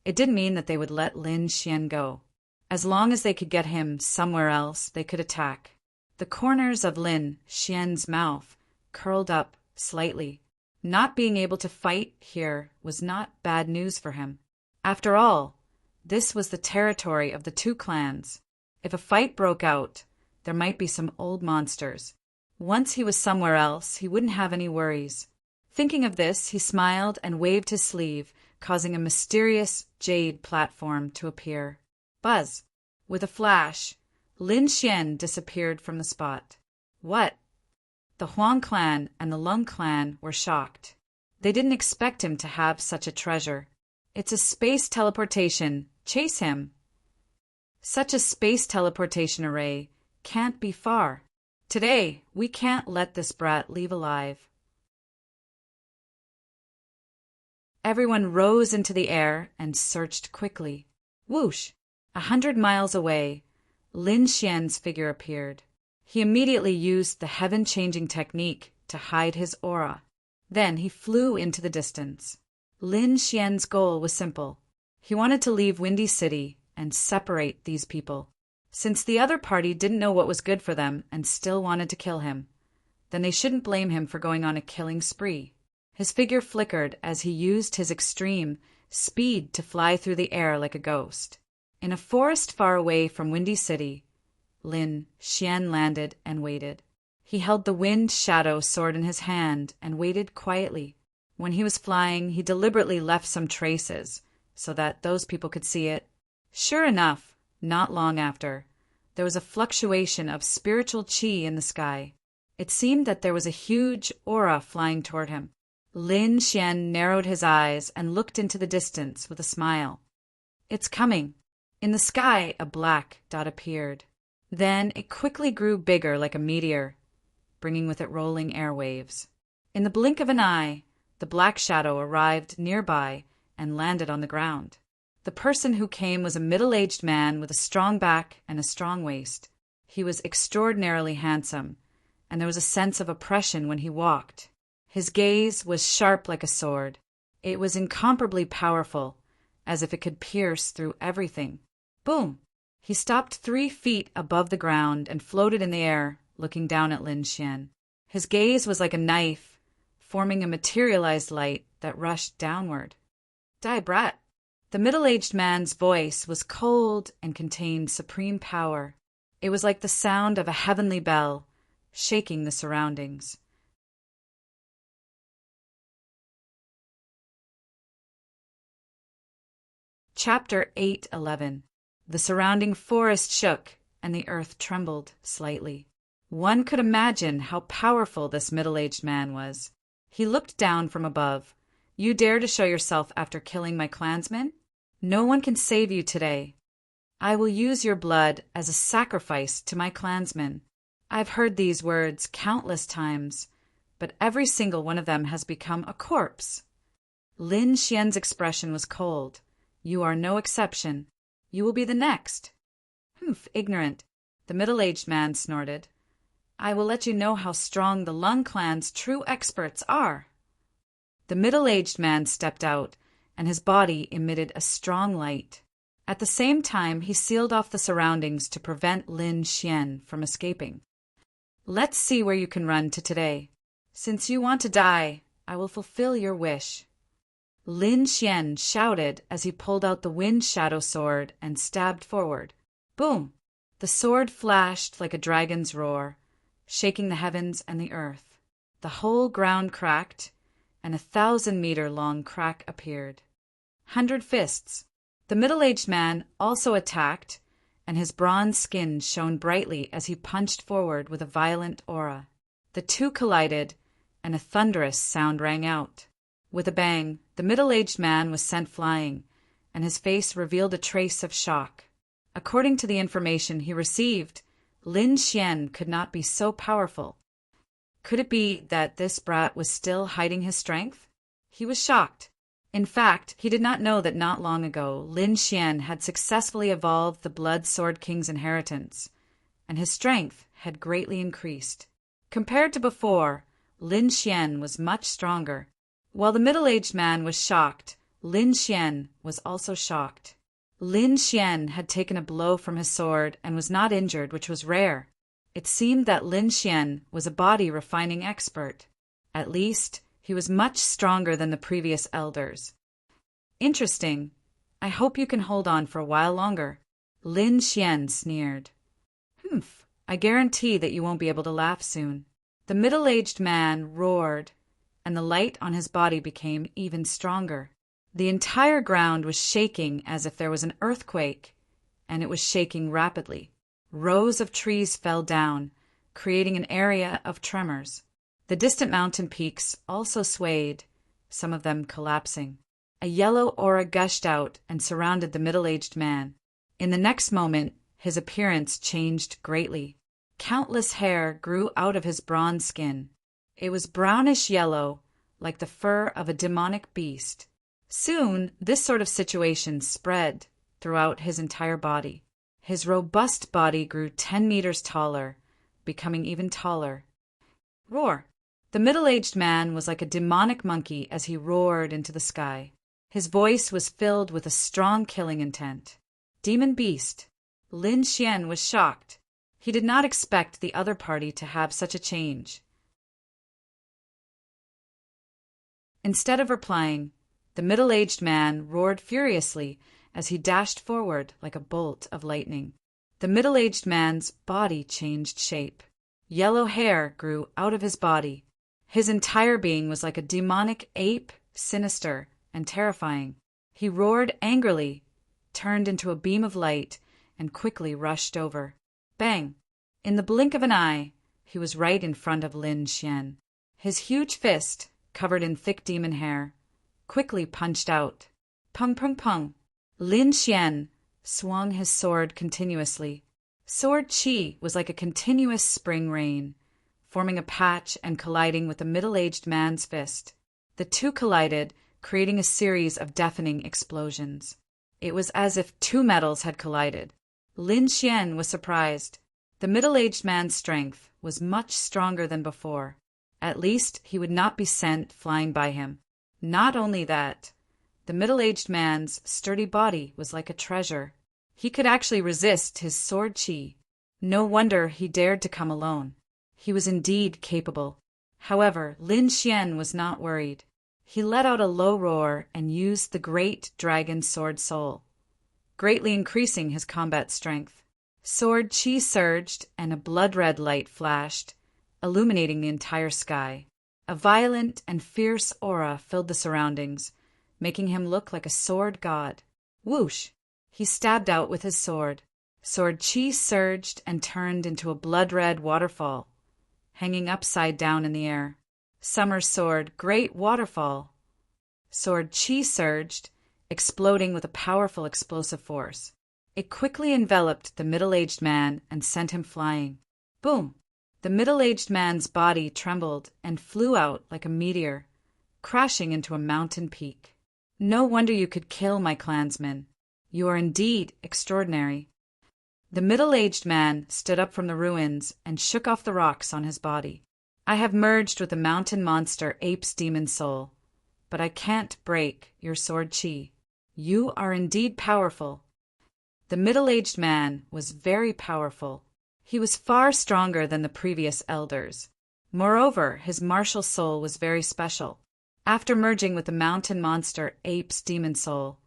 it didn't mean that they would let Lin Xian go. As long as they could get him somewhere else, they could attack. The corners of Lin Xian's mouth curled up slightly. Not being able to fight here was not bad news for him. After all, this was the territory of the two clans. If a fight broke out, there might be some old monsters. Once he was somewhere else, he wouldn't have any worries. Thinking of this, he smiled and waved his sleeve, causing a mysterious jade platform to appear. Buzz! With a flash, Lin Xian disappeared from the spot. What? The Huang clan and the Lung clan were shocked. They didn't expect him to have such a treasure. It's a space teleportation. Chase him. Such a space teleportation array can't be far. Today, we can't let this brat leave alive. Everyone rose into the air and searched quickly. Whoosh! 100 miles away, Lin Xian's figure appeared. He immediately used the heaven-changing technique to hide his aura. Then he flew into the distance. Lin Xian's goal was simple. He wanted to leave Windy City and separate these people. Since the other party didn't know what was good for them and still wanted to kill him, then they shouldn't blame him for going on a killing spree. His figure flickered as he used his extreme speed to fly through the air like a ghost. In a forest far away from Windy City, Lin Xian landed and waited. He held the wind shadow sword in his hand and waited quietly. When he was flying, he deliberately left some traces so that those people could see it. Sure enough, not long after, there was a fluctuation of spiritual chi in the sky. It seemed that there was a huge aura flying toward him. Lin Xian narrowed his eyes and looked into the distance with a smile. It's coming. In the sky, a black dot appeared. Then it quickly grew bigger like a meteor, bringing with it rolling airwaves. In the blink of an eye, the black shadow arrived nearby and landed on the ground. The person who came was a middle-aged man with a strong back and a strong waist. He was extraordinarily handsome, and there was a sense of oppression when he walked. His gaze was sharp like a sword. It was incomparably powerful, as if it could pierce through everything. Boom! He stopped 3 feet above the ground and floated in the air, looking down at Lin Xian. His gaze was like a knife, forming a materialized light that rushed downward. Die, brat! The middle-aged man's voice was cold and contained supreme power. It was like the sound of a heavenly bell, shaking the surroundings. Chapter 8:11. The surrounding forest shook, and the earth trembled slightly. One could imagine how powerful this middle-aged man was. He looked down from above. You dare to show yourself after killing my clansmen? No one can save you today. I will use your blood as a sacrifice to my clansmen. I've heard these words countless times, but every single one of them has become a corpse. Lin Xian's expression was cold. You are no exception. You will be the next. Humph, ignorant. The middle-aged man snorted. I will let you know how strong the Lung clan's true experts are. The middle-aged man stepped out, and his body emitted a strong light. At the same time, he sealed off the surroundings to prevent Lin Xian from escaping. Let's see where you can run to today. Since you want to die, I will fulfill your wish. Lin Xian shouted as he pulled out the wind shadow sword and stabbed forward. Boom! The sword flashed like a dragon's roar, shaking the heavens and the earth. The whole ground cracked, and a 1,000-meter-long crack appeared. 100 fists. The middle-aged man also attacked, and his bronze skin shone brightly as he punched forward with a violent aura. The two collided, and a thunderous sound rang out. With a bang, the middle-aged man was sent flying, and his face revealed a trace of shock. According to the information he received, Lin Xian could not be so powerful. Could it be that this brat was still hiding his strength? He was shocked. In fact, he did not know that not long ago Lin Xian had successfully evolved the Blood Sword King's inheritance, and his strength had greatly increased. Compared to before, Lin Xian was much stronger. While the middle-aged man was shocked, Lin Xian was also shocked. Lin Xian had taken a blow from his sword and was not injured, which was rare. It seemed that Lin Xian was a body-refining expert. At least, he was much stronger than the previous elders. Interesting. I hope you can hold on for a while longer. Lin Xian sneered. Humph, I guarantee that you won't be able to laugh soon. The middle-aged man roared, and the light on his body became even stronger. The entire ground was shaking as if there was an earthquake, and it was shaking rapidly. Rows of trees fell down, creating an area of tremors. The distant mountain peaks also swayed, some of them collapsing. A yellow aura gushed out and surrounded the middle-aged man. In the next moment, his appearance changed greatly. Countless hair grew out of his bronze skin. It was brownish-yellow, like the fur of a demonic beast. Soon, this sort of situation spread throughout his entire body. His robust body grew 10 meters taller, becoming even taller. Roar! The middle-aged man was like a demonic monkey as he roared into the sky. His voice was filled with a strong killing intent. Demon beast! Lin Xian was shocked. He did not expect the other party to have such a change. Instead of replying, the middle-aged man roared furiously as he dashed forward like a bolt of lightning. The middle-aged man's body changed shape. Yellow hair grew out of his body. His entire being was like a demonic ape, sinister and terrifying. He roared angrily, turned into a beam of light, and quickly rushed over. Bang! In the blink of an eye, he was right in front of Lin Xian. His huge fist, covered in thick demon hair, quickly punched out. Pung pung pung. Lin Xian swung his sword continuously. Sword chi was like a continuous spring rain, forming a patch and colliding with the middle-aged man's fist. The two collided, creating a series of deafening explosions. It was as if two metals had collided. Lin Xian was surprised. The middle-aged man's strength was much stronger than before. At least he would not be sent flying by him. Not only that, the middle-aged man's sturdy body was like a treasure. He could actually resist his sword chi. No wonder he dared to come alone. He was indeed capable. However, Lin Xian was not worried. He let out a low roar and used the great dragon sword soul, greatly increasing his combat strength. Sword chi surged and a blood-red light flashed, illuminating the entire sky. A violent and fierce aura filled the surroundings, making him look like a sword god. Whoosh! He stabbed out with his sword. Sword chi surged and turned into a blood-red waterfall, hanging upside down in the air. Summer sword, great waterfall. Sword chi surged, exploding with a powerful explosive force. It quickly enveloped the middle-aged man and sent him flying. Boom! The middle-aged man's body trembled and flew out like a meteor, crashing into a mountain peak. No wonder you could kill my clansmen. You are indeed extraordinary. The middle-aged man stood up from the ruins and shook off the rocks on his body. I have merged with the mountain monster ape's demon soul, but I can't break your sword chi. You are indeed powerful. The middle-aged man was very powerful. He was far stronger than the previous elders. Moreover, his martial soul was very special. After merging with the mountain monster ape's demon soul,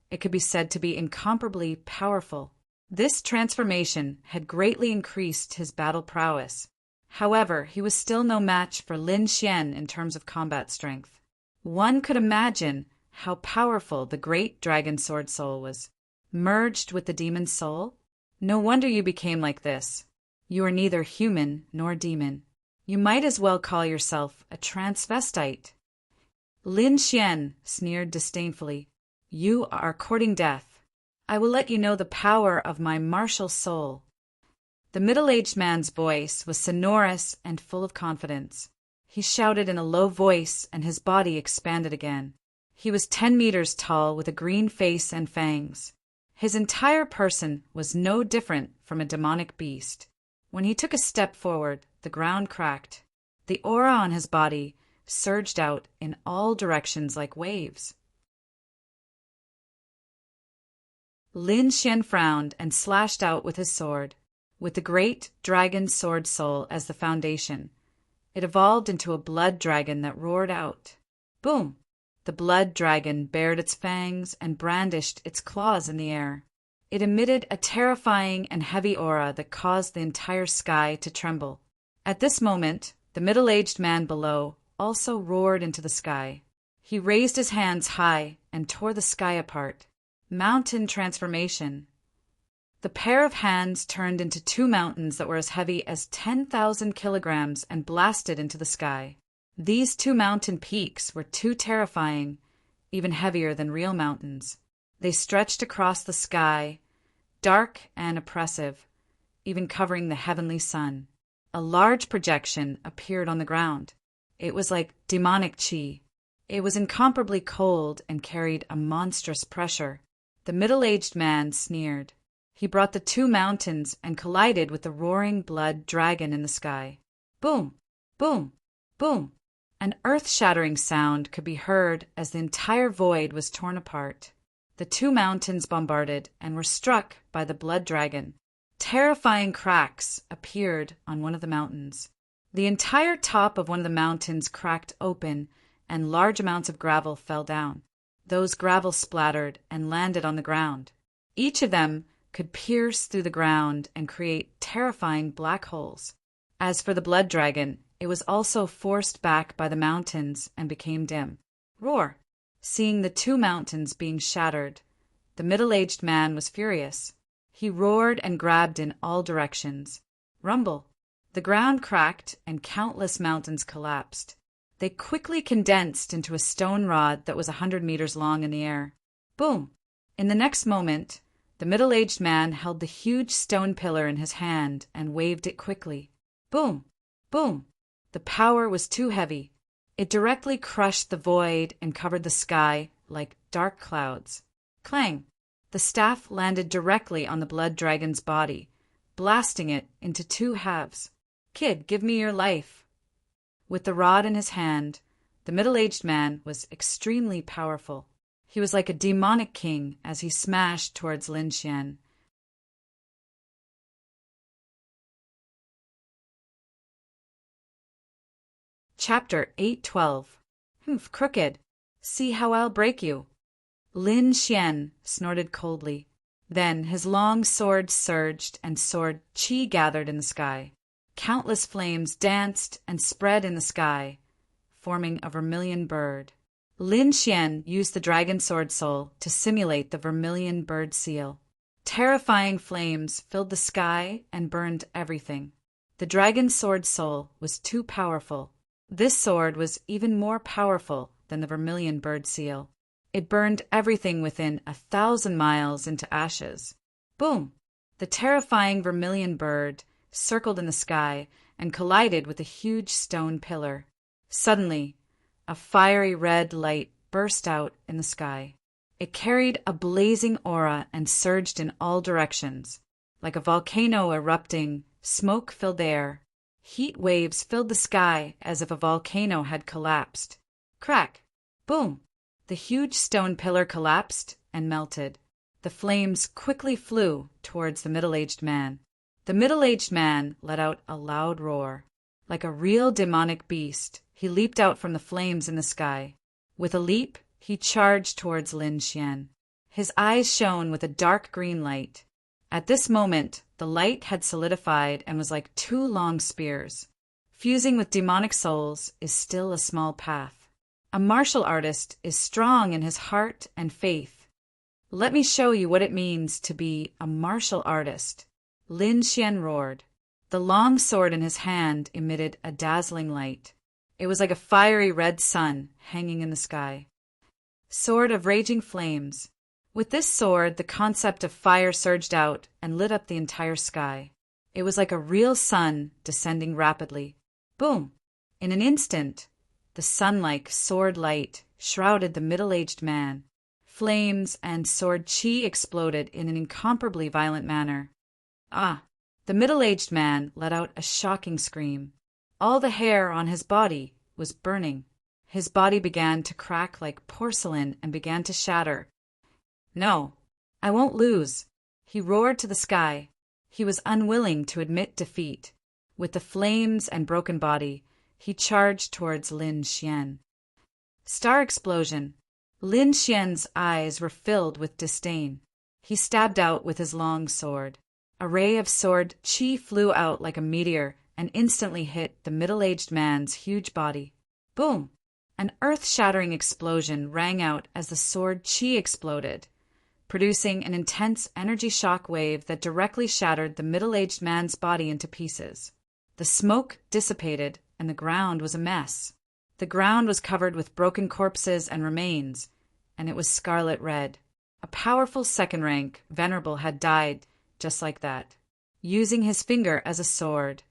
it could be said to be incomparably powerful. This transformation had greatly increased his battle prowess. However, he was still no match for Lin Xian in terms of combat strength. One could imagine how powerful the great dragon sword soul was. Merged with the demon soul? No wonder you became like this. You are neither human nor demon. You might as well call yourself a transvestite. Lin Xian sneered disdainfully. You are courting death. I will let you know the power of my martial soul. The middle-aged man's voice was sonorous and full of confidence. He shouted in a low voice and his body expanded again. He was 10 meters tall with a green face and fangs. His entire person was no different from a demonic beast. When he took a step forward, the ground cracked. The aura on his body surged out in all directions like waves. Lin Xian frowned and slashed out with his sword. With the great dragon sword soul as the foundation, it evolved into a blood dragon that roared out. Boom! The blood dragon bared its fangs and brandished its claws in the air. It emitted a terrifying and heavy aura that caused the entire sky to tremble. At this moment, the middle-aged man below also roared into the sky. He raised his hands high and tore the sky apart. Mountain transformation. The pair of hands turned into 2 mountains that were as heavy as 10,000 kilograms and blasted into the sky. These 2 mountain peaks were too terrifying, even heavier than real mountains. They stretched across the sky, dark and oppressive, even covering the heavenly sun. A large projection appeared on the ground. It was like demonic chi. It was incomparably cold and carried a monstrous pressure. The middle-aged man sneered. He brought the 2 mountains and collided with the roaring blood dragon in the sky. Boom! Boom! Boom! An earth-shattering sound could be heard as the entire void was torn apart. The 2 mountains bombarded and were struck by the blood dragon. Terrifying cracks appeared on one of the mountains. The entire top of one of the mountains cracked open and large amounts of gravel fell down. Those gravel splattered and landed on the ground. Each of them could pierce through the ground and create terrifying black holes. As for the blood dragon, it was also forced back by the mountains and became dim. Roar! Seeing the 2 mountains being shattered, the middle-aged man was furious. He roared and grabbed in all directions. Rumble. The ground cracked and countless mountains collapsed. They quickly condensed into a stone rod that was 100 meters long in the air. Boom! In the next moment, the middle-aged man held the huge stone pillar in his hand and waved it quickly. Boom! Boom! The power was too heavy. It directly crushed the void and covered the sky like dark clouds. Clang! The staff landed directly on the blood dragon's body, blasting it into two halves. Kid, give me your life. With the rod in his hand, the middle-aged man was extremely powerful. He was like a demonic king as he smashed towards Lin Xian. Chapter 812. Humph, crooked. See how I'll break you. Lin Xian snorted coldly. Then his long sword surged and sword qi gathered in the sky. Countless flames danced and spread in the sky, forming a vermilion bird. Lin Xian used the dragon sword soul to simulate the vermilion bird seal. Terrifying flames filled the sky and burned everything. The dragon sword soul was too powerful. This sword was even more powerful than the vermilion bird seal. It burned everything within 1,000 miles into ashes. Boom! The terrifying vermilion bird circled in the sky and collided with a huge stone pillar. Suddenly, a fiery red light burst out in the sky. It carried a blazing aura and surged in all directions. Like a volcano erupting, smoke filled the air. Heat waves filled the sky as if a volcano had collapsed. Crack! Boom! The huge stone pillar collapsed and melted. The flames quickly flew towards the middle-aged man. The middle-aged man let out a loud roar. Like a real demonic beast, he leaped out from the flames in the sky. With a leap, he charged towards Lin Xian. His eyes shone with a dark green light. At this moment, the light had solidified and was like two long spears. Fusing with demonic souls is still a small path. A martial artist is strong in his heart and faith. Let me show you what it means to be a martial artist. Lin Xian roared. The long sword in his hand emitted a dazzling light. It was like a fiery red sun hanging in the sky. Sword of raging flames. With this sword, the concept of fire surged out and lit up the entire sky. It was like a real sun descending rapidly. Boom! In an instant, the sun-like sword light shrouded the middle-aged man. Flames and sword qi exploded in an incomparably violent manner. Ah! The middle-aged man let out a shocking scream. All the hair on his body was burning. His body began to crack like porcelain and began to shatter. No, I won't lose. He roared to the sky. He was unwilling to admit defeat. With the flames and broken body, he charged towards Lin Xian. Star explosion. Lin Xian's eyes were filled with disdain. He stabbed out with his long sword. A ray of sword qi flew out like a meteor and instantly hit the middle-aged man's huge body. Boom! An earth-shattering explosion rang out as the sword qi exploded, producing an intense energy shock wave that directly shattered the middle-aged man's body into pieces. The smoke dissipated and the ground was a mess. The ground was covered with broken corpses and remains, and it was scarlet red. A powerful second-rank venerable had died just like that. Using his finger as a sword,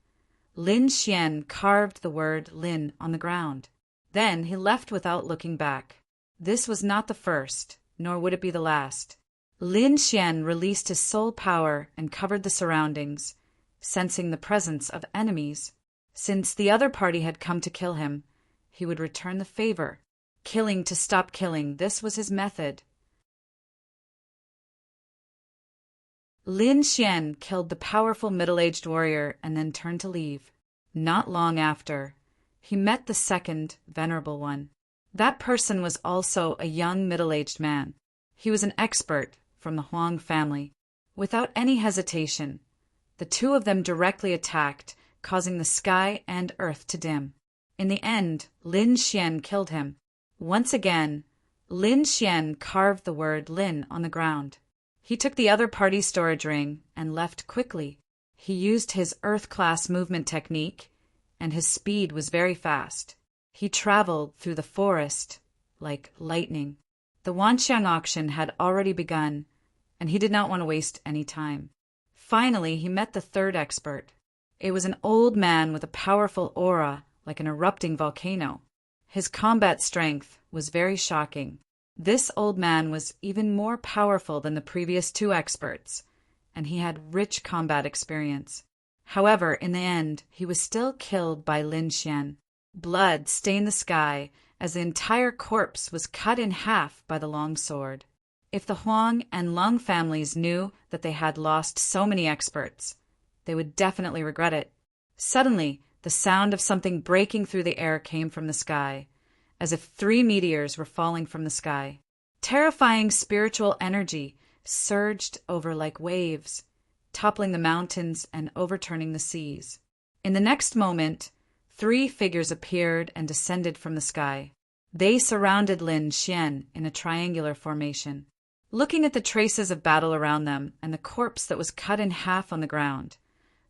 Lin Xian carved the word Lin on the ground. Then he left without looking back. This was not the first, nor would it be the last. Lin Xian released his soul power and covered the surroundings, sensing the presence of enemies. Since the other party had come to kill him, he would return the favor. Killing to stop killing, this was his method. Lin Xian killed the powerful middle-aged warrior and then turned to leave. Not long after, he met the second venerable one. That person was also a young middle-aged man. He was an expert from the Huang family. Without any hesitation, the two of them directly attacked, causing the sky and earth to dim. In the end, Lin Xian killed him. Once again, Lin Xian carved the word Lin on the ground. He took the other party's storage ring and left quickly. He used his Earth-class movement technique, and his speed was very fast. He traveled through the forest like lightning. The Wanxiang auction had already begun, and he did not want to waste any time. Finally, he met the third expert. It was an old man with a powerful aura like an erupting volcano. His combat strength was very shocking. This old man was even more powerful than the previous two experts, and he had rich combat experience. However, in the end, he was still killed by Lin Xian. Blood stained the sky as the entire corpse was cut in half by the long sword. If the Huang and Lung families knew that they had lost so many experts, they would definitely regret it. Suddenly, the sound of something breaking through the air came from the sky, as if 3 meteors were falling from the sky. Terrifying spiritual energy surged over like waves, toppling the mountains and overturning the seas. In the next moment, 3 figures appeared and descended from the sky. They surrounded Lin Xian in a triangular formation. Looking at the traces of battle around them and the corpse that was cut in half on the ground,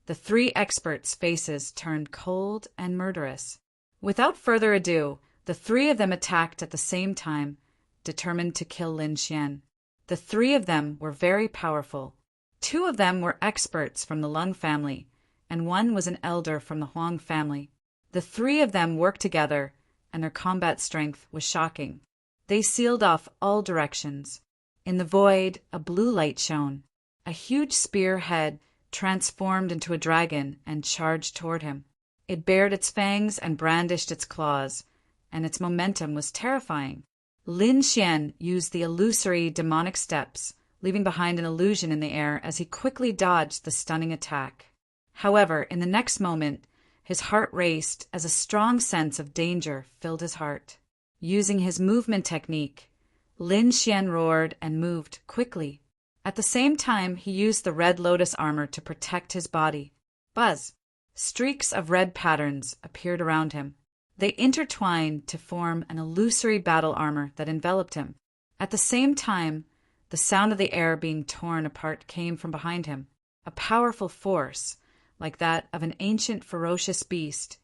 the 3 experts' faces turned cold and murderous. Without further ado, the 3 of them attacked at the same time, determined to kill Lin Xian. The 3 of them were very powerful. 2 of them were experts from the Lung family, and 1 was an elder from the Huang family. The 3 of them worked together, and their combat strength was shocking. They sealed off all directions. In the void, a blue light shone. A huge spear head transformed into a dragon and charged toward him. It bared its fangs and brandished its claws, and its momentum was terrifying. Lin Xian used the illusory demonic steps, leaving behind an illusion in the air as he quickly dodged the stunning attack. However, in the next moment, his heart raced as a strong sense of danger filled his heart. Using his movement technique, Lin Xian roared and moved quickly. At the same time, he used the red lotus armor to protect his body. Buzz! Streaks of red patterns appeared around him. They intertwined to form an illusory battle armor that enveloped him. At the same time, the sound of the air being torn apart came from behind him. A powerful force, like that of an ancient ferocious beast,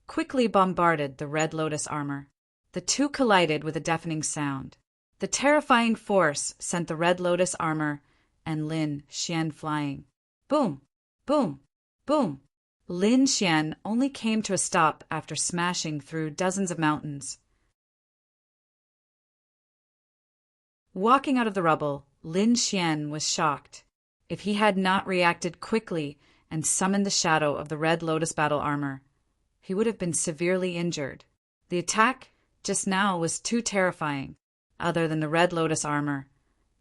quickly bombarded the red lotus armor. The two collided with a deafening sound. The terrifying force sent the red lotus armor and Lin Xian flying. Boom! Boom! Boom! Lin Xian only came to a stop after smashing through dozens of mountains. Walking out of the rubble, Lin Xian was shocked. If he had not reacted quickly and summoned the shadow of the red lotus battle armor, he would have been severely injured. The attack just now was too terrifying. Other than the red lotus armor,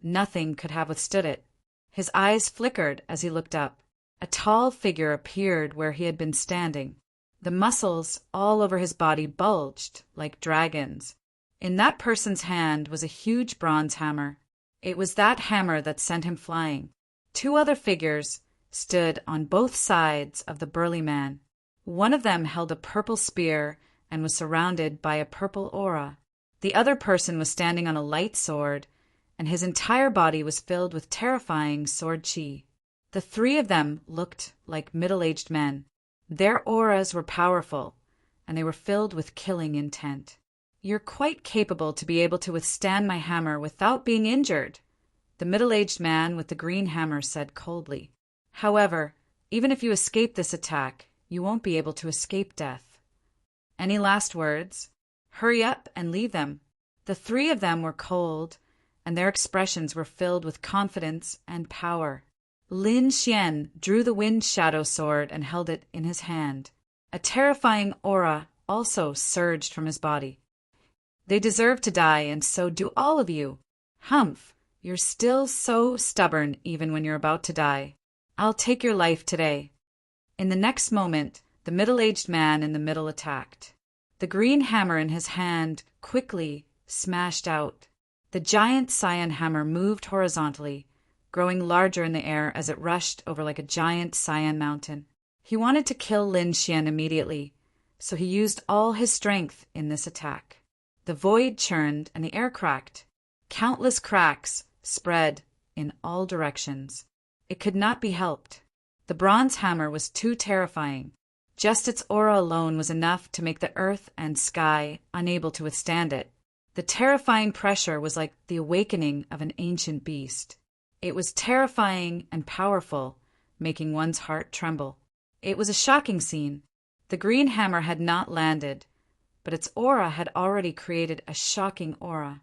nothing could have withstood it. His eyes flickered as he looked up. A tall figure appeared where he had been standing. The muscles all over his body bulged like dragons. In that person's hand was a huge bronze hammer. It was that hammer that sent him flying. 2 other figures stood on both sides of the burly man. One of them held a purple spear and was surrounded by a purple aura. The other person was standing on a light sword, and his entire body was filled with terrifying sword chi. The 3 of them looked like middle-aged men. Their auras were powerful, and they were filled with killing intent. "You're quite capable to be able to withstand my hammer without being injured," the middle-aged man with the green hammer said coldly. "However, even if you escape this attack, you won't be able to escape death. Any last words? Hurry up and leave them." The 3 of them were cold, and their expressions were filled with confidence and power. Lin Xian drew the wind shadow sword and held it in his hand. A terrifying aura also surged from his body. "They deserve to die, and so do all of you. Humph, you're still so stubborn even when you're about to die. I'll take your life today." In the next moment, the middle-aged man in the middle attacked. The green hammer in his hand quickly smashed out. The giant cyan hammer moved horizontally, growing larger in the air as it rushed over like a giant cyan mountain. He wanted to kill Lin Xian immediately, so he used all his strength in this attack. The void churned and the air cracked. Countless cracks spread in all directions. It could not be helped. The bronze hammer was too terrifying. Just its aura alone was enough to make the earth and sky unable to withstand it. The terrifying pressure was like the awakening of an ancient beast. It was terrifying and powerful, making one's heart tremble. It was a shocking scene. The green hammer had not landed, but its aura had already created a shocking aura.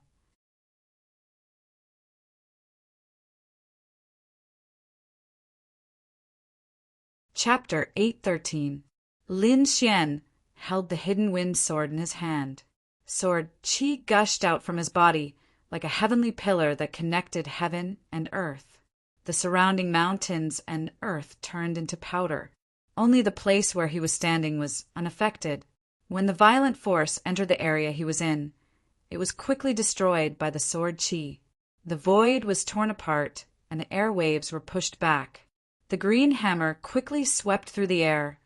Chapter 813. Lin Xian held the hidden wind sword in his hand. Sword qi gushed out from his body like a heavenly pillar that connected heaven and earth. The surrounding mountains and earth turned into powder. Only the place where he was standing was unaffected. When the violent force entered the area he was in, it was quickly destroyed by the sword qi. The void was torn apart, and the airwaves were pushed back. The green hammer quickly swept through the air,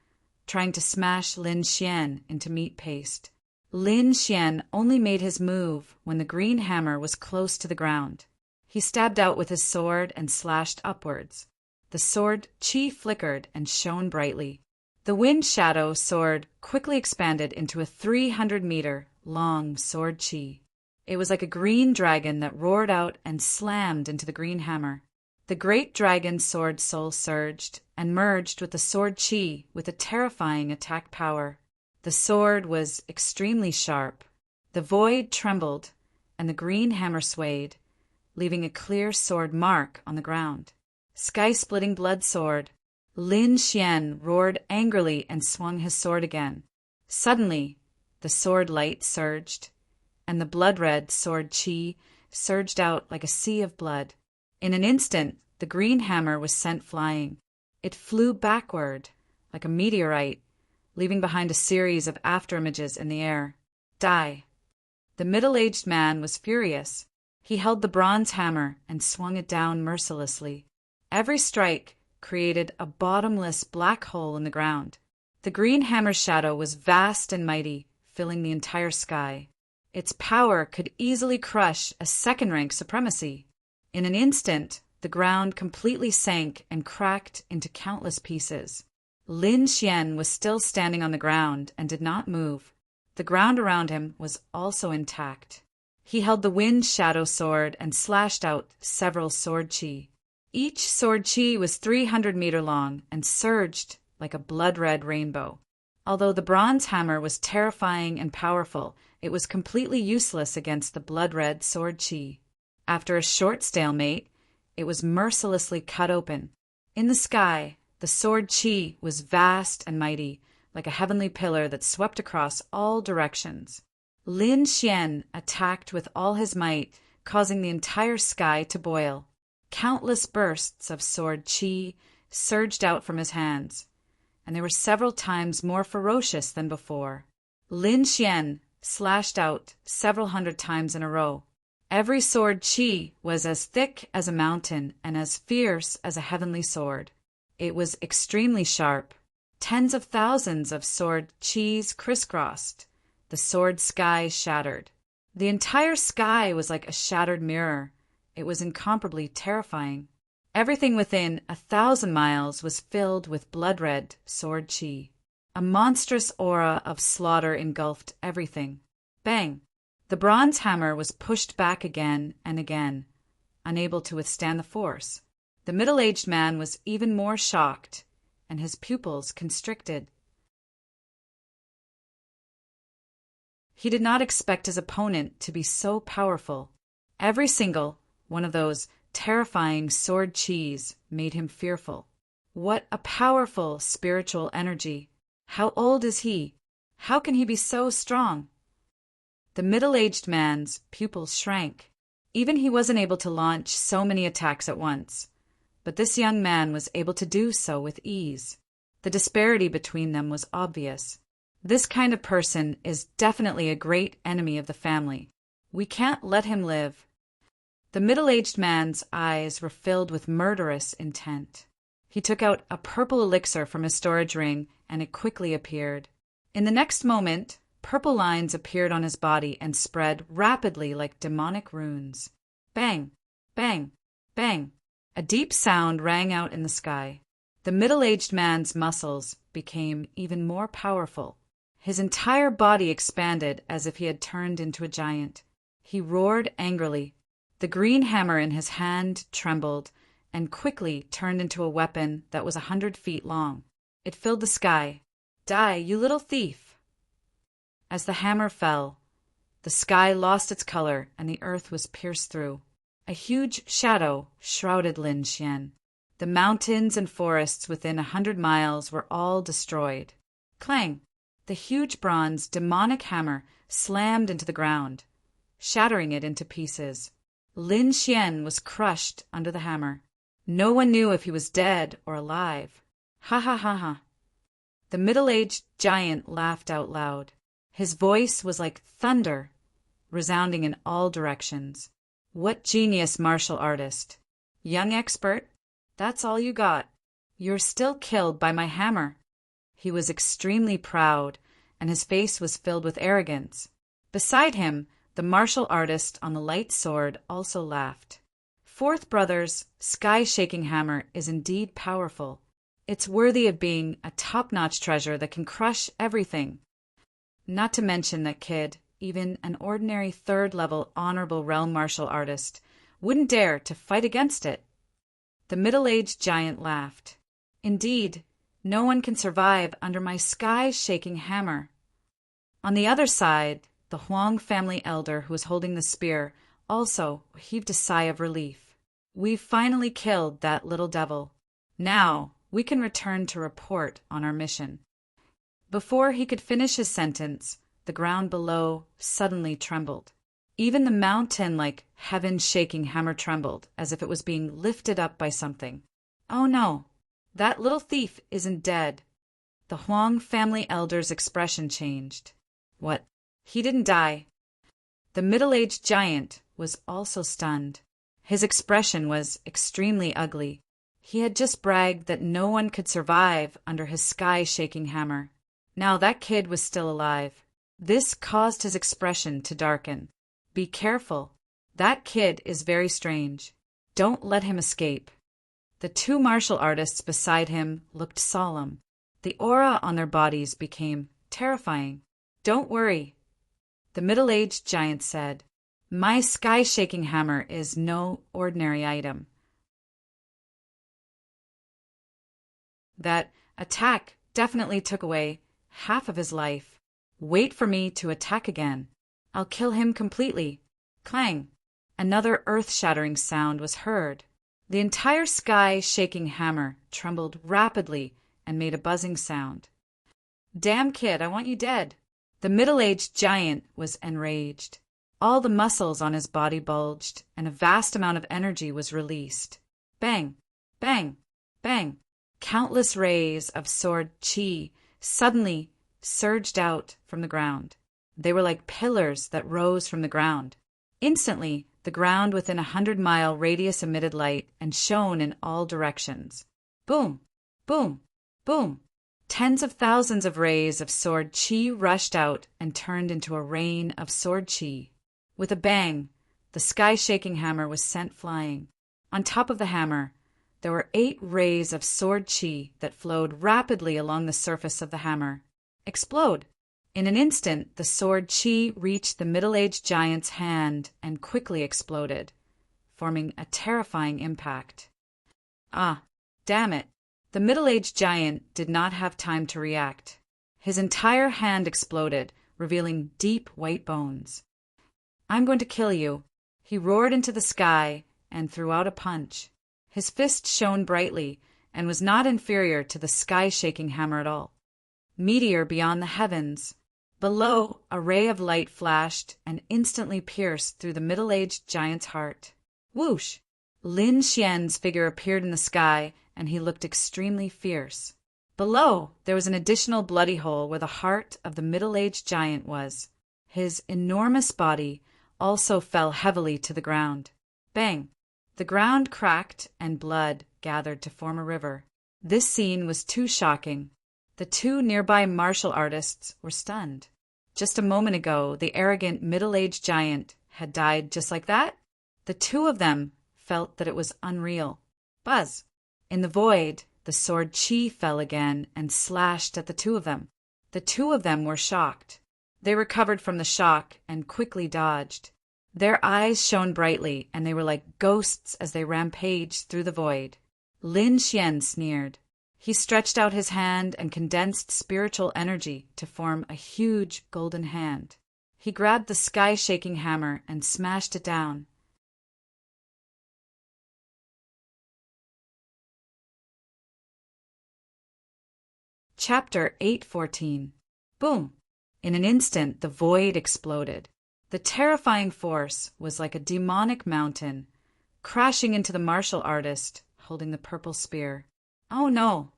trying to smash Lin Xian into meat paste. Lin Xian only made his move when the green hammer was close to the ground. He stabbed out with his sword and slashed upwards. The sword qi flickered and shone brightly. The wind shadow sword quickly expanded into a 300-meter-long sword qi. It was like a green dragon that roared out and slammed into the green hammer. The great dragon's sword soul surged and merged with the sword qi with a terrifying attack power. The sword was extremely sharp. The void trembled, and the green hammer swayed, leaving a clear sword mark on the ground. Sky-splitting blood sword. Lin Xian roared angrily and swung his sword again. Suddenly, the sword light surged, and the blood-red sword qi surged out like a sea of blood. In an instant, the green hammer was sent flying. It flew backward, like a meteorite, leaving behind a series of afterimages in the air. Die. The middle-aged man was furious. He held the bronze hammer and swung it down mercilessly. Every strike created a bottomless black hole in the ground. The green hammer's shadow was vast and mighty, filling the entire sky. Its power could easily crush a second-rank supremacy. In an instant, the ground completely sank and cracked into countless pieces. Lin Xian was still standing on the ground and did not move. The ground around him was also intact. He held the wind shadow sword and slashed out several sword qi. Each sword qi was 300 meter long and surged like a blood-red rainbow. Although the bronze hammer was terrifying and powerful, it was completely useless against the blood-red sword qi. After a short stalemate, it was mercilessly cut open. In the sky, the sword qi was vast and mighty, like a heavenly pillar that swept across all directions. Lin Xian attacked with all his might, causing the entire sky to boil. Countless bursts of sword qi surged out from his hands, and they were several times more ferocious than before. Lin Xian slashed out several hundred times in a row. Every sword qi was as thick as a mountain and as fierce as a heavenly sword. It was extremely sharp. Tens of thousands of sword qis crisscrossed. The sword sky shattered. The entire sky was like a shattered mirror. It was incomparably terrifying. Everything within 1,000 miles was filled with blood-red sword qi. A monstrous aura of slaughter engulfed everything. Bang! The bronze hammer was pushed back again and again, unable to withstand the force. The middle-aged man was even more shocked, and his pupils constricted. He did not expect his opponent to be so powerful. Every single one of those terrifying sword qis made him fearful. What a powerful spiritual energy! How old is he? How can he be so strong? The middle-aged man's pupils shrank. Even he wasn't able to launch so many attacks at once. But this young man was able to do so with ease. The disparity between them was obvious. This kind of person is definitely a great enemy of the family. We can't let him live. The middle-aged man's eyes were filled with murderous intent. He took out a purple elixir from his storage ring, and it quickly appeared. In the next moment, purple lines appeared on his body and spread rapidly like demonic runes. Bang! Bang! Bang! A deep sound rang out in the sky. The middle-aged man's muscles became even more powerful. His entire body expanded as if he had turned into a giant. He roared angrily. The green hammer in his hand trembled and quickly turned into a weapon that was 100 feet long. It filled the sky. "Die, you little thief!" As the hammer fell, the sky lost its color and the earth was pierced through. A huge shadow shrouded Lin Xian. The mountains and forests within 100 miles were all destroyed. Clang! The huge bronze demonic hammer slammed into the ground, shattering it into pieces. Lin Xian was crushed under the hammer. No one knew if he was dead or alive. Ha ha ha ha. The middle-aged giant laughed out loud. His voice was like thunder, resounding in all directions. What genius martial artist! Young expert, that's all you got. You're still killed by my hammer. He was extremely proud, and his face was filled with arrogance. Beside him, the martial artist on the light sword also laughed. Fourth brother's sky-shaking hammer is indeed powerful. It's worthy of being a top-notch treasure that can crush everything. Not to mention that kid, even an ordinary third-level honorable realm martial artist, wouldn't dare to fight against it. The middle-aged giant laughed. Indeed, no one can survive under my sky-shaking hammer. On the other side, the Huang family elder who was holding the spear also heaved a sigh of relief. We've finally killed that little devil. Now we can return to report on our mission. Before he could finish his sentence, the ground below suddenly trembled. Even the mountain-like heaven-shaking hammer trembled, as if it was being lifted up by something. Oh no, that little thief isn't dead. The Huang family elder's expression changed. What? He didn't die. The middle-aged giant was also stunned. His expression was extremely ugly. He had just bragged that no one could survive under his sky-shaking hammer. Now that kid was still alive. This caused his expression to darken. Be careful. That kid is very strange. Don't let him escape. The two martial artists beside him looked solemn. The aura on their bodies became terrifying. Don't worry, the middle-aged giant said. My sky-shaking hammer is no ordinary item. That attack definitely took away half of his life. Wait for me to attack again. I'll kill him completely. Clang! Another earth-shattering sound was heard. The entire sky-shaking hammer trembled rapidly and made a buzzing sound. Damn kid, I want you dead. The middle-aged giant was enraged. All the muscles on his body bulged, and a vast amount of energy was released. Bang! Bang! Bang! Countless rays of sword chi suddenly surged out from the ground. They were like pillars that rose from the ground. Instantly, the ground within 100-mile radius emitted light and shone in all directions. Boom! Boom! Boom! Tens of thousands of rays of sword chi rushed out and turned into a rain of sword chi. With a bang, the sky-shaking hammer was sent flying. On top of the hammer, there were 8 rays of sword chi that flowed rapidly along the surface of the hammer. Explode! In an instant, the sword chi reached the middle-aged giant's hand and quickly exploded, forming a terrifying impact. Ah, damn it! The middle-aged giant did not have time to react. His entire hand exploded, revealing deep white bones. I'm going to kill you. He roared into the sky and threw out a punch. His fist shone brightly and was not inferior to the sky-shaking hammer at all. Meteor beyond the heavens. Below, a ray of light flashed and instantly pierced through the middle-aged giant's heart. Whoosh! Lin Xian's figure appeared in the sky, and he looked extremely fierce. Below, there was an additional bloody hole where the heart of the middle-aged giant was. His enormous body also fell heavily to the ground. Bang! The ground cracked and blood gathered to form a river. This scene was too shocking. The two nearby martial artists were stunned. Just a moment ago, the arrogant middle-aged giant had died just like that. The two of them felt that it was unreal. Buzz! In the void, the sword Qi fell again and slashed at the two of them. The two of them were shocked. They recovered from the shock and quickly dodged. Their eyes shone brightly, and they were like ghosts as they rampaged through the void. Lin Xian sneered. He stretched out his hand and condensed spiritual energy to form a huge golden hand. He grabbed the sky-shaking hammer and smashed it down. Chapter 8:14. Boom! In an instant, the void exploded. The terrifying force was like a demonic mountain, crashing into the martial artist holding the purple spear. Oh no!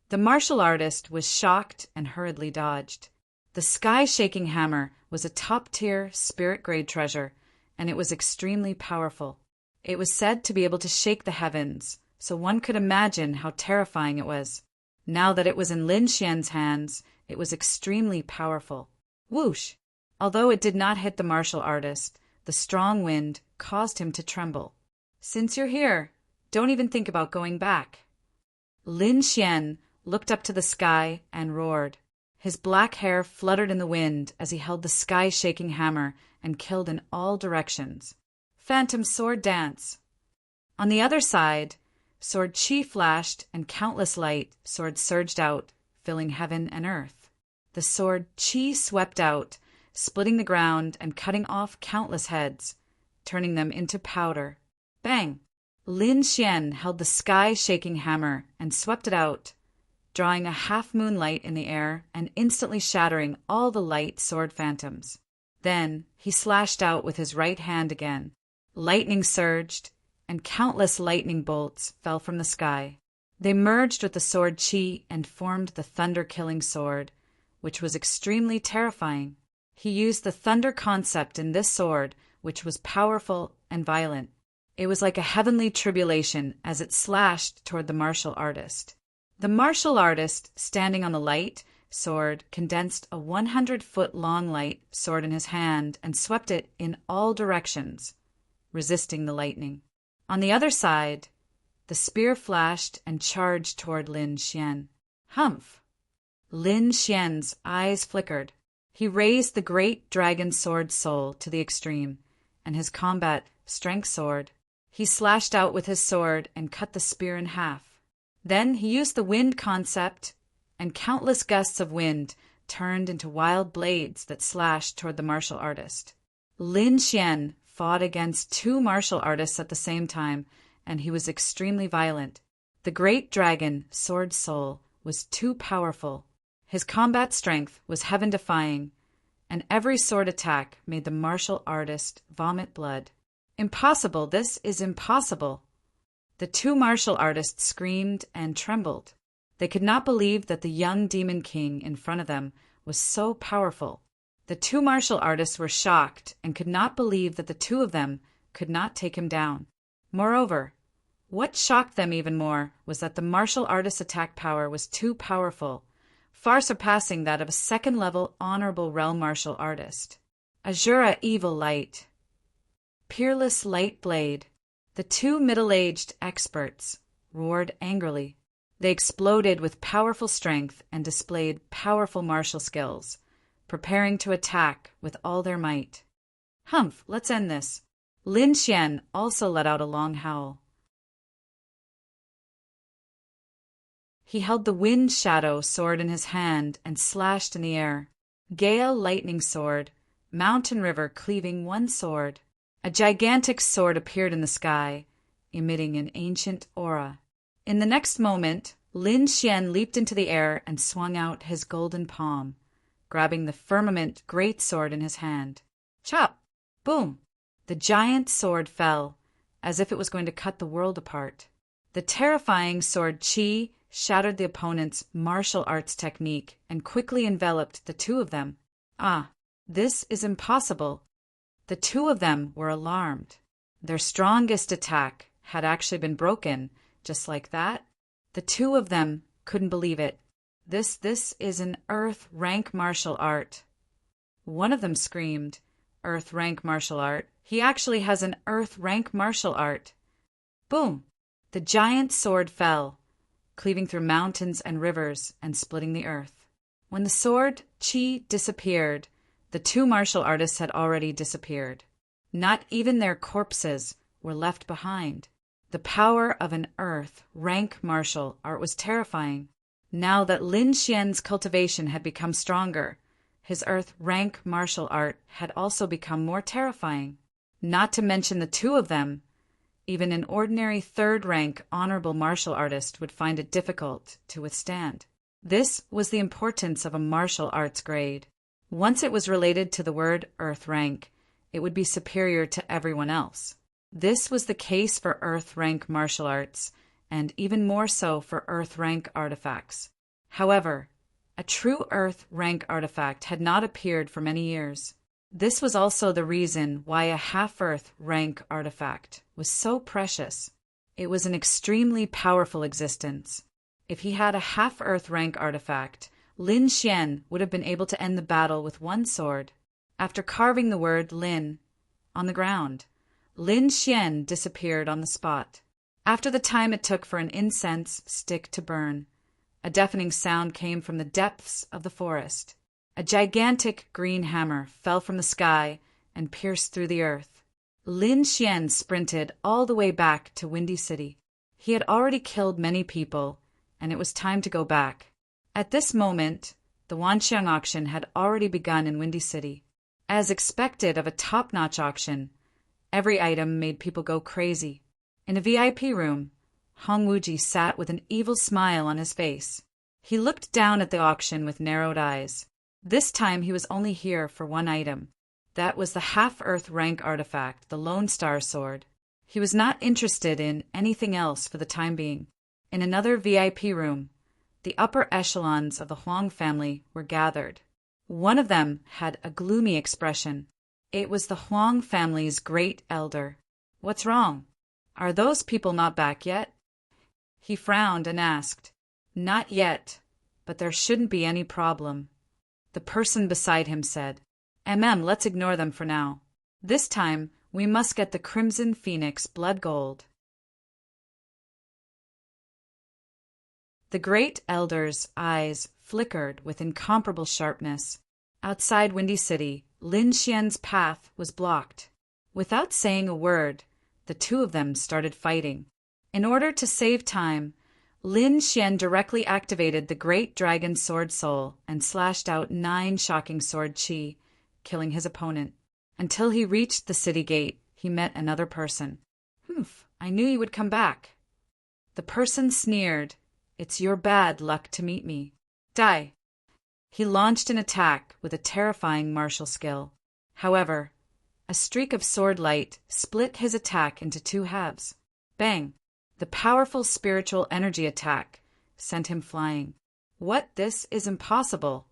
The martial artist was shocked and hurriedly dodged. The sky-shaking hammer was a top-tier spirit-grade treasure, and it was extremely powerful. It was said to be able to shake the heavens, so one could imagine how terrifying it was. Now that it was in Lin Xian's hands, it was extremely powerful. Whoosh! Although it did not hit the martial artist, the strong wind caused him to tremble. Since you're here, don't even think about going back. Lin Xian looked up to the sky and roared. His black hair fluttered in the wind as he held the sky-shaking hammer and killed in all directions. Phantom sword dance. On the other side, sword Qi flashed and countless light swords surged out, filling heaven and earth. The sword Qi swept out, splitting the ground and cutting off countless heads, turning them into powder. Bang! Lin Xian held the sky-shaking hammer and swept it out, drawing a half-moon light in the air and instantly shattering all the light sword phantoms. Then he slashed out with his right hand again. Lightning surged, and countless lightning bolts fell from the sky. They merged with the sword Qi and formed the thunder-killing sword, which was extremely terrifying. He used the thunder concept in this sword, which was powerful and violent. It was like a heavenly tribulation as it slashed toward the martial artist. The martial artist, standing on the light sword, condensed a 100-foot-long light sword in his hand and swept it in all directions, resisting the lightning. On the other side, the spear flashed and charged toward Lin Xian. Humph! Lin Xian's eyes flickered. He raised the great dragon sword soul to the extreme, and his combat strength sword. He slashed out with his sword and cut the spear in half. Then he used the wind concept, and countless gusts of wind turned into wild blades that slashed toward the martial artist. Lin Xian fought against two martial artists at the same time, and he was extremely violent. The great dragon sword soul was too powerful. His combat strength was heaven-defying, and every sword attack made the martial artist vomit blood. Impossible! This is impossible! The two martial artists screamed and trembled. They could not believe that the young demon king in front of them was so powerful. The two martial artists were shocked and could not believe that the two of them could not take him down. Moreover, what shocked them even more was that the martial artist's attack power was too powerful, far surpassing that of a second-level honorable realm martial artist. Azura evil light. Peerless light blade. The two middle-aged experts roared angrily. They exploded with powerful strength and displayed powerful martial skills, preparing to attack with all their might. Humph, let's end this. Lin Xian also let out a long howl. He held the wind shadow sword in his hand and slashed in the air. Gale lightning sword, mountain river cleaving one sword. A gigantic sword appeared in the sky, emitting an ancient aura. In the next moment, Lin Xian leaped into the air and swung out his golden palm, grabbing the firmament great sword in his hand. Chop! Boom! The giant sword fell, as if it was going to cut the world apart. The terrifying sword Qi shattered the opponent's martial arts technique and quickly enveloped the two of them. Ah, this is impossible. The two of them were alarmed. Their strongest attack had actually been broken, just like that. The two of them couldn't believe it. This is an Earth rank martial art. One of them screamed, Earth rank martial art. He actually has an Earth rank martial art. Boom! The giant sword fell, cleaving through mountains and rivers and splitting the earth. When the sword chi disappeared, the two martial artists had already disappeared. Not even their corpses were left behind. The power of an earth rank martial art was terrifying. Now that Lin Xian's cultivation had become stronger, his earth rank martial art had also become more terrifying. Not to mention the two of them, even an ordinary third-rank honorable martial artist would find it difficult to withstand. This was the importance of a martial arts grade. Once it was related to the word earth rank, it would be superior to everyone else. This was the case for earth rank martial arts, and even more so for earth rank artifacts. However, a true earth rank artifact had not appeared for many years. This was also the reason why a half-earth rank artifact was so precious. It was an extremely powerful existence. If he had a half-earth rank artifact, Lin Xian would have been able to end the battle with one sword. After carving the word Lin on the ground, Lin Xian disappeared on the spot. After the time it took for an incense stick to burn, a deafening sound came from the depths of the forest. A gigantic green hammer fell from the sky and pierced through the earth. Lin Xian sprinted all the way back to Windy City. He had already killed many people, and it was time to go back. At this moment, the Wanxiang auction had already begun in Windy City. As expected of a top-notch auction, every item made people go crazy. In a VIP room, Hong Wuji sat with an evil smile on his face. He looked down at the auction with narrowed eyes. This time he was only here for one item. That was the half-earth rank artifact, the Lone Star Sword. He was not interested in anything else for the time being. In another VIP room, the upper echelons of the Huang family were gathered. One of them had a gloomy expression. It was the Huang family's great elder. "What's wrong? Are those people not back yet?" He frowned and asked. "Not yet, but there shouldn't be any problem." The person beside him said, Let's ignore them for now. This time, we must get the Crimson Phoenix blood gold." The great elder's eyes flickered with incomparable sharpness. Outside Windy City, Lin Xian's path was blocked. Without saying a word, the two of them started fighting. In order to save time, Lin Xian directly activated the Great Dragon Sword Soul and slashed out 9 shocking sword chi, killing his opponent. Until he reached the city gate, he met another person. I knew you would come back." The person sneered, "It's your bad luck to meet me. Die." He launched an attack with a terrifying martial skill. However, a streak of sword light split his attack into 2 halves. Bang! The powerful spiritual energy attack sent him flying. "What? This is impossible."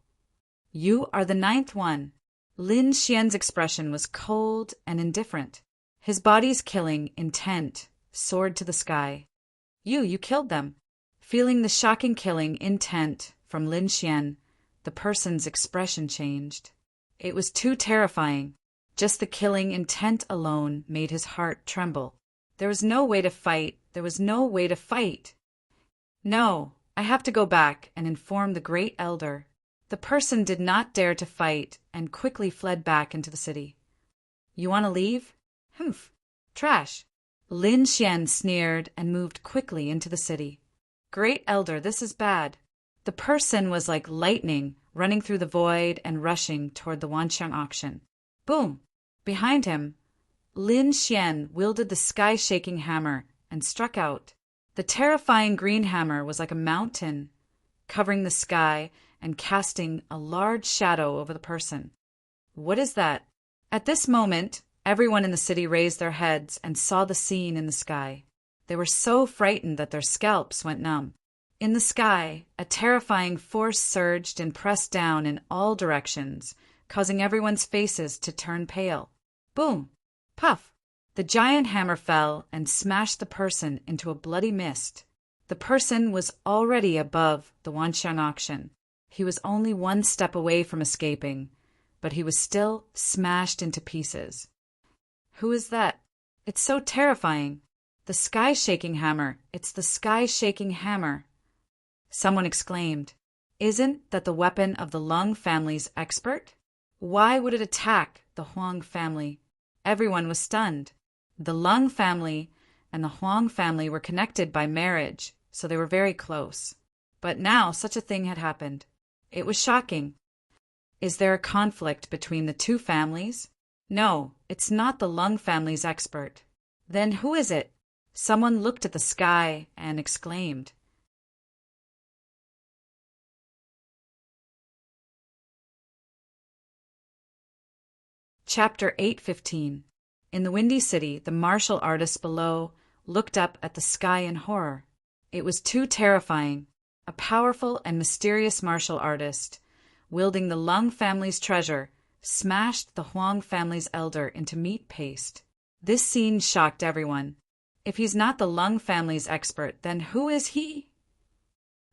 "You are the 9th one." Lin Xian's expression was cold and indifferent. His body's killing intent soared to the sky. You killed them." Feeling the shocking killing intent from Lin Xian, the person's expression changed. It was too terrifying. Just the killing intent alone made his heart tremble. There was no way to fight. There was no way to fight. "No, I have to go back and inform the Great Elder." The person did not dare to fight and quickly fled back into the city. "You want to leave?" Trash." Lin Xian sneered and moved quickly into the city. "Great Elder, this is bad." The person was like lightning, running through the void and rushing toward the Wanxiang auction. Boom! Behind him, Lin Xian wielded the sky-shaking hammer and struck out. The terrifying green hammer was like a mountain, covering the sky and casting a large shadow over the person. "What is that?" At this moment, everyone in the city raised their heads and saw the scene in the sky. They were so frightened that their scalps went numb. In the sky, a terrifying force surged and pressed down in all directions, causing everyone's faces to turn pale. Boom! Puff! The giant hammer fell and smashed the person into a bloody mist. The person was already above the Wanxiang auction. He was only one step away from escaping, but he was still smashed into pieces. "Who is that? It's so terrifying." The sky-shaking hammer! It's the sky-shaking hammer! Someone exclaimed. Isn't that the weapon of the Lung family's expert? Why would it attack the Huang family? Everyone was stunned. The Lung family and the Huang family were connected by marriage, so they were very close. But now such a thing had happened. It was shocking. Is there a conflict between the two families? No, it's not the Lung family's expert. Then who is it? Someone looked at the sky and exclaimed. Chapter 8:15. In the Windy City, the martial artists below looked up at the sky in horror. It was too terrifying. A powerful and mysterious martial artist, wielding the Lung family's treasure, smashed the Huang family's elder into meat paste. This scene shocked everyone. If he's not the Lung family's expert, then who is he?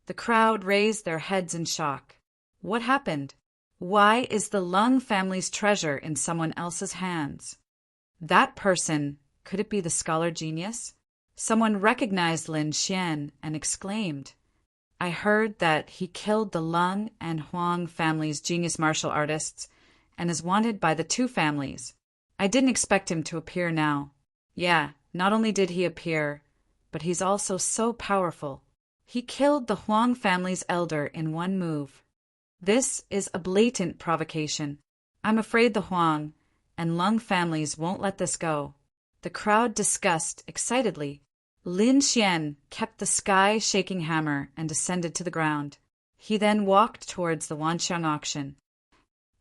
The crowd raised their heads in shock. What happened? Why is the Lung family's treasure in someone else's hands? That person, could it be the scholar genius? Someone recognized Lin Xian and exclaimed, I heard that he killed the Lung and Huang family's genius martial artists and is wanted by the two families. I didn't expect him to appear now. Yeah, not only did he appear, but he's also so powerful. He killed the Huang family's elder in one move. This is a blatant provocation. I'm afraid the Huang and Lung families won't let this go. The crowd discussed excitedly. Lin Xian kept the sky-shaking hammer and descended to the ground. He then walked towards the Wanxiang auction.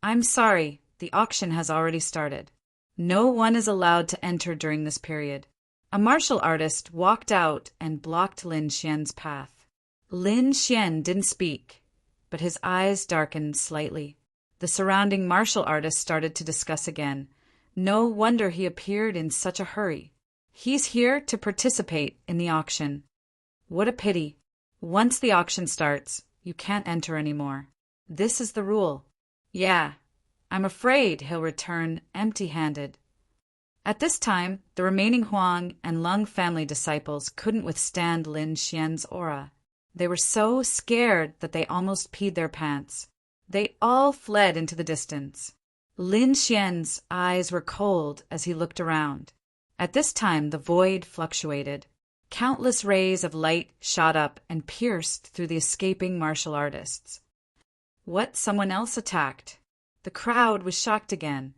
I'm sorry, the auction has already started. No one is allowed to enter during this period. A martial artist walked out and blocked Lin Xian's path. Lin Xian didn't speak, but his eyes darkened slightly. The surrounding martial artists started to discuss again. No wonder he appeared in such a hurry. He's here to participate in the auction. What a pity. Once the auction starts, you can't enter anymore. This is the rule. Yeah, I'm afraid he'll return empty-handed. At this time, the remaining Huang and Lung family disciples couldn't withstand Lin Xian's aura. They were so scared that they almost peed their pants. They all fled into the distance. Lin Xian's eyes were cold as he looked around. At this time, the void fluctuated. Countless rays of light shot up and pierced through the escaping martial artists. What, someone else attacked? The crowd was shocked again.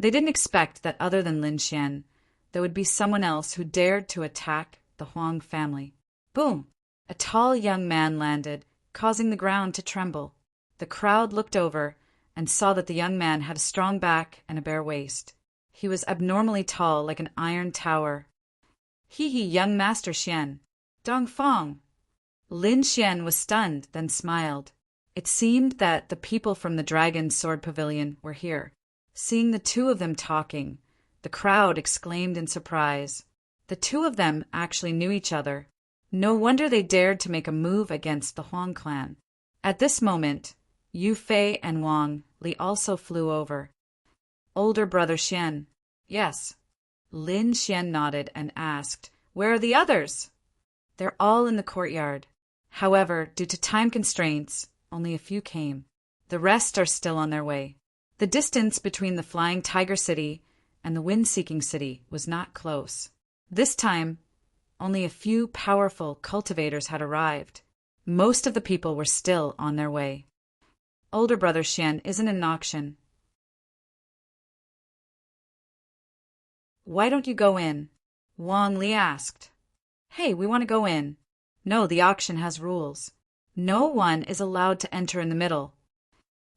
They didn't expect that other than Lin Xian, there would be someone else who dared to attack the Huang family. Boom! A tall young man landed, causing the ground to tremble. The crowd looked over and saw that the young man had a strong back and a bare waist. He was abnormally tall, like an iron tower. Hee, young Master Xian. Dongfang. Lin Xian was stunned, then smiled. It seemed that the people from the Dragon's Sword Pavilion were here. Seeing the two of them talking, the crowd exclaimed in surprise. The two of them actually knew each other. No wonder they dared to make a move against the Huang clan. At this moment, Yu Fei and Wang Li also flew over. Older brother Xian. Yes. Lin Xian nodded and asked, Where are the others? They're all in the courtyard. However, due to time constraints, only a few came. The rest are still on their way. The distance between the Flying Tiger City and the Wind-Seeking City was not close. This time, only a few powerful cultivators had arrived. Most of the people were still on their way. Older brother Xian isn't in an auction. Why don't you go in? Wang Li asked. Hey, we want to go in. No, the auction has rules. No one is allowed to enter in the middle.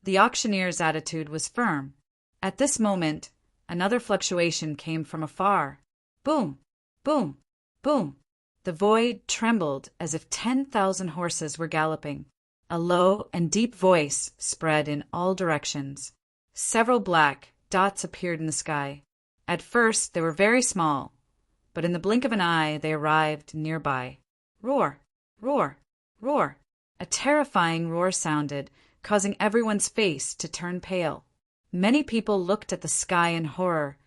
The auctioneer's attitude was firm. At this moment, another fluctuation came from afar. Boom, boom, boom. The void trembled as if 10,000 horses were galloping. A low and deep voice spread in all directions. Several black dots appeared in the sky. At first, they were very small, but in the blink of an eye, they arrived nearby. Roar, roar, roar. A terrifying roar sounded, causing everyone's face to turn pale. Many people looked at the sky in horror,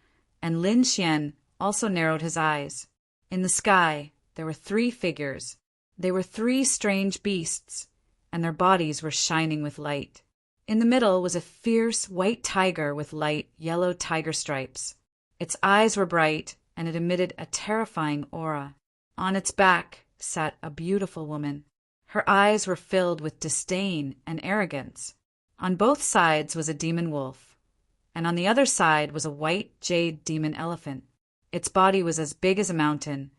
and Lin Xian also narrowed his eyes. In the sky, there were 3 figures. They were 3 strange beasts, and their bodies were shining with light. In the middle was a fierce white tiger with light yellow tiger stripes. Its eyes were bright, and it emitted a terrifying aura. On its back sat a beautiful woman. Her eyes were filled with disdain and arrogance. On both sides was a demon wolf, and on the other side was a white jade demon elephant. Its body was as big as a mountain,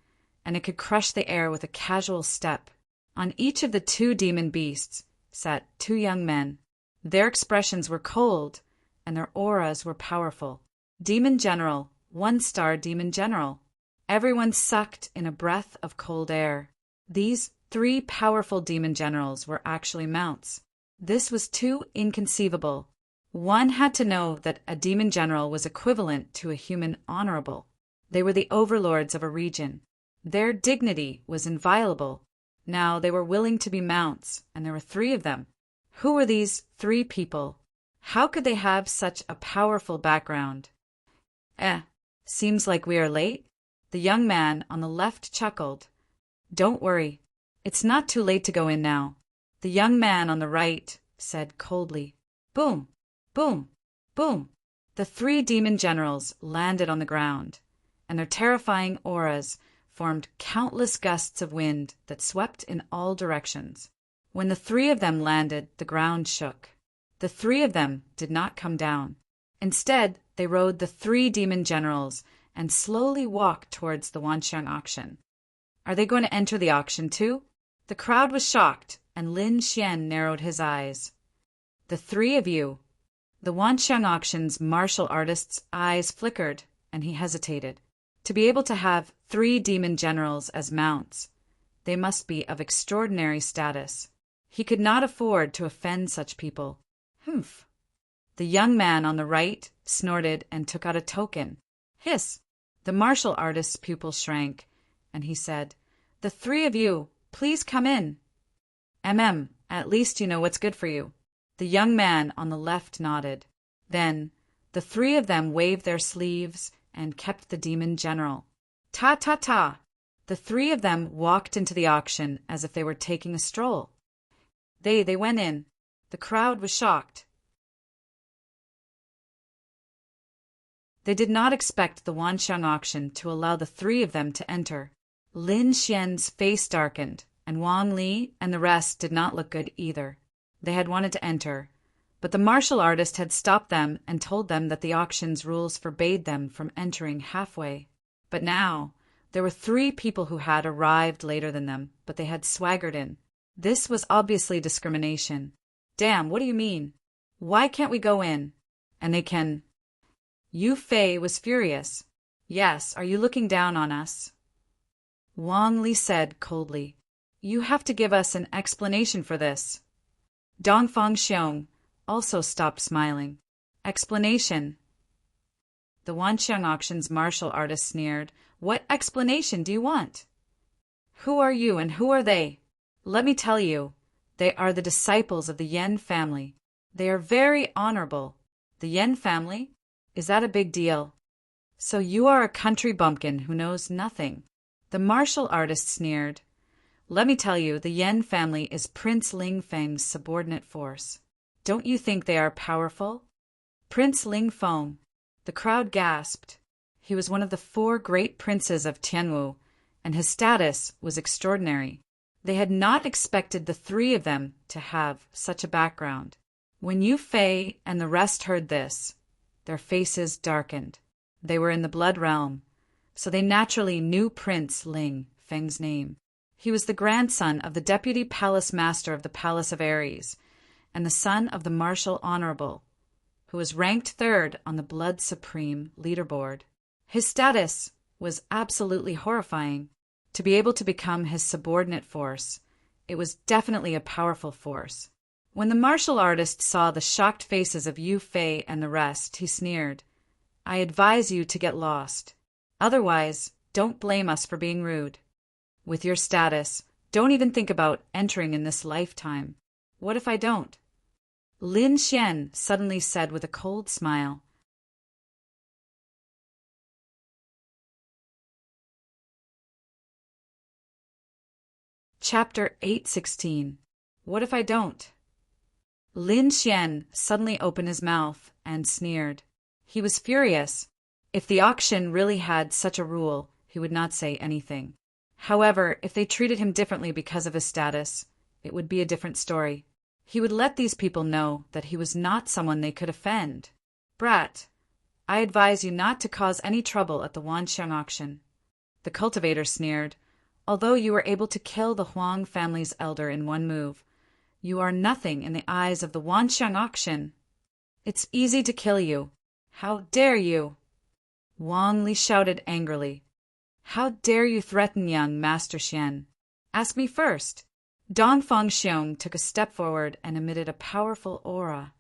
and it could crush the air with a casual step. On each of the 2 demon beasts sat 2 young men. Their expressions were cold, and their auras were powerful. Demon General, 1-star Demon General. Everyone sucked in a breath of cold air. These 3 powerful demon generals were actually mounts. This was too inconceivable. One had to know that a demon general was equivalent to a human honorable. They were the overlords of a region. Their dignity was inviolable. Now they were willing to be mounts, and there were 3 of them. Who were these 3 people? How could they have such a powerful background? Seems like we are late? The young man on the left chuckled. Don't worry. It's not too late to go in now. The young man on the right said coldly. Boom, boom, boom. The 3 demon generals landed on the ground, and their terrifying auras formed countless gusts of wind that swept in all directions. When the 3 of them landed, the ground shook. The 3 of them did not come down. Instead, they rode the 3 demon generals and slowly walked towards the Wanxiang auction. Are they going to enter the auction too? The crowd was shocked, and Lin Xian narrowed his eyes. The 3 of you. The Wanxiang auction's martial artist's eyes flickered, and he hesitated. To be able to have 3 demon generals as mounts, they must be of extraordinary status. He could not afford to offend such people. Humph. The young man on the right snorted and took out a token. Hiss! The martial artist's pupil shrank, and he said, The 3 of you, please come in. At least you know what's good for you. The young man on the left nodded. Then the 3 of them waved their sleeves and kept the demon general. Ta ta ta! The 3 of them walked into the auction as if they were taking a stroll. They went in. The crowd was shocked. They did not expect the Wanxiang auction to allow the 3 of them to enter. Lin Xian's face darkened, and Wang Li and the rest did not look good either. They had wanted to enter, but the martial artist had stopped them and told them that the auction's rules forbade them from entering halfway. But now, there were 3 people who had arrived later than them, but they had swaggered in. This was obviously discrimination. Damn, what do you mean? Why can't we go in? And they can... Yu Fei was furious. Yes, are you looking down on us? Wang Li said coldly. You have to give us an explanation for this. Dongfang Xiong also stopped smiling. Explanation? The Wanxiang auction's martial artist sneered. What explanation do you want? Who are you and who are they? Let me tell you, they are the disciples of the Yen family. They are very honorable. The Yen family? Is that a big deal? So you are a country bumpkin who knows nothing. The martial artist sneered. Let me tell you, the Yen family is Prince Ling Feng's subordinate force. Don't you think they are powerful? Prince Ling Feng. The crowd gasped. He was one of the 4 great princes of Tianwu, and his status was extraordinary. They had not expected the 3 of them to have such a background. When Yu Fei and the rest heard this, their faces darkened. They were in the blood realm, so they naturally knew Prince Ling Feng's name. He was the grandson of the deputy palace master of the Palace of Aries, and the son of the martial honorable, who was ranked 3rd on the Blood Supreme leaderboard. His status was absolutely horrifying. To be able to become his subordinate force, it was definitely a powerful force. When the martial artist saw the shocked faces of Yu Fei and the rest, he sneered. I advise you to get lost. Otherwise, don't blame us for being rude. With your status, don't even think about entering in this lifetime. What if I don't? Lin Xian suddenly said with a cold smile. Chapter 816. What if I don't? Lin Xian suddenly opened his mouth and sneered. He was furious. If the auction really had such a rule, he would not say anything. However, if they treated him differently because of his status, it would be a different story. He would let these people know that he was not someone they could offend. Brat, I advise you not to cause any trouble at the Wanxiang auction. The cultivator sneered. Although you were able to kill the Huang family's elder in one move, you are nothing in the eyes of the Wanxiang auction. It's easy to kill you. How dare you? Wang Li shouted angrily. How dare you threaten young Master Xian? Ask me first. Don Fengxiong took a step forward and emitted a powerful aura.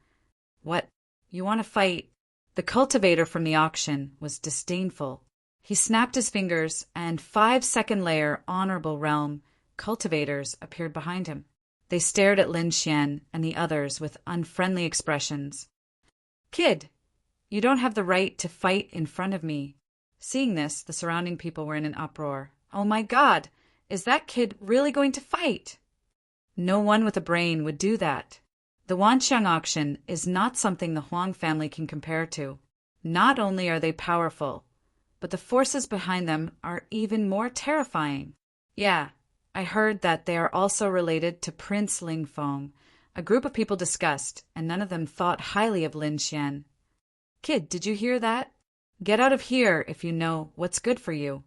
What? You want to fight? The cultivator from the auction was disdainful. He snapped his fingers, and 5-second layer honorable realm cultivators appeared behind him. They stared at Lin Xian and the others with unfriendly expressions. Kid, you don't have the right to fight in front of me. Seeing this, the surrounding people were in an uproar. Oh my God, is that kid really going to fight? No one with a brain would do that. The Wanxiang auction is not something the Huang family can compare to. Not only are they powerful, but the forces behind them are even more terrifying. Yeah, I heard that they are also related to Prince Lingfeng. A group of people discussed, and none of them thought highly of Lin Xian. Kid, did you hear that? Get out of here if you know what's good for you.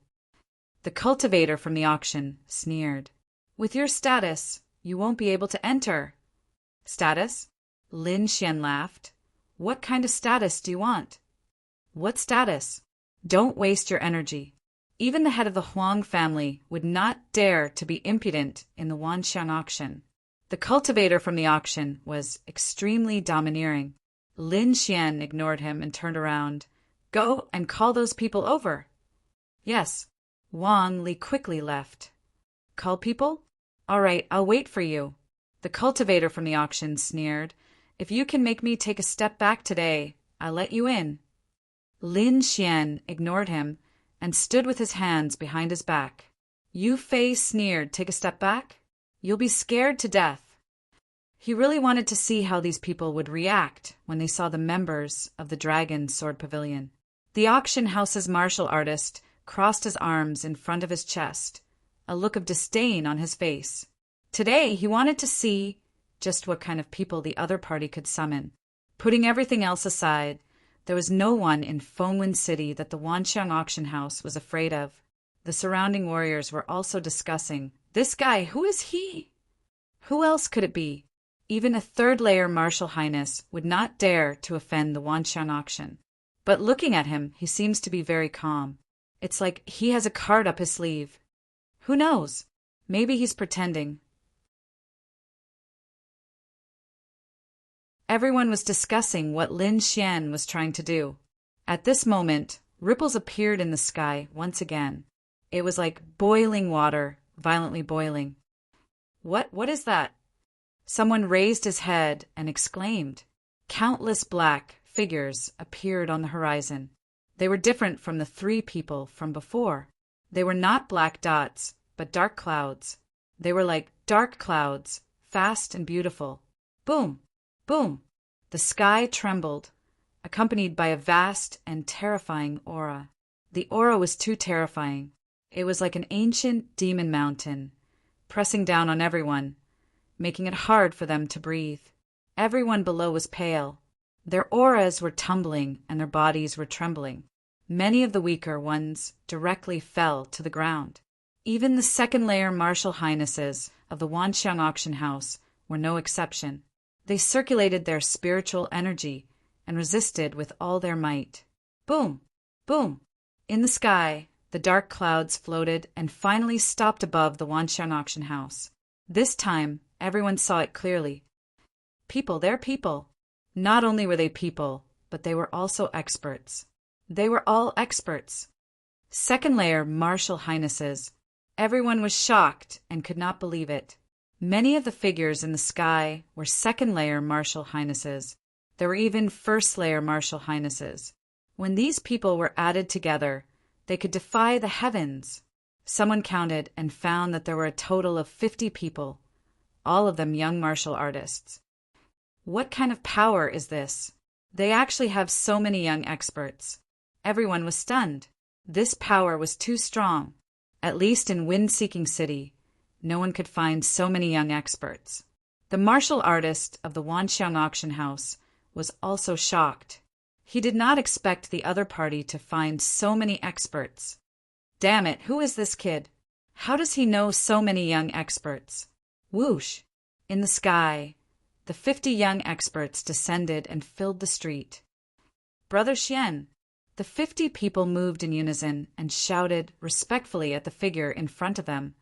The cultivator from the auction sneered. With your status, you won't be able to enter. Status? Lin Xian laughed. What kind of status do you want? What status? Don't waste your energy. Even the head of the Huang family would not dare to be impudent in the Wanxiang auction. The cultivator from the auction was extremely domineering. Lin Xian ignored him and turned around. Go and call those people over. Yes. Wang Li quickly left. Call people? All right, I'll wait for you. The cultivator from the auction sneered. If you can make me take a step back today, I'll let you in. Lin Xian ignored him and stood with his hands behind his back. Yu Fei sneered, take a step back? You'll be scared to death. He really wanted to see how these people would react when they saw the members of the Dragon Sword Pavilion. The auction house's martial artist crossed his arms in front of his chest, a look of disdain on his face. Today he wanted to see just what kind of people the other party could summon. Putting everything else aside, there was no one in Fengwen City that the Wanxiang auction house was afraid of. The surrounding warriors were also discussing, this guy, who is he? Who else could it be? Even a third-layer martial highness would not dare to offend the Wanxiang auction. But looking at him, he seems to be very calm. It's like he has a card up his sleeve. Who knows? Maybe he's pretending. Everyone was discussing what Lin Xian was trying to do. At this moment, ripples appeared in the sky once again. It was like boiling water, violently boiling. What is that? Someone raised his head and exclaimed. Countless black figures appeared on the horizon. They were different from the 3 people from before. They were not black dots, but dark clouds. They were like dark clouds, fast and beautiful. Boom! Boom! The sky trembled, accompanied by a vast and terrifying aura. The aura was too terrifying. It was like an ancient demon mountain, pressing down on everyone, making it hard for them to breathe. Everyone below was pale. Their auras were tumbling and their bodies were trembling. Many of the weaker ones directly fell to the ground. Even the second-layer martial highnesses of the Wanxiang auction house were no exception. They circulated their spiritual energy and resisted with all their might. Boom! Boom! In the sky, the dark clouds floated and finally stopped above the Wanxiang auction house. This time, everyone saw it clearly. People, they're people. Not only were they people, but they were also experts. They were all experts. Second-layer martial highnesses. Everyone was shocked and could not believe it. Many of the figures in the sky were second-layer martial highnesses. There were even first-layer martial highnesses. When these people were added together, they could defy the heavens. Someone counted and found that there were a total of 50 people, all of them young martial artists. What kind of power is this? They actually have so many young experts. Everyone was stunned. This power was too strong. At least in Wind-Seeking City, no one could find so many young experts. The martial artist of the Wanxiang auction house was also shocked. He did not expect the other party to find so many experts. Damn it, who is this kid? How does he know so many young experts? Whoosh! In the sky, the 50 young experts descended and filled the street. Brother Xian! The 50 people moved in unison and shouted respectfully at the figure in front of them.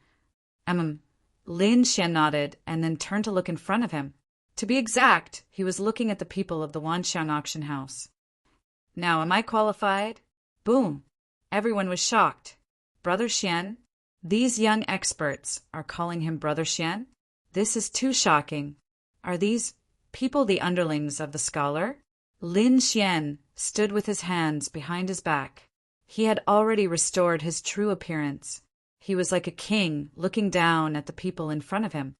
Lin Xian nodded and then turned to look in front of him. To be exact, he was looking at the people of the Wanxiang auction house. Now, am I qualified? Boom! Everyone was shocked. Brother Xian? These young experts are calling him Brother Xian? This is too shocking. Are these people the underlings of the scholar? Lin Xian stood with his hands behind his back. He had already restored his true appearance. He was like a king looking down at the people in front of him.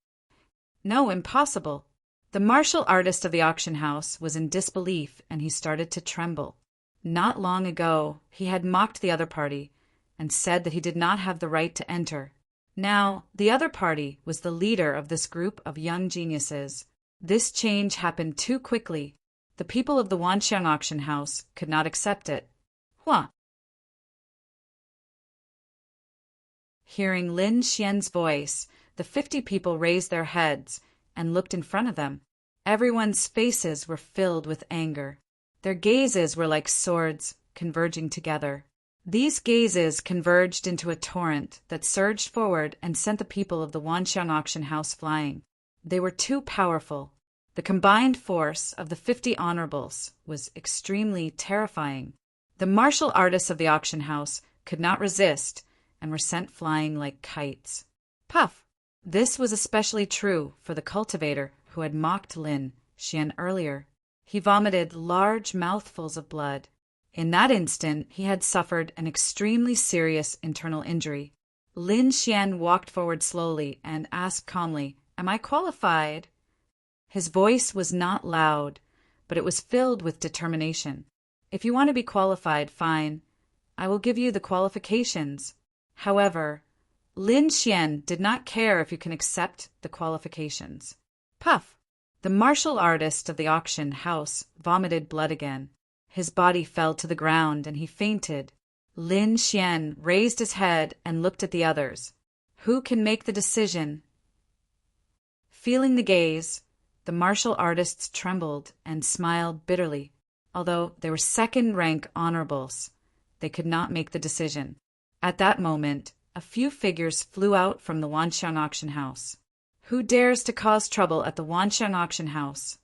No, impossible. The martial artist of the auction house was in disbelief and he started to tremble. Not long ago, he had mocked the other party and said that he did not have the right to enter. Now, the other party was the leader of this group of young geniuses. This change happened too quickly. The people of the Wanxiang auction house could not accept it. Hua! Hearing Lin Xian's voice, the 50 people raised their heads and looked in front of them. Everyone's faces were filled with anger. Their gazes were like swords converging together. These gazes converged into a torrent that surged forward and sent the people of the Wanxiang auction house flying. They were too powerful. The combined force of the 50 honorables was extremely terrifying. The martial artists of the auction house could not resist and were sent flying like kites. Puff! This was especially true for the cultivator who had mocked Lin Xian earlier. He vomited large mouthfuls of blood. In that instant, he had suffered an extremely serious internal injury. Lin Xian walked forward slowly and asked calmly, "Am I qualified?" His voice was not loud, but it was filled with determination. "If you want to be qualified, fine. I will give you the qualifications." However, Lin Xian did not care if you can accept the qualifications. Puff! The martial artist of the auction house vomited blood again. His body fell to the ground and he fainted. Lin Xian raised his head and looked at the others. Who can make the decision? Feeling the gaze, the martial artists trembled and smiled bitterly. Although they were second-rank honorables, they could not make the decision. At that moment, a few figures flew out from the Wanxiang auction house. Who dares to cause trouble at the Wanxiang auction house?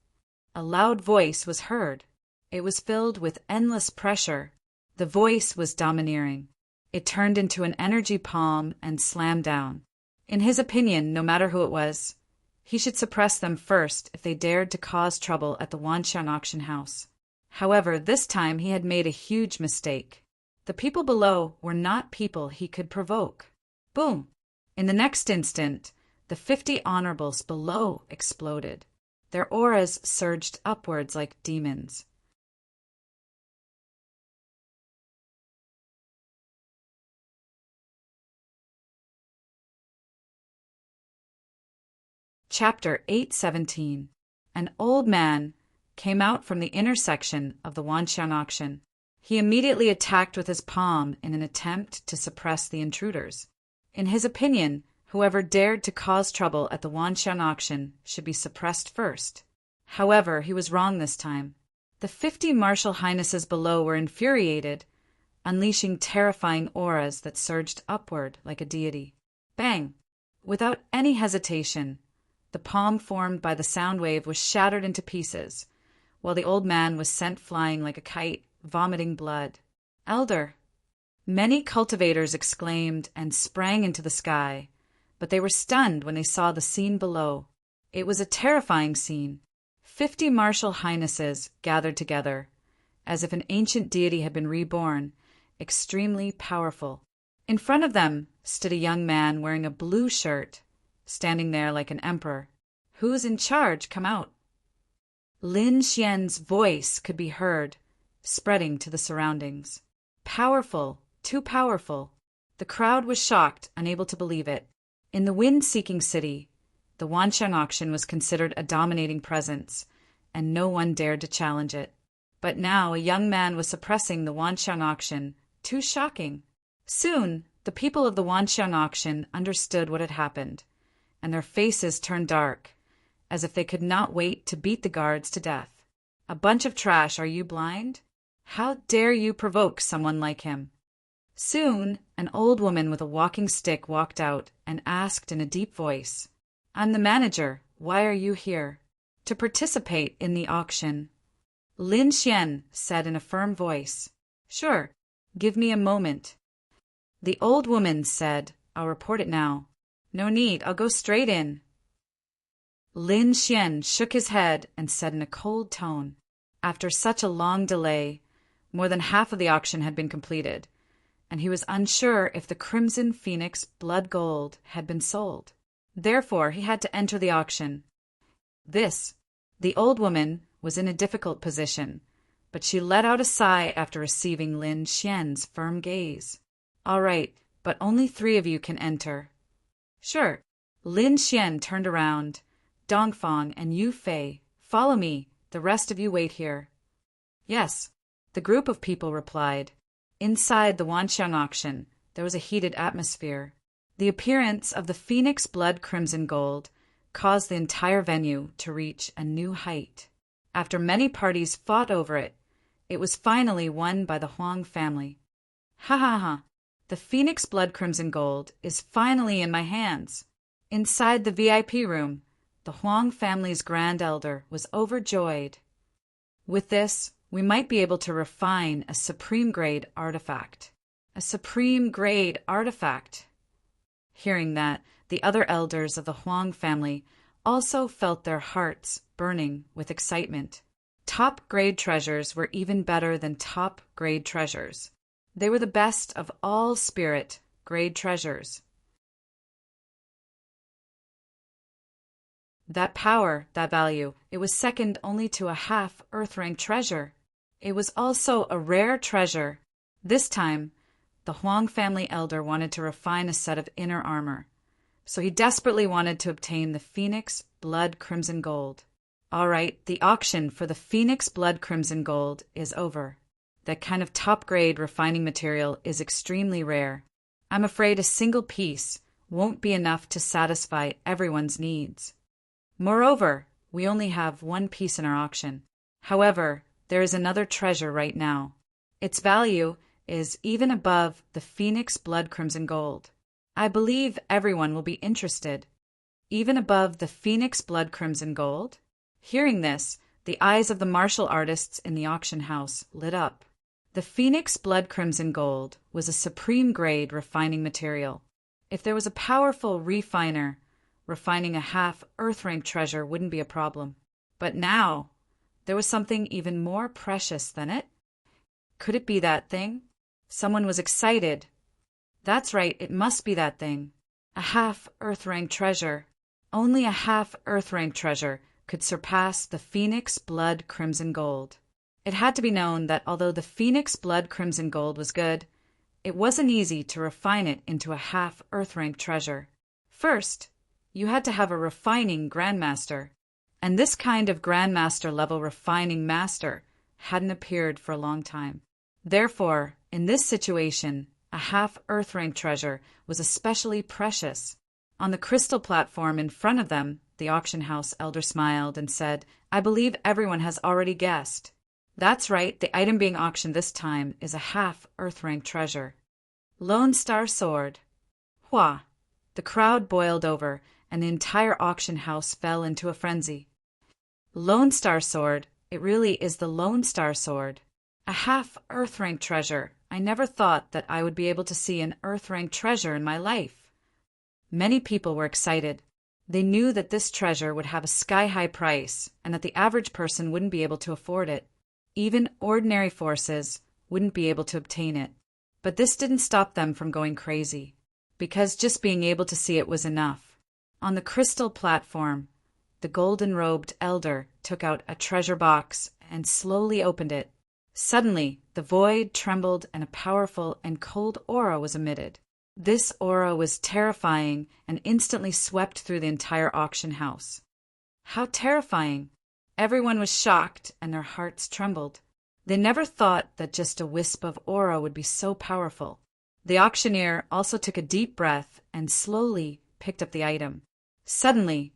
A loud voice was heard. It was filled with endless pressure. The voice was domineering. It turned into an energy palm and slammed down. In his opinion, no matter who it was, he should suppress them first if they dared to cause trouble at the Wanxiang auction house. However, this time he had made a huge mistake. The people below were not people he could provoke. Boom! In the next instant, the 50 honorables below exploded. Their auras surged upwards like demons. Chapter 817. An old man came out from the intersection of the Wanxiang auction. He immediately attacked with his palm in an attempt to suppress the intruders. In his opinion, whoever dared to cause trouble at the Wanxiang auction should be suppressed first. However, he was wrong this time. The 50 martial highnesses below were infuriated, unleashing terrifying auras that surged upward like a deity. Bang! Without any hesitation, the palm formed by the sound wave was shattered into pieces, while the old man was sent flying like a kite, vomiting blood. Elder! Many cultivators exclaimed and sprang into the sky, but they were stunned when they saw the scene below. It was a terrifying scene. 50 martial highnesses gathered together, as if an ancient deity had been reborn, extremely powerful. In front of them stood a young man wearing a blue shirt, standing there like an emperor. "Who's in charge? Come out." Lin Xian's voice could be heard, spreading to the surroundings. Powerful, too powerful. The crowd was shocked, unable to believe it. In the wind-seeking city, the Wanxiang auction was considered a dominating presence, and no one dared to challenge it. But now a young man was suppressing the Wanxiang auction. Too shocking. Soon, the people of the Wanxiang auction understood what had happened, and their faces turned dark, as if they could not wait to beat the guards to death. "A bunch of trash, are you blind? How dare you provoke someone like him?" Soon, an old woman with a walking stick walked out and asked in a deep voice, "I'm the manager. Why are you here?" "To participate in the auction." Lin Xian said in a firm voice, "Sure, give me a moment." The old woman said, "I'll report it now." "No need, I'll go straight in." Lin Xian shook his head and said in a cold tone, after such a long delay, more than half of the auction had been completed, and he was unsure if the Crimson Phoenix blood gold had been sold. Therefore, he had to enter the auction. The old woman was in a difficult position, but she let out a sigh after receiving Lin Xian's firm gaze. "All right, but only 3 of you can enter." "Sure." Lin Xian turned around. "Dongfang and Yu Fei, follow me. The rest of you wait here." "Yes," the group of people replied. Inside the Wanxiang auction, there was a heated atmosphere. The appearance of the Phoenix blood crimson gold caused the entire venue to reach a new height. After many parties fought over it, it was finally won by the Huang family. "Ha ha ha! The Phoenix blood crimson gold is finally in my hands." Inside the VIP room, the Huang family's grand elder was overjoyed. "With this, we might be able to refine a supreme-grade artifact." "A supreme-grade artifact!" Hearing that, the other elders of the Huang family also felt their hearts burning with excitement. Top-grade treasures were even better than top-grade treasures. They were the best of all spirit-grade treasures. That power, that value, it was second only to a half Earth-rank treasure. It was also a rare treasure. This time, the Huang family elder wanted to refine a set of inner armor, so he desperately wanted to obtain the Phoenix Blood Crimson Gold. All right, the auction for the Phoenix Blood Crimson Gold is over. That kind of top-grade refining material is extremely rare. I'm afraid a single piece won't be enough to satisfy everyone's needs. Moreover, we only have 1 piece in our auction. However, there is another treasure right now. Its value is even above the Phoenix Blood Crimson Gold. I believe everyone will be interested. Even above the Phoenix Blood Crimson Gold? Hearing this, the eyes of the martial artists in the auction house lit up. The Phoenix Blood Crimson Gold was a supreme-grade refining material. If there was a powerful refiner, refining a half Earth-rank treasure wouldn't be a problem. But now, there was something even more precious than it. Could it be that thing? Someone was excited. That's right, it must be that thing. A half Earth-rank treasure. Only a half Earth-rank treasure could surpass the Phoenix Blood Crimson Gold. It had to be known that although the Phoenix Blood Crimson Gold was good, it wasn't easy to refine it into a half Earth-rank treasure. First, you had to have a refining Grandmaster, and this kind of Grandmaster-level refining master hadn't appeared for a long time. Therefore, in this situation, a half Earth-rank treasure was especially precious. On the crystal platform in front of them, the auction house elder smiled and said, "I believe everyone has already guessed." That's right, the item being auctioned this time is a half Earth-rank treasure. Lone Star Sword. Hua! The crowd boiled over, and the entire auction house fell into a frenzy. Lone Star Sword, it really is the Lone Star Sword. A half Earth-rank treasure. I never thought that I would be able to see an Earth-rank treasure in my life. Many people were excited. They knew that this treasure would have a sky-high price and that the average person wouldn't be able to afford it. Even ordinary forces wouldn't be able to obtain it. But this didn't stop them from going crazy, because just being able to see it was enough. On the crystal platform, the golden-robed elder took out a treasure box and slowly opened it. Suddenly, the void trembled and a powerful and cold aura was emitted. This aura was terrifying and instantly swept through the entire auction house. How terrifying! Everyone was shocked and their hearts trembled. They never thought that just a wisp of aura would be so powerful. The auctioneer also took a deep breath and slowly picked up the item. Suddenly,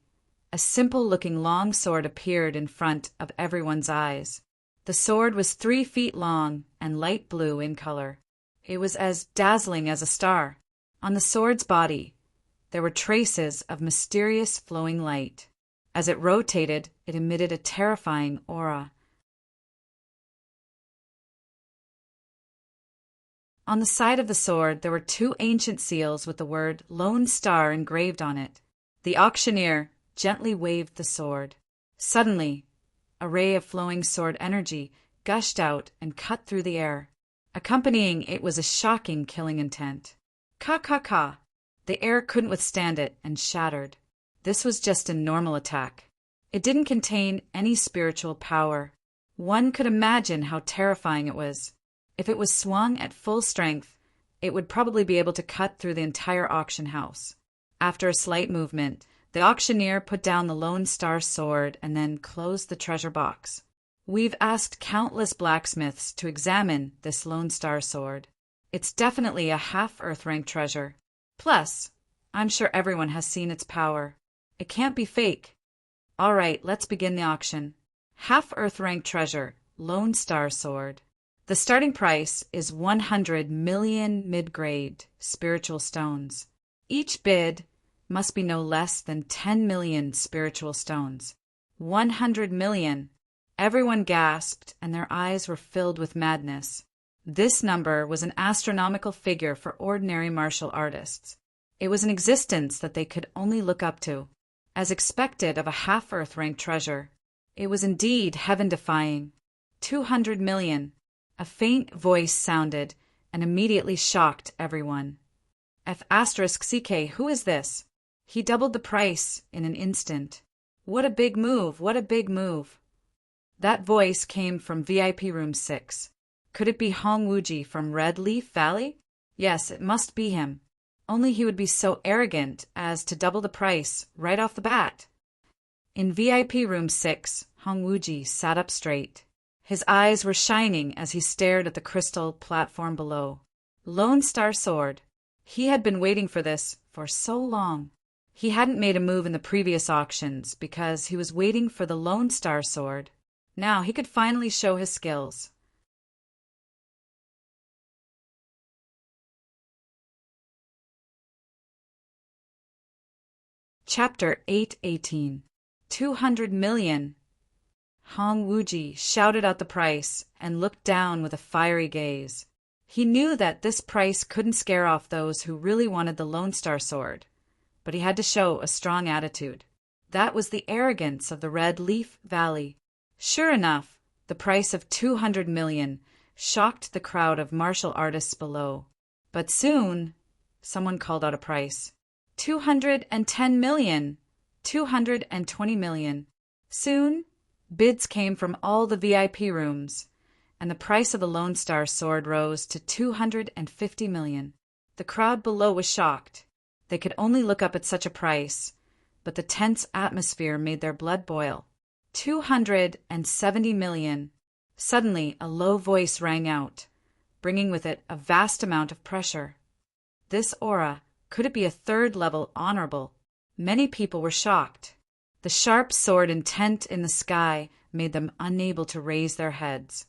a simple-looking long sword appeared in front of everyone's eyes. The sword was 3 feet long and light blue in color. It was as dazzling as a star. On the sword's body, there were traces of mysterious flowing light. As it rotated, it emitted a terrifying aura. On the side of the sword, there were 2 ancient seals with the word Lone Star engraved on it. The auctioneer gently waved the sword. Suddenly, a ray of flowing sword energy gushed out and cut through the air. Accompanying it was a shocking killing intent. Ka! The air couldn't withstand it and shattered. This was just a normal attack. It didn't contain any spiritual power. One could imagine how terrifying it was. If it was swung at full strength, it would probably be able to cut through the entire auction house. After a slight movement, the auctioneer put down the Lone Star sword and then closed the treasure box. We've asked countless blacksmiths to examine this Lone Star sword. It's definitely a half-Earth rank treasure. Plus, I'm sure everyone has seen its power. It can't be fake. All right, let's begin the auction. Half-Earth rank treasure, Lone Star sword. The starting price is 100 million mid-grade spiritual stones. Each bid must be no less than 10 million spiritual stones. 100 million. Everyone gasped, and their eyes were filled with madness. This number was an astronomical figure for ordinary martial artists. It was an existence that they could only look up to. As expected of a half-Earth rank treasure, it was indeed heaven-defying. 200 million. A faint voice sounded and immediately shocked everyone. F*CK, who is this? He doubled the price in an instant. What a big move, what a big move. That voice came from VIP room 6. Could it be Hong Wuji from Red Leaf Valley? Yes, it must be him. Only he would be so arrogant as to double the price right off the bat. In VIP room 6, Hong Wuji sat up straight. His eyes were shining as he stared at the crystal platform below. Lone Star sword. He had been waiting for this for so long. He hadn't made a move in the previous auctions because he was waiting for the Lone Star sword. Now he could finally show his skills. Chapter 818. 200 million. Hong Wuji shouted out the price and looked down with a fiery gaze. He knew that this price couldn't scare off those who really wanted the Lone Star sword, but he had to show a strong attitude. That was the arrogance of the Red Leaf Valley. Sure enough, the price of 200 million shocked the crowd of martial artists below. But soon, someone called out a price. 210 million. 220 million. Soon, bids came from all the VIP rooms, and the price of the Lone Star sword rose to 250 million. The crowd below was shocked. They could only look up at such a price, but the tense atmosphere made their blood boil. 270 million. Suddenly, a low voice rang out, bringing with it a vast amount of pressure. This aura, could it be a third-level honorable? Many people were shocked. The sharp sword intent in the sky made them unable to raise their heads.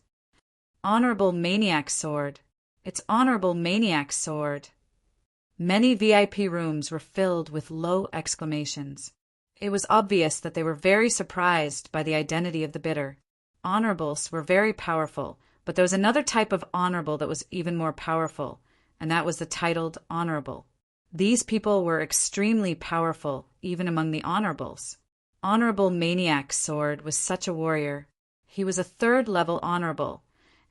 Honorable Maniac sword. It's Honorable Maniac sword. Many VIP rooms were filled with low exclamations. It was obvious that they were very surprised by the identity of the bidder. Honorables were very powerful, but there was another type of honorable that was even more powerful, and that was the titled honorable. These people were extremely powerful, even among the honorables. Honorable Maniac sword was such a warrior. He was a third-level honorable,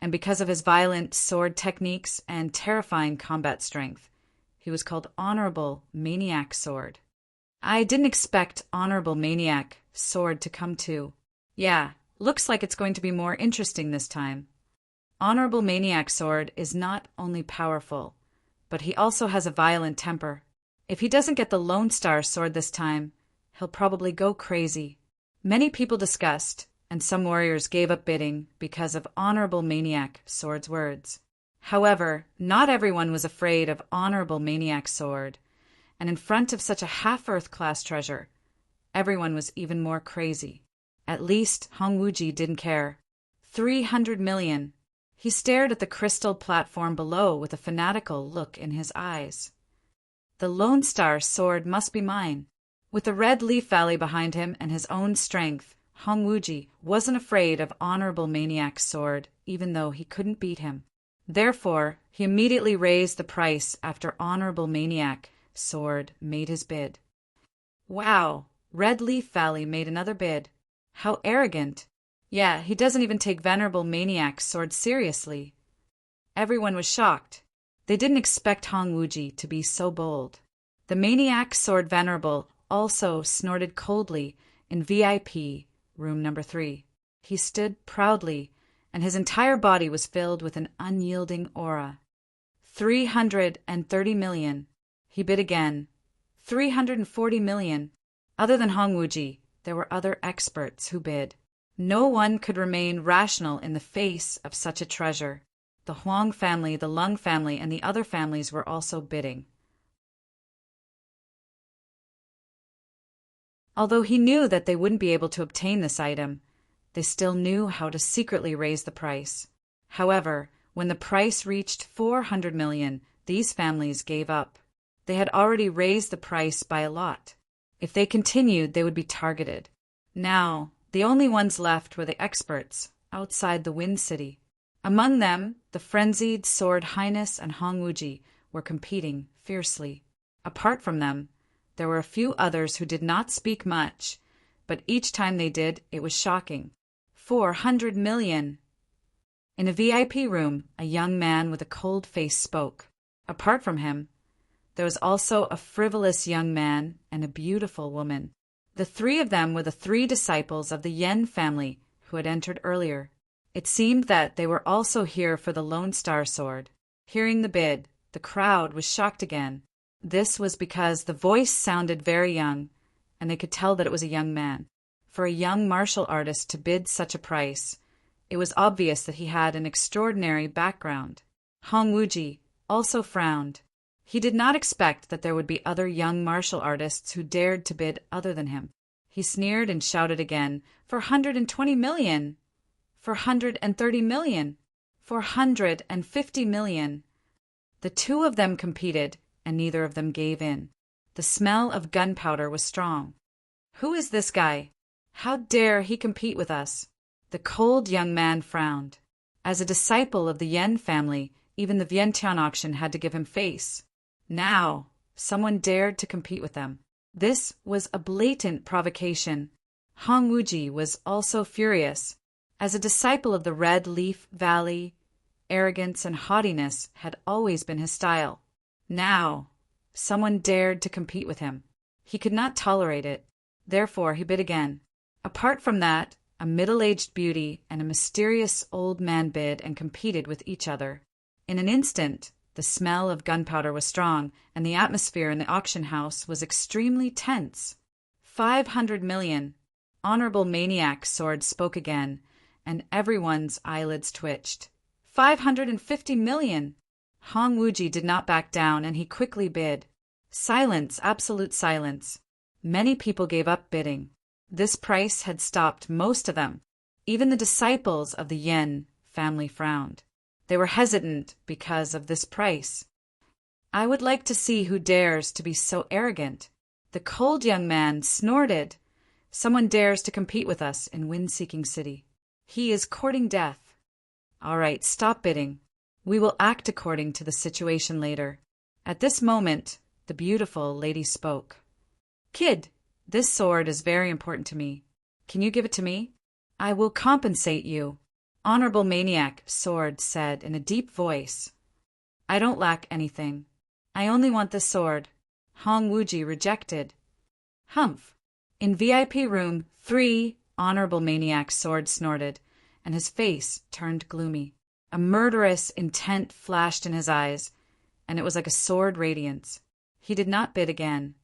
and because of his violent sword techniques and terrifying combat strength, he was called Honorable Maniac Sword. I didn't expect Honorable Maniac Sword to come to. Yeah, looks like it's going to be more interesting this time. Honorable Maniac Sword is not only powerful, but he also has a violent temper. If he doesn't get the Lone Star Sword this time, he'll probably go crazy. Many people discussed, and some warriors gave up bidding because of Honorable Maniac Sword's words. However, not everyone was afraid of Honorable Maniac Sword, and in front of such a half-Earth class treasure, everyone was even more crazy. At least Hong Wuji didn't care. 300 million. He stared at the crystal platform below with a fanatical look in his eyes. The Lone Star Sword must be mine. With the Red Leaf Valley behind him and his own strength, Hong Wuji wasn't afraid of Honorable Maniac's sword, even though he couldn't beat him. Therefore, he immediately raised the price after Honorable Maniac Sword made his bid. Wow, Red Leaf Valley made another bid. How arrogant. Yeah, he doesn't even take Venerable Maniac's sword seriously. Everyone was shocked. They didn't expect Hong Wuji to be so bold. The Maniac Sword Venerable also snorted coldly in VIP room number 3. He stood proudly, and his entire body was filled with an unyielding aura. 330 million. He bid again. 340 million. Other than Hong Wuji, there were other experts who bid. No one could remain rational in the face of such a treasure. The Huang family, the Lung family, and the other families were also bidding. Although he knew that they wouldn't be able to obtain this item, they still knew how to secretly raise the price. However, when the price reached 400 million, these families gave up. They had already raised the price by a lot. If they continued, they would be targeted. Now, the only ones left were the experts outside the Wind City. Among them, the frenzied Sword Highness and Hong Wuji were competing fiercely. Apart from them, there were a few others who did not speak much, but each time they did, it was shocking. 400 million! In a VIP room, a young man with a cold face spoke. Apart from him, there was also a frivolous young man and a beautiful woman. The 3 of them were the 3 disciples of the Yen family who had entered earlier. It seemed that they were also here for the Lone Star Sword. Hearing the bid, the crowd was shocked again. This was because the voice sounded very young, and they could tell that it was a young man. For a young martial artist to bid such a price, it was obvious that he had an extraordinary background. Hong Wuji also frowned. He did not expect that there would be other young martial artists who dared to bid other than him. He sneered and shouted again, 420 million! 430 million! 450 million! The 2 of them competed, and neither of them gave in. The smell of gunpowder was strong. Who is this guy? How dare he compete with us? The cold young man frowned. As a disciple of the Yen family, even the Vientiane auction had to give him face. Now, someone dared to compete with them. This was a blatant provocation. Hong Wuji was also furious. As a disciple of the Red Leaf Valley, arrogance and haughtiness had always been his style. Now, someone dared to compete with him. He could not tolerate it. Therefore, he bid again. Apart from that, a middle-aged beauty and a mysterious old man bid and competed with each other. In an instant, the smell of gunpowder was strong, and the atmosphere in the auction house was extremely tense. 500 million. Honorable Maniac Sword spoke again, and everyone's eyelids twitched. 550 million! Hong Wuji did not back down, and he quickly bid. Silence, absolute silence. Many people gave up bidding. This price had stopped most of them. Even the disciples of the Yen family frowned. They were hesitant because of this price. I would like to see who dares to be so arrogant. The cold young man snorted. Someone dares to compete with us in Wind-Seeking City. He is courting death. All right, stop bidding. We will act according to the situation later. At this moment, the beautiful lady spoke. Kid, this sword is very important to me. Can you give it to me? I will compensate you. Honorable Maniac, Sword said in a deep voice. I don't lack anything. I only want the sword. Hong Wuji rejected. Humph. In VIP room 3, Honorable Maniac, Sword snorted, and his face turned gloomy. A murderous intent flashed in his eyes, and it was like a sword radiance. He did not bid again.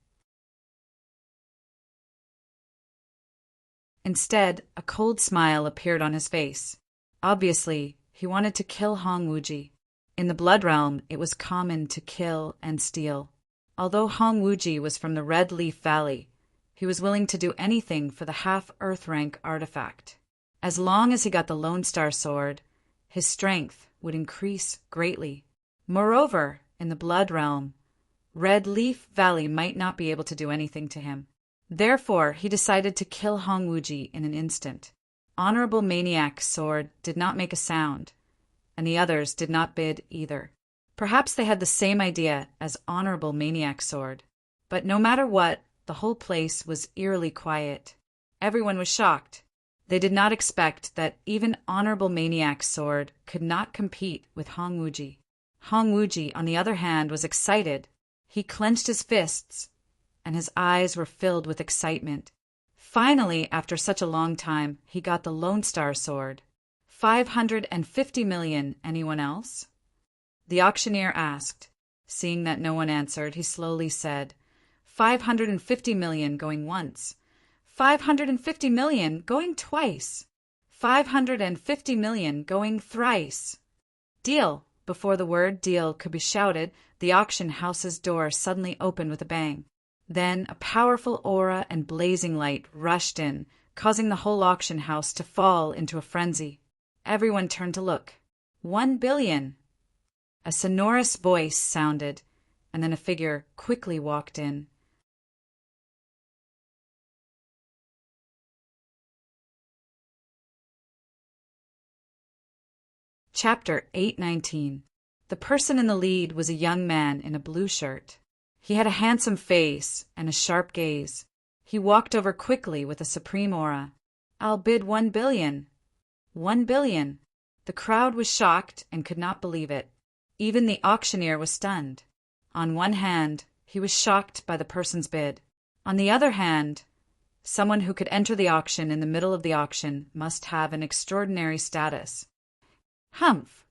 Instead, a cold smile appeared on his face. Obviously, he wanted to kill Hong Wuji. In the Blood Realm, it was common to kill and steal. Although Hong Wuji was from the Red Leaf Valley, he was willing to do anything for the half-Earth rank artifact. As long as he got the Lone Star Sword, his strength would increase greatly. Moreover, in the Blood Realm, Red Leaf Valley might not be able to do anything to him. Therefore, he decided to kill Hong Wuji in an instant. Honorable Maniac, Sword did not make a sound, and the others did not bid either. Perhaps they had the same idea as Honorable Maniac, Sword. But no matter what, the whole place was eerily quiet. Everyone was shocked. They did not expect that even Honorable Maniac, Sword could not compete with Hong Wuji. Hong Wuji, on the other hand, was excited. He clenched his fists, and his eyes were filled with excitement. Finally, after such a long time, he got the Lone Star Sword. 550 million, anyone else? The auctioneer asked. Seeing that no one answered, he slowly said, 550 million going once. 550 million going twice. 550 million going thrice. Deal! Before the word deal could be shouted, the auction house's door suddenly opened with a bang. Then a powerful aura and blazing light rushed in, causing the whole auction house to fall into a frenzy. Everyone turned to look. 1 billion! A sonorous voice sounded, and then a figure quickly walked in. Chapter 819. The person in the lead was a young man in a blue shirt. He had a handsome face and a sharp gaze. He walked over quickly with a supreme aura. I'll bid 1 billion. 1 billion. The crowd was shocked and could not believe it. Even the auctioneer was stunned. On one hand, he was shocked by the person's bid. On the other hand, someone who could enter the auction in the middle of the auction must have an extraordinary status. Humph!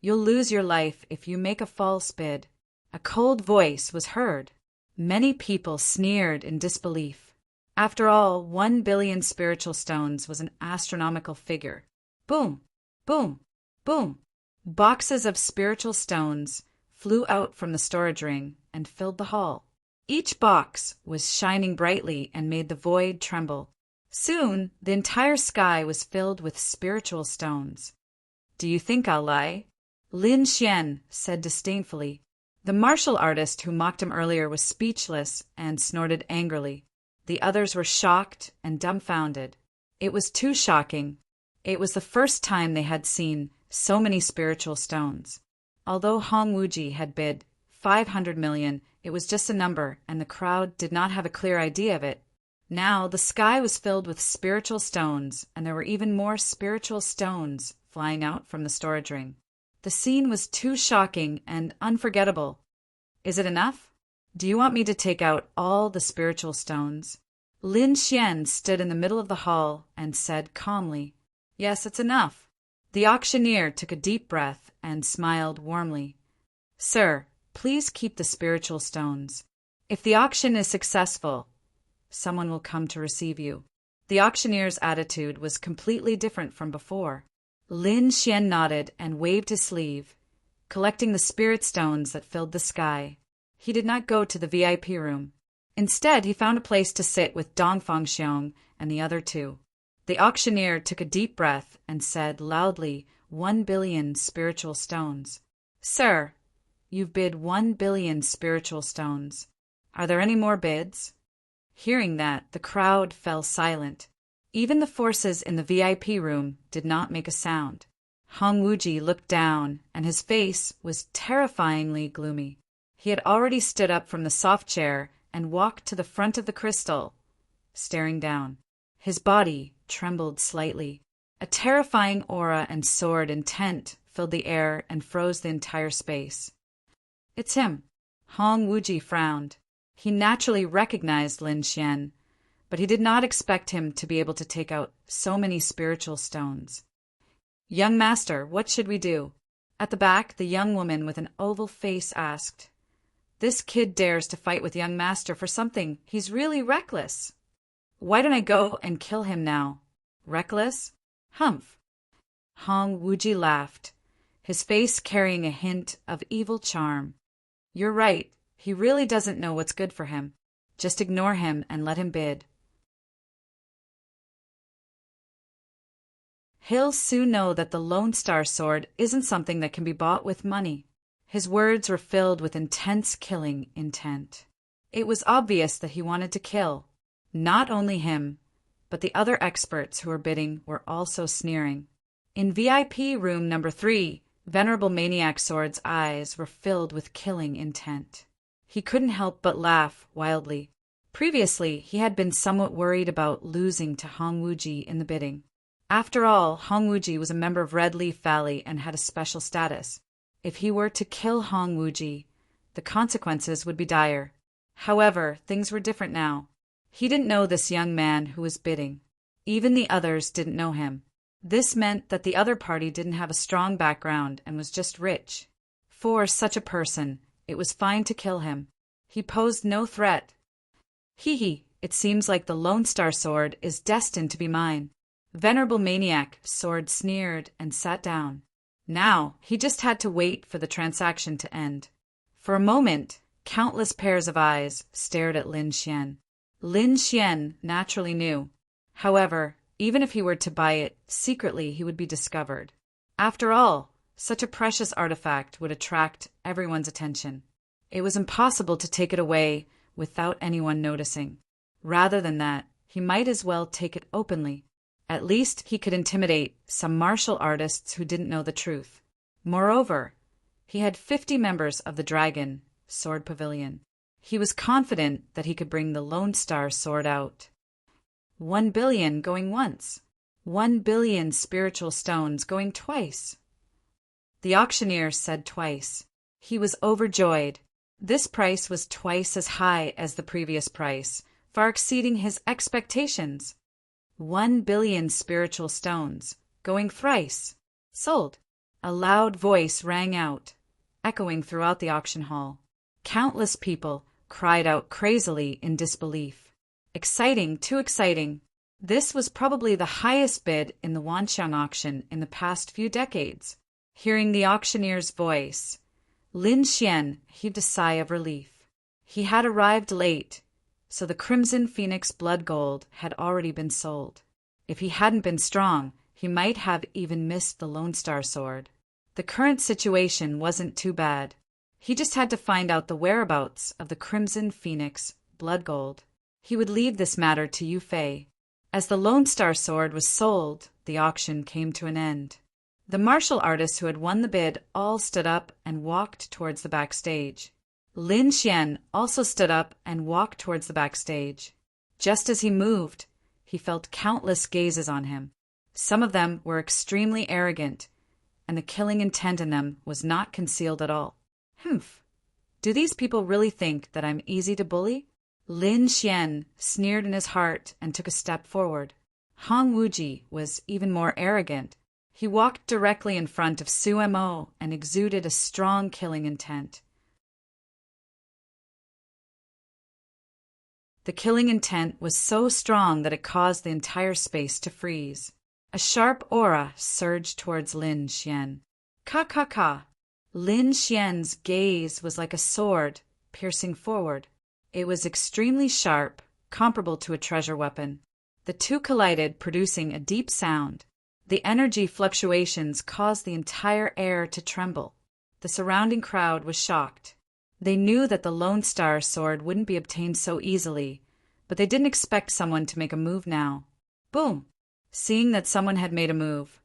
You'll lose your life if you make a false bid. A cold voice was heard. Many people sneered in disbelief. After all, 1 billion spiritual stones was an astronomical figure. Boom! Boom! Boom! Boxes of spiritual stones flew out from the storage ring and filled the hall. Each box was shining brightly and made the void tremble. Soon, the entire sky was filled with spiritual stones. Do you think I'll lie? Lin Xian said disdainfully. The martial artist who mocked him earlier was speechless and snorted angrily. The others were shocked and dumbfounded. It was too shocking. It was the first time they had seen so many spiritual stones. Although Hong Wuji had bid 500 million, it was just a number, and the crowd did not have a clear idea of it. Now the sky was filled with spiritual stones, and there were even more spiritual stones flying out from the storage ring. The scene was too shocking and unforgettable. Is it enough? Do you want me to take out all the spiritual stones? Lin Xian stood in the middle of the hall and said calmly, Yes, it's enough. The auctioneer took a deep breath and smiled warmly. Sir, please keep the spiritual stones. If the auction is successful, someone will come to receive you. The auctioneer's attitude was completely different from before. Lin Xian nodded and waved his sleeve, collecting the spirit stones that filled the sky. He did not go to the VIP room. Instead, he found a place to sit with Dongfang Xiong and the other two. The auctioneer took a deep breath and said loudly, 1 billion spiritual stones. Sir, you've bid 1 billion spiritual stones. Are there any more bids? Hearing that, the crowd fell silent. Even the forces in the VIP room did not make a sound. Hong Wuji looked down, and his face was terrifyingly gloomy. He had already stood up from the soft chair and walked to the front of the crystal, staring down. His body trembled slightly. A terrifying aura and sword intent filled the air and froze the entire space. It's him. Hong Wuji frowned. He naturally recognized Lin Xian, but he did not expect him to be able to take out so many spiritual stones. Young master, what should we do? At the back, the young woman with an oval face asked. This kid dares to fight with young master for something. He's really reckless. Why don't I go and kill him now? Reckless? Humph. Hong Wuji laughed, his face carrying a hint of evil charm. You're right. He really doesn't know what's good for him. Just ignore him and let him bid. He'll soon know that the Lone Star Sword isn't something that can be bought with money. His words were filled with intense killing intent. It was obvious that he wanted to kill. Not only him, but the other experts who were bidding were also sneering. In VIP room number 3, Venerable Maniac Sword's eyes were filled with killing intent. He couldn't help but laugh wildly. Previously, he had been somewhat worried about losing to Hong Wuji in the bidding. After all, Hong Wuji was a member of Red Leaf Valley and had a special status. If he were to kill Hong Wuji, the consequences would be dire. However, things were different now. He didn't know this young man who was bidding. Even the others didn't know him. This meant that the other party didn't have a strong background and was just rich. For such a person, it was fine to kill him. He posed no threat. Hee, it seems like the Lone Star Sword is destined to be mine. Venerable Maniac Sword sneered and sat down. Now, he just had to wait for the transaction to end. For a moment, countless pairs of eyes stared at Lin Xian. Lin Xian naturally knew. However, even if he were to buy it secretly, he would be discovered. After all, such a precious artifact would attract everyone's attention. It was impossible to take it away without anyone noticing. Rather than that, he might as well take it openly. At least he could intimidate some martial artists who didn't know the truth. Moreover, he had 50 members of the Dragon Sword Pavilion. He was confident that he could bring the Lone Star Sword out. 1 billion going once. 1 billion spiritual stones going twice. The auctioneer said twice. He was overjoyed. This price was twice as high as the previous price, far exceeding his expectations. 1 billion spiritual stones, going thrice. Sold. A loud voice rang out, echoing throughout the auction hall. Countless people cried out crazily in disbelief. Exciting, too exciting. This was probably the highest bid in the Wanxiang auction in the past few decades. Hearing the auctioneer's voice, Lin Xian heaved a sigh of relief. He had arrived late, so the Crimson Phoenix Blood Gold had already been sold. If he hadn't been strong, he might have even missed the Lone Star Sword. The current situation wasn't too bad. He just had to find out the whereabouts of the Crimson Phoenix Blood Gold. He would leave this matter to Yu Fei. As the Lone Star Sword was sold, the auction came to an end. The martial artists who had won the bid all stood up and walked towards the backstage. Lin Xian also stood up and walked towards the backstage. Just as he moved, he felt countless gazes on him. Some of them were extremely arrogant, and the killing intent in them was not concealed at all. Humph! Do these people really think that I'm easy to bully? Lin Xian sneered in his heart and took a step forward. Hong Wuji was even more arrogant. He walked directly in front of Su Mo and exuded a strong killing intent. The killing intent was so strong that it caused the entire space to freeze. A sharp aura surged towards Lin Xian. Ka. Lin Xian's gaze was like a sword, piercing forward. It was extremely sharp, comparable to a treasure weapon. The two collided, producing a deep sound. The energy fluctuations caused the entire air to tremble. The surrounding crowd was shocked. They knew that the Lone Star Sword wouldn't be obtained so easily, but they didn't expect someone to make a move now. Boom! Seeing that someone had made a move,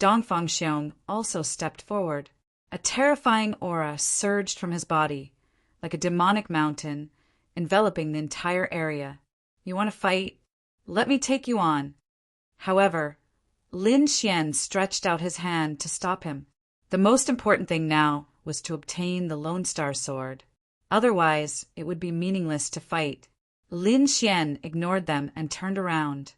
Dongfang Xiong also stepped forward. A terrifying aura surged from his body, like a demonic mountain, enveloping the entire area. You want to fight? Let me take you on. However, Lin Xian stretched out his hand to stop him. The most important thing now was to obtain the Lone Star Sword. Otherwise, it would be meaningless to fight. Lin Xian ignored them and turned around,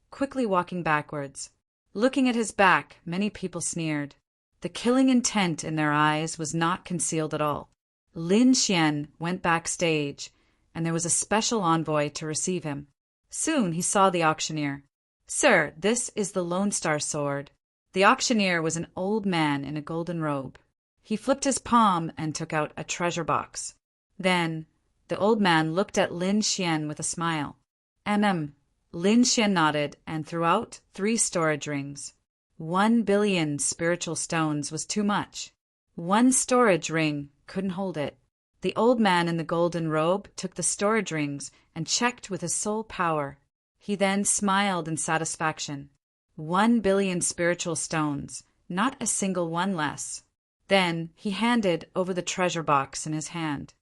quickly walking backwards. Looking at his back, many people sneered. The killing intent in their eyes was not concealed at all. Lin Xian went backstage, and there was a special envoy to receive him. Soon he saw the auctioneer. "Sir, this is the Lone Star Sword." The auctioneer was an old man in a golden robe. He flipped his palm and took out a treasure box. Then the old man looked at Lin Xian with a smile. Lin Xian nodded and threw out 3 storage rings. 1 billion spiritual stones was too much. 1 storage ring couldn't hold it. The old man in the golden robe took the storage rings and checked with his soul power. He then smiled in satisfaction. 1 billion spiritual stones, not a single one less. Then he handed over the treasure box in his hand.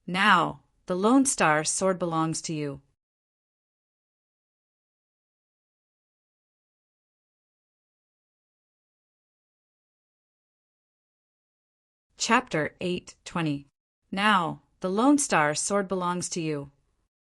"Now, the Lone Star Sword belongs to you." Chapter 8:20. Now, the Lone Star Sword belongs to you.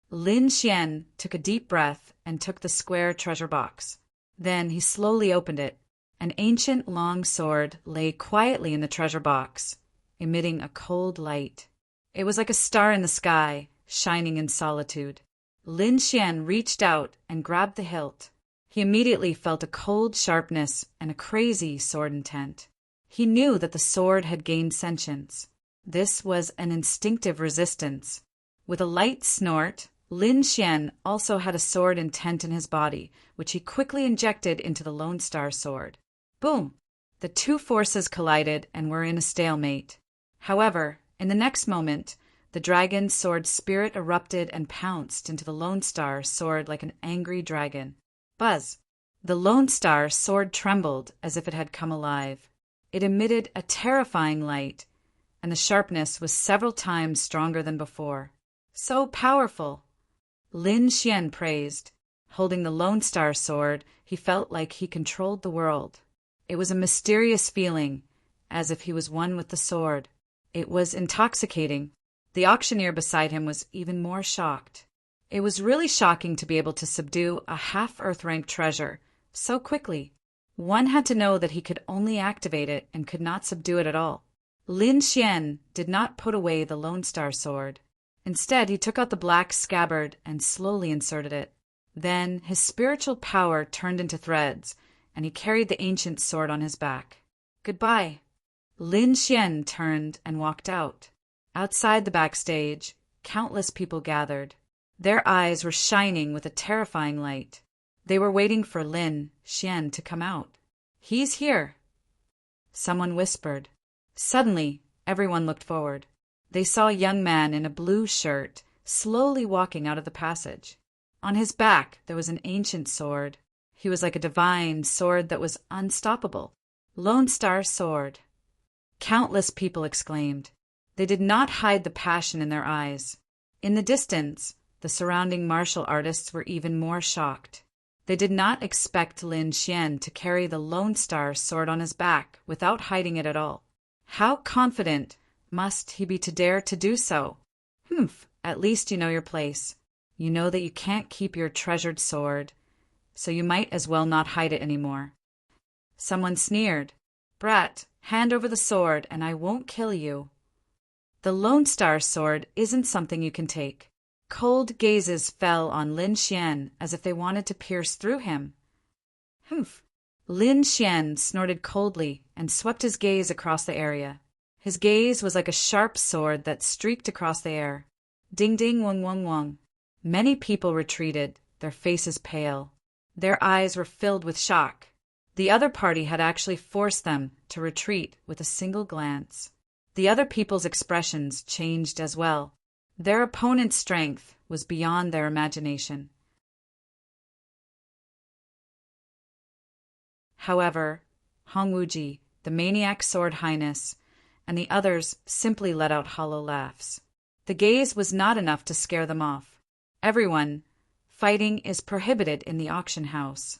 Lin Xian took a deep breath and took the square treasure box. Then he slowly opened it. An ancient long sword lay quietly in the treasure box, emitting a cold light. It was like a star in the sky, shining in solitude. Lin Xian reached out and grabbed the hilt. He immediately felt a cold sharpness and a crazy sword intent. He knew that the sword had gained sentience. This was an instinctive resistance. With a light snort, Lin Xian also had a sword intent in his body, which he quickly injected into the Lone Star Sword. Boom! The 2 forces collided and were in a stalemate. However, in the next moment, the dragon sword spirit erupted and pounced into the Lone Star Sword like an angry dragon. Buzz! The Lone Star Sword trembled as if it had come alive. It emitted a terrifying light, and the sharpness was several times stronger than before. So powerful! Lin Xian praised. Holding the Lone Star Sword, he felt like he controlled the world. It was a mysterious feeling, as if he was one with the sword. It was intoxicating. The auctioneer beside him was even more shocked. It was really shocking to be able to subdue a half-Earth-rank treasure so quickly. One had to know that he could only activate it and could not subdue it at all. Lin Xian did not put away the Lone Star Sword. Instead, he took out the black scabbard and slowly inserted it. Then his spiritual power turned into threads, and he carried the ancient sword on his back. "Goodbye." Lin Xian turned and walked out. Outside the backstage, countless people gathered. Their eyes were shining with a terrifying light. They were waiting for Lin Xian to come out. "He's here," someone whispered. Suddenly, everyone looked forward. They saw a young man in a blue shirt slowly walking out of the passage. On his back there was an ancient sword. He was like a divine sword that was unstoppable. Lone Star Sword. Countless people exclaimed. They did not hide the passion in their eyes. In the distance, the surrounding martial artists were even more shocked. They did not expect Lin Xian to carry the Lone Star Sword on his back without hiding it at all. How confident must he be to dare to do so? At least you know your place. You know that you can't keep your treasured sword, so you might as well not hide it anymore. Someone sneered. "Brat, hand over the sword and I won't kill you." The Lone Star Sword isn't something you can take. Cold gazes fell on Lin Xian as if they wanted to pierce through him. Lin Xian snorted coldly and swept his gaze across the area. His gaze was like a sharp sword that streaked across the air. Ding ding wong wong wong. Many people retreated, their faces pale. Their eyes were filled with shock. The other party had actually forced them to retreat with a single glance. The other people's expressions changed as well. Their opponent's strength was beyond their imagination. However, Hong Wuji, the maniac sword highness, and the others simply let out hollow laughs. The gaze was not enough to scare them off. Everyone, fighting is prohibited in the auction house.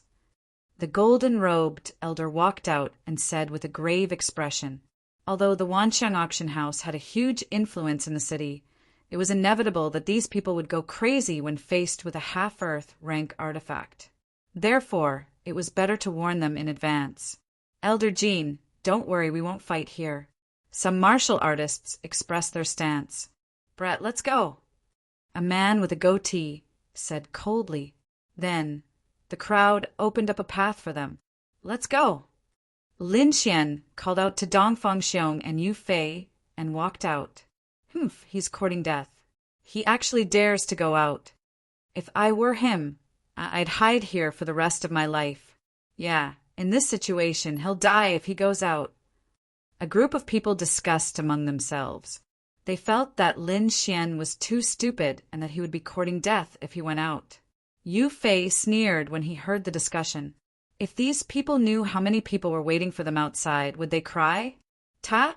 The golden-robed elder walked out and said with a grave expression, "Although the Wanxiang auction house had a huge influence in the city, it was inevitable that these people would go crazy when faced with a half-earth rank artifact. Therefore, it was better to warn them in advance. Elder Jean, don't worry, we won't fight here." Some martial artists expressed their stance. "Brett, let's go," a man with a goatee said coldly. Then, the crowd opened up a path for them. "Let's go." Lin Xian called out to Dongfang Xiong and Yu Fei and walked out. "Humph, he's courting death. He actually dares to go out. If I were him, I'd hide here for the rest of my life. Yeah, in this situation, he'll die if he goes out." A group of people discussed among themselves. They felt that Lin Xian was too stupid and that he would be courting death if he went out. Yu Fei sneered when he heard the discussion. If these people knew how many people were waiting for them outside, would they cry? Ta.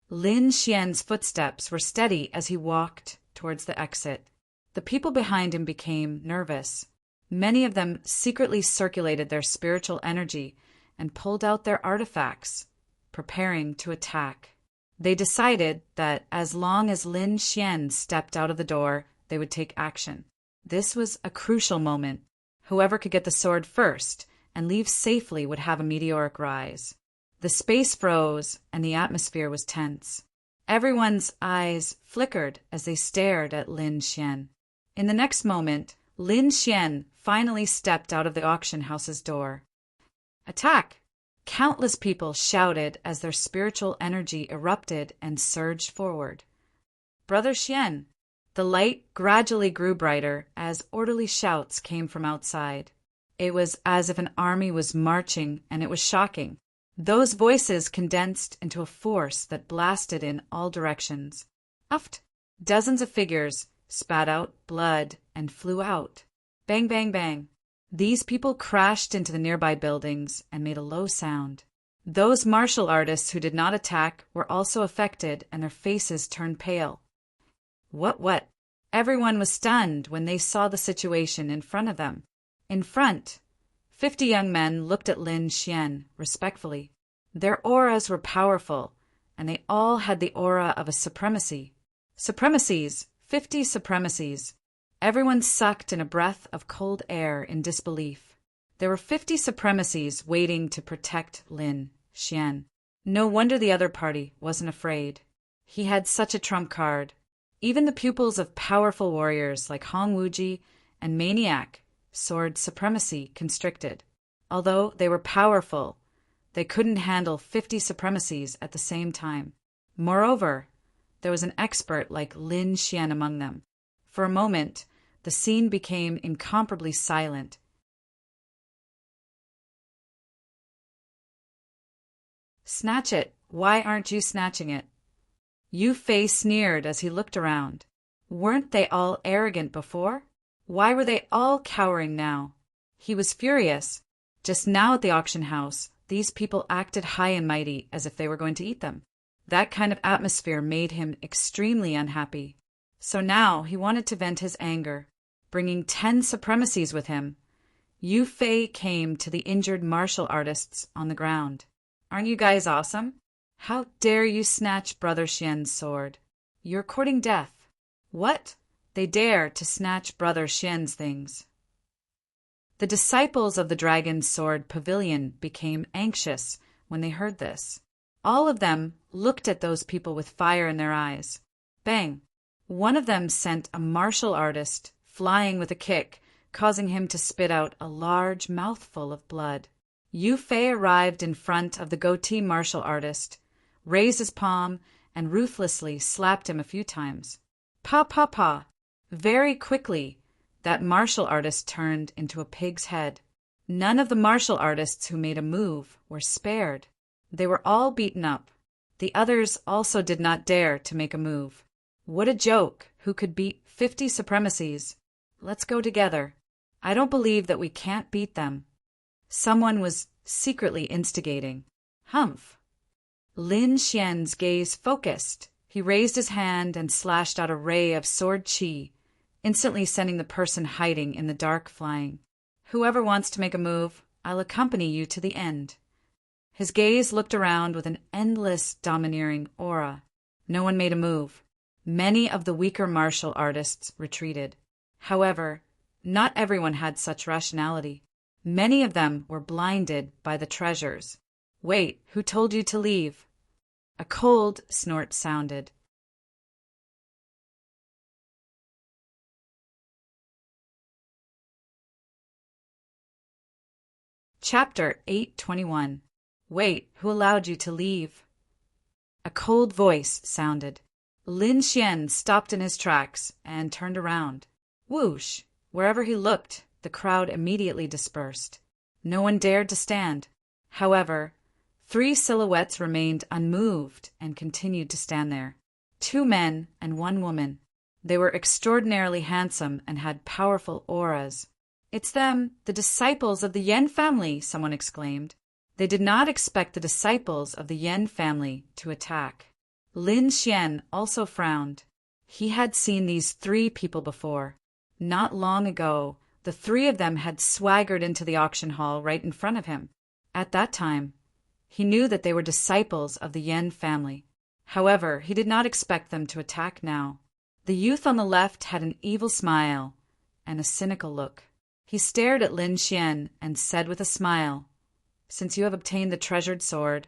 Lin Xian's footsteps were steady as he walked towards the exit. The people behind him became nervous. Many of them secretly circulated their spiritual energy and pulled out their artifacts, preparing to attack. They decided that as long as Lin Xian stepped out of the door, they would take action. This was a crucial moment. Whoever could get the sword first and leave safely would have a meteoric rise. The space froze and the atmosphere was tense. Everyone's eyes flickered as they stared at Lin Xian. In the next moment, Lin Xian finally stepped out of the auction house's door. "Attack!" Countless people shouted as their spiritual energy erupted and surged forward. "Brother Xian!" The light gradually grew brighter as orderly shouts came from outside. It was as if an army was marching, and it was shocking. Those voices condensed into a force that blasted in all directions. Uft! Dozens of figures spat out blood and flew out. Bang, bang, bang. These people crashed into the nearby buildings and made a low sound. Those martial artists who did not attack were also affected, and their faces turned pale. What? Everyone was stunned when they saw the situation in front of them. In front, 50 young men looked at Lin Xian respectfully. Their auras were powerful, and they all had the aura of a supremacy. Supremacies, 50 supremacies. Everyone sucked in a breath of cold air in disbelief. There were 50 supremacies waiting to protect Lin Xian. No wonder the other party wasn't afraid. He had such a trump card. Even the pupils of powerful warriors like Hong Wuji and Maniac sword supremacy constricted. Although they were powerful, they couldn't handle 50 supremacies at the same time. Moreover, there was an expert like Lin Xian among them. For a moment, the scene became incomparably silent. "Snatch it! Why aren't you snatching it?" Yu Fei sneered as he looked around. Weren't they all arrogant before? Why were they all cowering now? He was furious. Just now at the auction house, these people acted high and mighty as if they were going to eat them. That kind of atmosphere made him extremely unhappy. So now he wanted to vent his anger. Bringing 10 supremacies with him, Yu Fei came to the injured martial artists on the ground. "Aren't you guys awesome? How dare you snatch Brother Xian's sword? You're courting death." "What? They dare to snatch Brother Xian's things." The disciples of the Dragon's Sword Pavilion became anxious when they heard this. All of them looked at those people with fire in their eyes. Bang! One of them sent a martial artist flying with a kick, causing him to spit out a large mouthful of blood. Yu Fei arrived in front of the goatee martial artist, raised his palm, and ruthlessly slapped him a few times. Pa. Very quickly, that martial artist turned into a pig's head. None of the martial artists who made a move were spared. They were all beaten up. The others also did not dare to make a move. What a joke! Who could beat 50 supremacies? Let's go together. I don't believe that we can't beat them. Someone was secretly instigating. Humph! Lin Xian's gaze focused. He raised his hand and slashed out a ray of sword chi, instantly sending the person hiding in the dark flying. Whoever wants to make a move, I'll accompany you to the end." His gaze looked around with an endless, domineering aura. No one made a move. Many of the weaker martial artists retreated. However, not everyone had such rationality. Many of them were blinded by the treasures. "Wait, who told you to leave?" A cold snort sounded. Chapter 821. Wait, who allowed you to leave? A cold voice sounded. Lin Xian stopped in his tracks and turned around. Whoosh! Wherever he looked, the crowd immediately dispersed. No one dared to stand. However, 3 silhouettes remained unmoved and continued to stand there. 2 men and 1 woman. They were extraordinarily handsome and had powerful auras. "It's them, the disciples of the Yen family," someone exclaimed. They did not expect the disciples of the Yen family to attack. Lin Xian also frowned. He had seen these 3 people before. Not long ago, the 3 of them had swaggered into the auction hall right in front of him. At that time, he knew that they were disciples of the Yen family. However, he did not expect them to attack now. The youth on the left had an evil smile and a cynical look. He stared at Lin Xian and said with a smile, "Since you have obtained the treasured sword,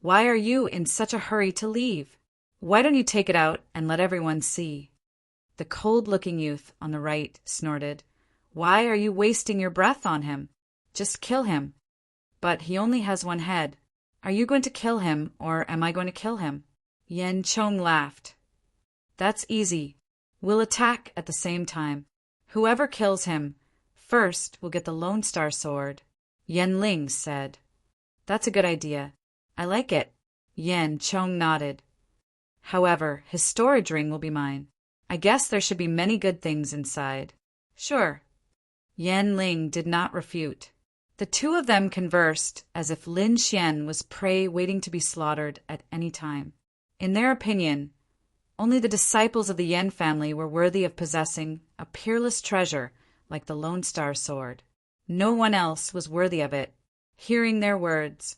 why are you in such a hurry to leave? Why don't you take it out and let everyone see?" The cold-looking youth on the right snorted, "Why are you wasting your breath on him? Just kill him." "But he only has 1 head. Are you going to kill him, or am I going to kill him?" Yen Chong laughed. "That's easy. We'll attack at the same time. Whoever kills him first will get the Lone Star Sword," Yen Ling said. "That's a good idea. I like it." Yen Chong nodded. "However, his storage ring will be mine. I guess there should be many good things inside." "Sure." Yen Ling did not refute. The 2 of them conversed as if Lin Xian was prey waiting to be slaughtered at any time. In their opinion, only the disciples of the Yen family were worthy of possessing a peerless treasure like the Lone Star Sword. No one else was worthy of it. Hearing their words,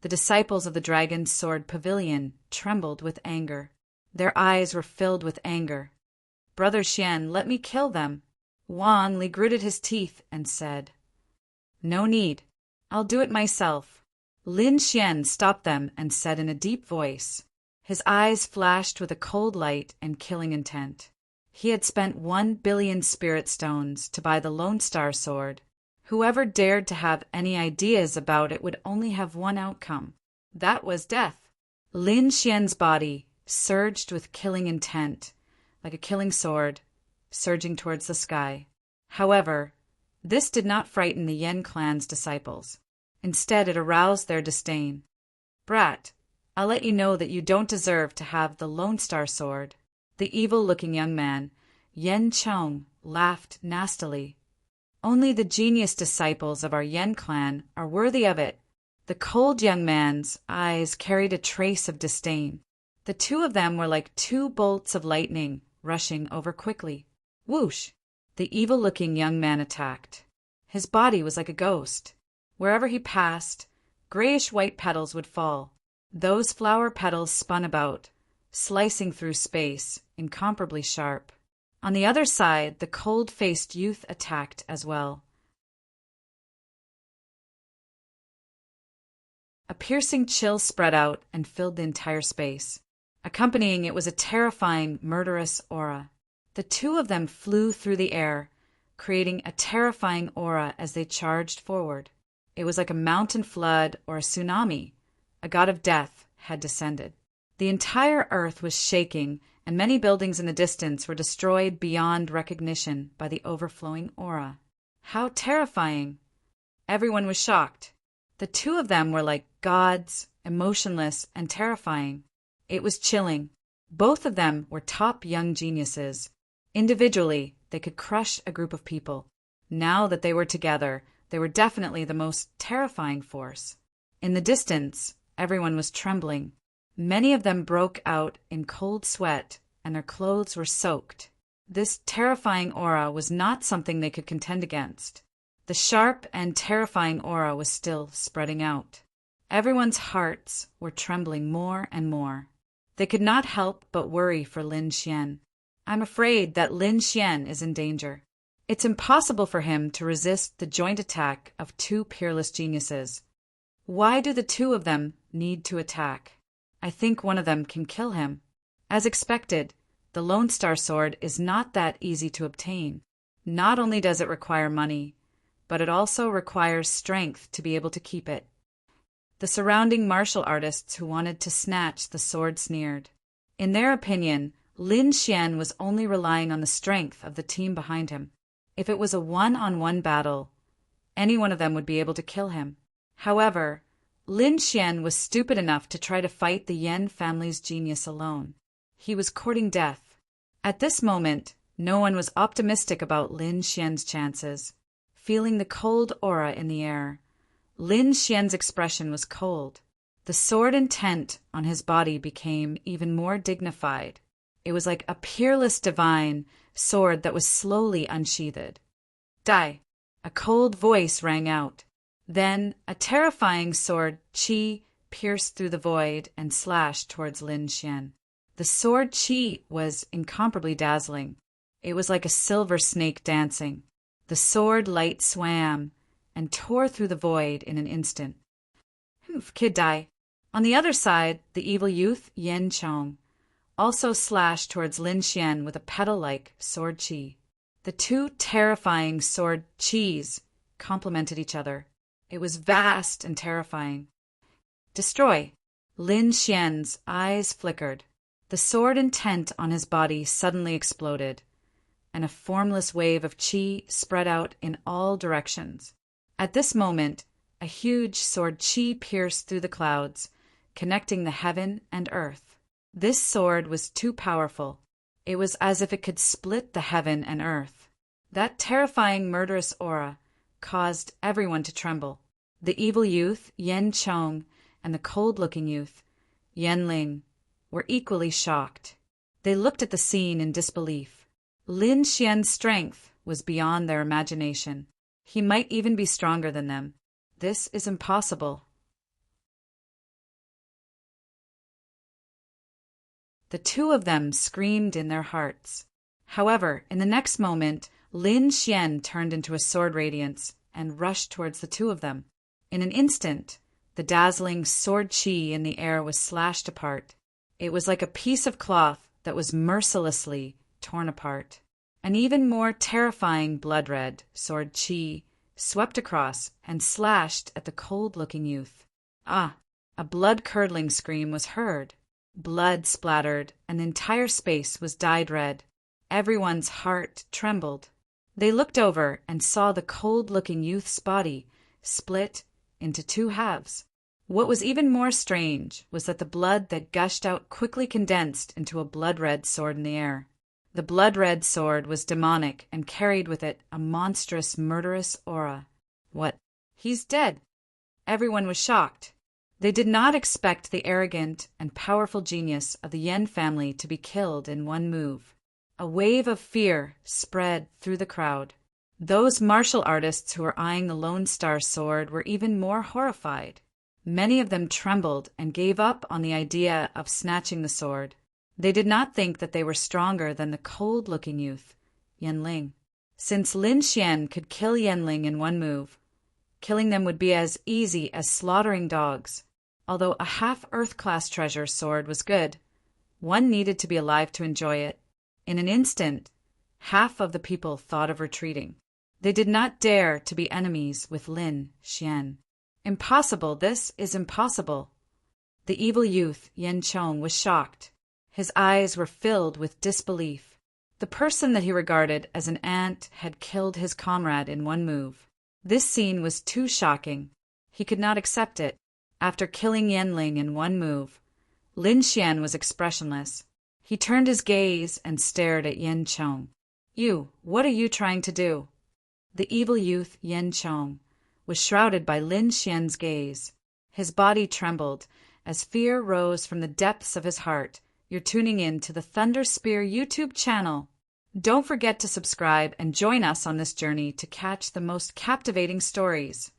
the disciples of the Dragon's Sword Pavilion trembled with anger. Their eyes were filled with anger. "Brother Xian, let me kill them." Wan Li gritted his teeth and said, "No need. I'll do it myself." Lin Xian stopped them and said in a deep voice. His eyes flashed with a cold light and killing intent. He had spent 1 billion spirit stones to buy the Lone Star Sword. Whoever dared to have any ideas about it would only have 1 outcome. That was death. Lin Xian's body surged with killing intent, like a killing sword, surging towards the sky. However, this did not frighten the Yen clan's disciples. Instead, it aroused their disdain. "Brat, I'll let you know that you don't deserve to have the Lone Star Sword." The evil-looking young man, Yen Chong, laughed nastily. "Only the genius disciples of our Yen clan are worthy of it." The cold young man's eyes carried a trace of disdain. The 2 of them were like 2 bolts of lightning rushing over quickly. Whoosh! The evil-looking young man attacked. His body was like a ghost. Wherever he passed, grayish-white petals would fall. Those flower petals spun about, slicing through space, incomparably sharp. On the other side, the cold-faced youth attacked as well. A piercing chill spread out and filled the entire space. Accompanying it was a terrifying, murderous aura. The 2 of them flew through the air, creating a terrifying aura as they charged forward. It was like a mountain flood or a tsunami. A god of death had descended. The entire earth was shaking, and many buildings in the distance were destroyed beyond recognition by the overflowing aura. How terrifying! Everyone was shocked. The 2 of them were like gods, emotionless and terrifying. It was chilling. Both of them were top young geniuses. Individually, they could crush a group of people. Now that they were together, they were definitely the most terrifying force. In the distance, everyone was trembling. Many of them broke out in cold sweat, and their clothes were soaked. This terrifying aura was not something they could contend against. The sharp and terrifying aura was still spreading out. Everyone's hearts were trembling more and more. They could not help but worry for Lin Xian. I'm afraid that Lin Xian is in danger. It's impossible for him to resist the joint attack of two peerless geniuses. Why do the two of them need to attack? I think one of them can kill him. As expected, the Lone Star Sword is not that easy to obtain. Not only does it require money, but it also requires strength to be able to keep it. The surrounding martial artists who wanted to snatch the sword sneered. In their opinion, Lin Xian was only relying on the strength of the team behind him. If it was a one-on-one battle, any one of them would be able to kill him. However, Lin Xian was stupid enough to try to fight the Yan family's genius alone. He was courting death. At this moment, no one was optimistic about Lin Xian's chances. Feeling the cold aura in the air, Lin Xian's expression was cold. The sword intent on his body became even more dignified. It was like a peerless divine sword that was slowly unsheathed. Die! A cold voice rang out. Then a terrifying sword qi pierced through the void and slashed towards Lin Xian. The sword qi was incomparably dazzling. It was like a silver snake dancing. The sword light swam and tore through the void in an instant. Kid die. On the other side, the evil youth Yen Chong also slashed towards Lin Xian with a petal-like sword qi. The two terrifying sword qis complemented each other. It was vast and terrifying. Destroy! Lin Xian's eyes flickered. The sword intent on his body suddenly exploded, and a formless wave of qi spread out in all directions. At this moment, a huge sword qi pierced through the clouds, connecting the heaven and earth. This sword was too powerful. It was as if it could split the heaven and earth. That terrifying murderous aura caused everyone to tremble. The evil youth, Yen Chong, and the cold-looking youth, Yen Ling, were equally shocked. They looked at the scene in disbelief. Lin Xian's strength was beyond their imagination. He might even be stronger than them. This is impossible. The two of them screamed in their hearts. However, in the next moment, Lin Xian turned into a sword radiance and rushed towards the two of them. In an instant, the dazzling sword qi in the air was slashed apart. It was like a piece of cloth that was mercilessly torn apart. An even more terrifying blood-red sword qi swept across and slashed at the cold-looking youth. Ah! A blood-curdling scream was heard. Blood splattered, and the entire space was dyed red. Everyone's heart trembled. They looked over and saw the cold-looking youth's body split into two halves. What was even more strange was that the blood that gushed out quickly condensed into a blood-red sword in the air. The blood-red sword was demonic and carried with it a monstrous, murderous aura. What? He's dead! Everyone was shocked. They did not expect the arrogant and powerful genius of the Yen family to be killed in one move. A wave of fear spread through the crowd. Those martial artists who were eyeing the Lone Star Sword were even more horrified. Many of them trembled and gave up on the idea of snatching the sword. They did not think that they were stronger than the cold-looking youth, Yen Ling. Since Lin Xian could kill Yen Ling in one move, killing them would be as easy as slaughtering dogs. Although a half-Earth-class treasure sword was good, one needed to be alive to enjoy it. In an instant, half of the people thought of retreating. They did not dare to be enemies with Lin Xian. Impossible, this is impossible. The evil youth, Yen Chong, was shocked. His eyes were filled with disbelief. The person that he regarded as an ant had killed his comrade in one move. This scene was too shocking. He could not accept it. After killing Yen Ling in one move, Lin Xian was expressionless. He turned his gaze and stared at Yen Chong. You, what are you trying to do? The evil youth, Yen Chong, was shrouded by Lin Xian's gaze. His body trembled as fear rose from the depths of his heart. You're tuning in to the Thunder Spear YouTube channel. Don't forget to subscribe and join us on this journey to catch the most captivating stories.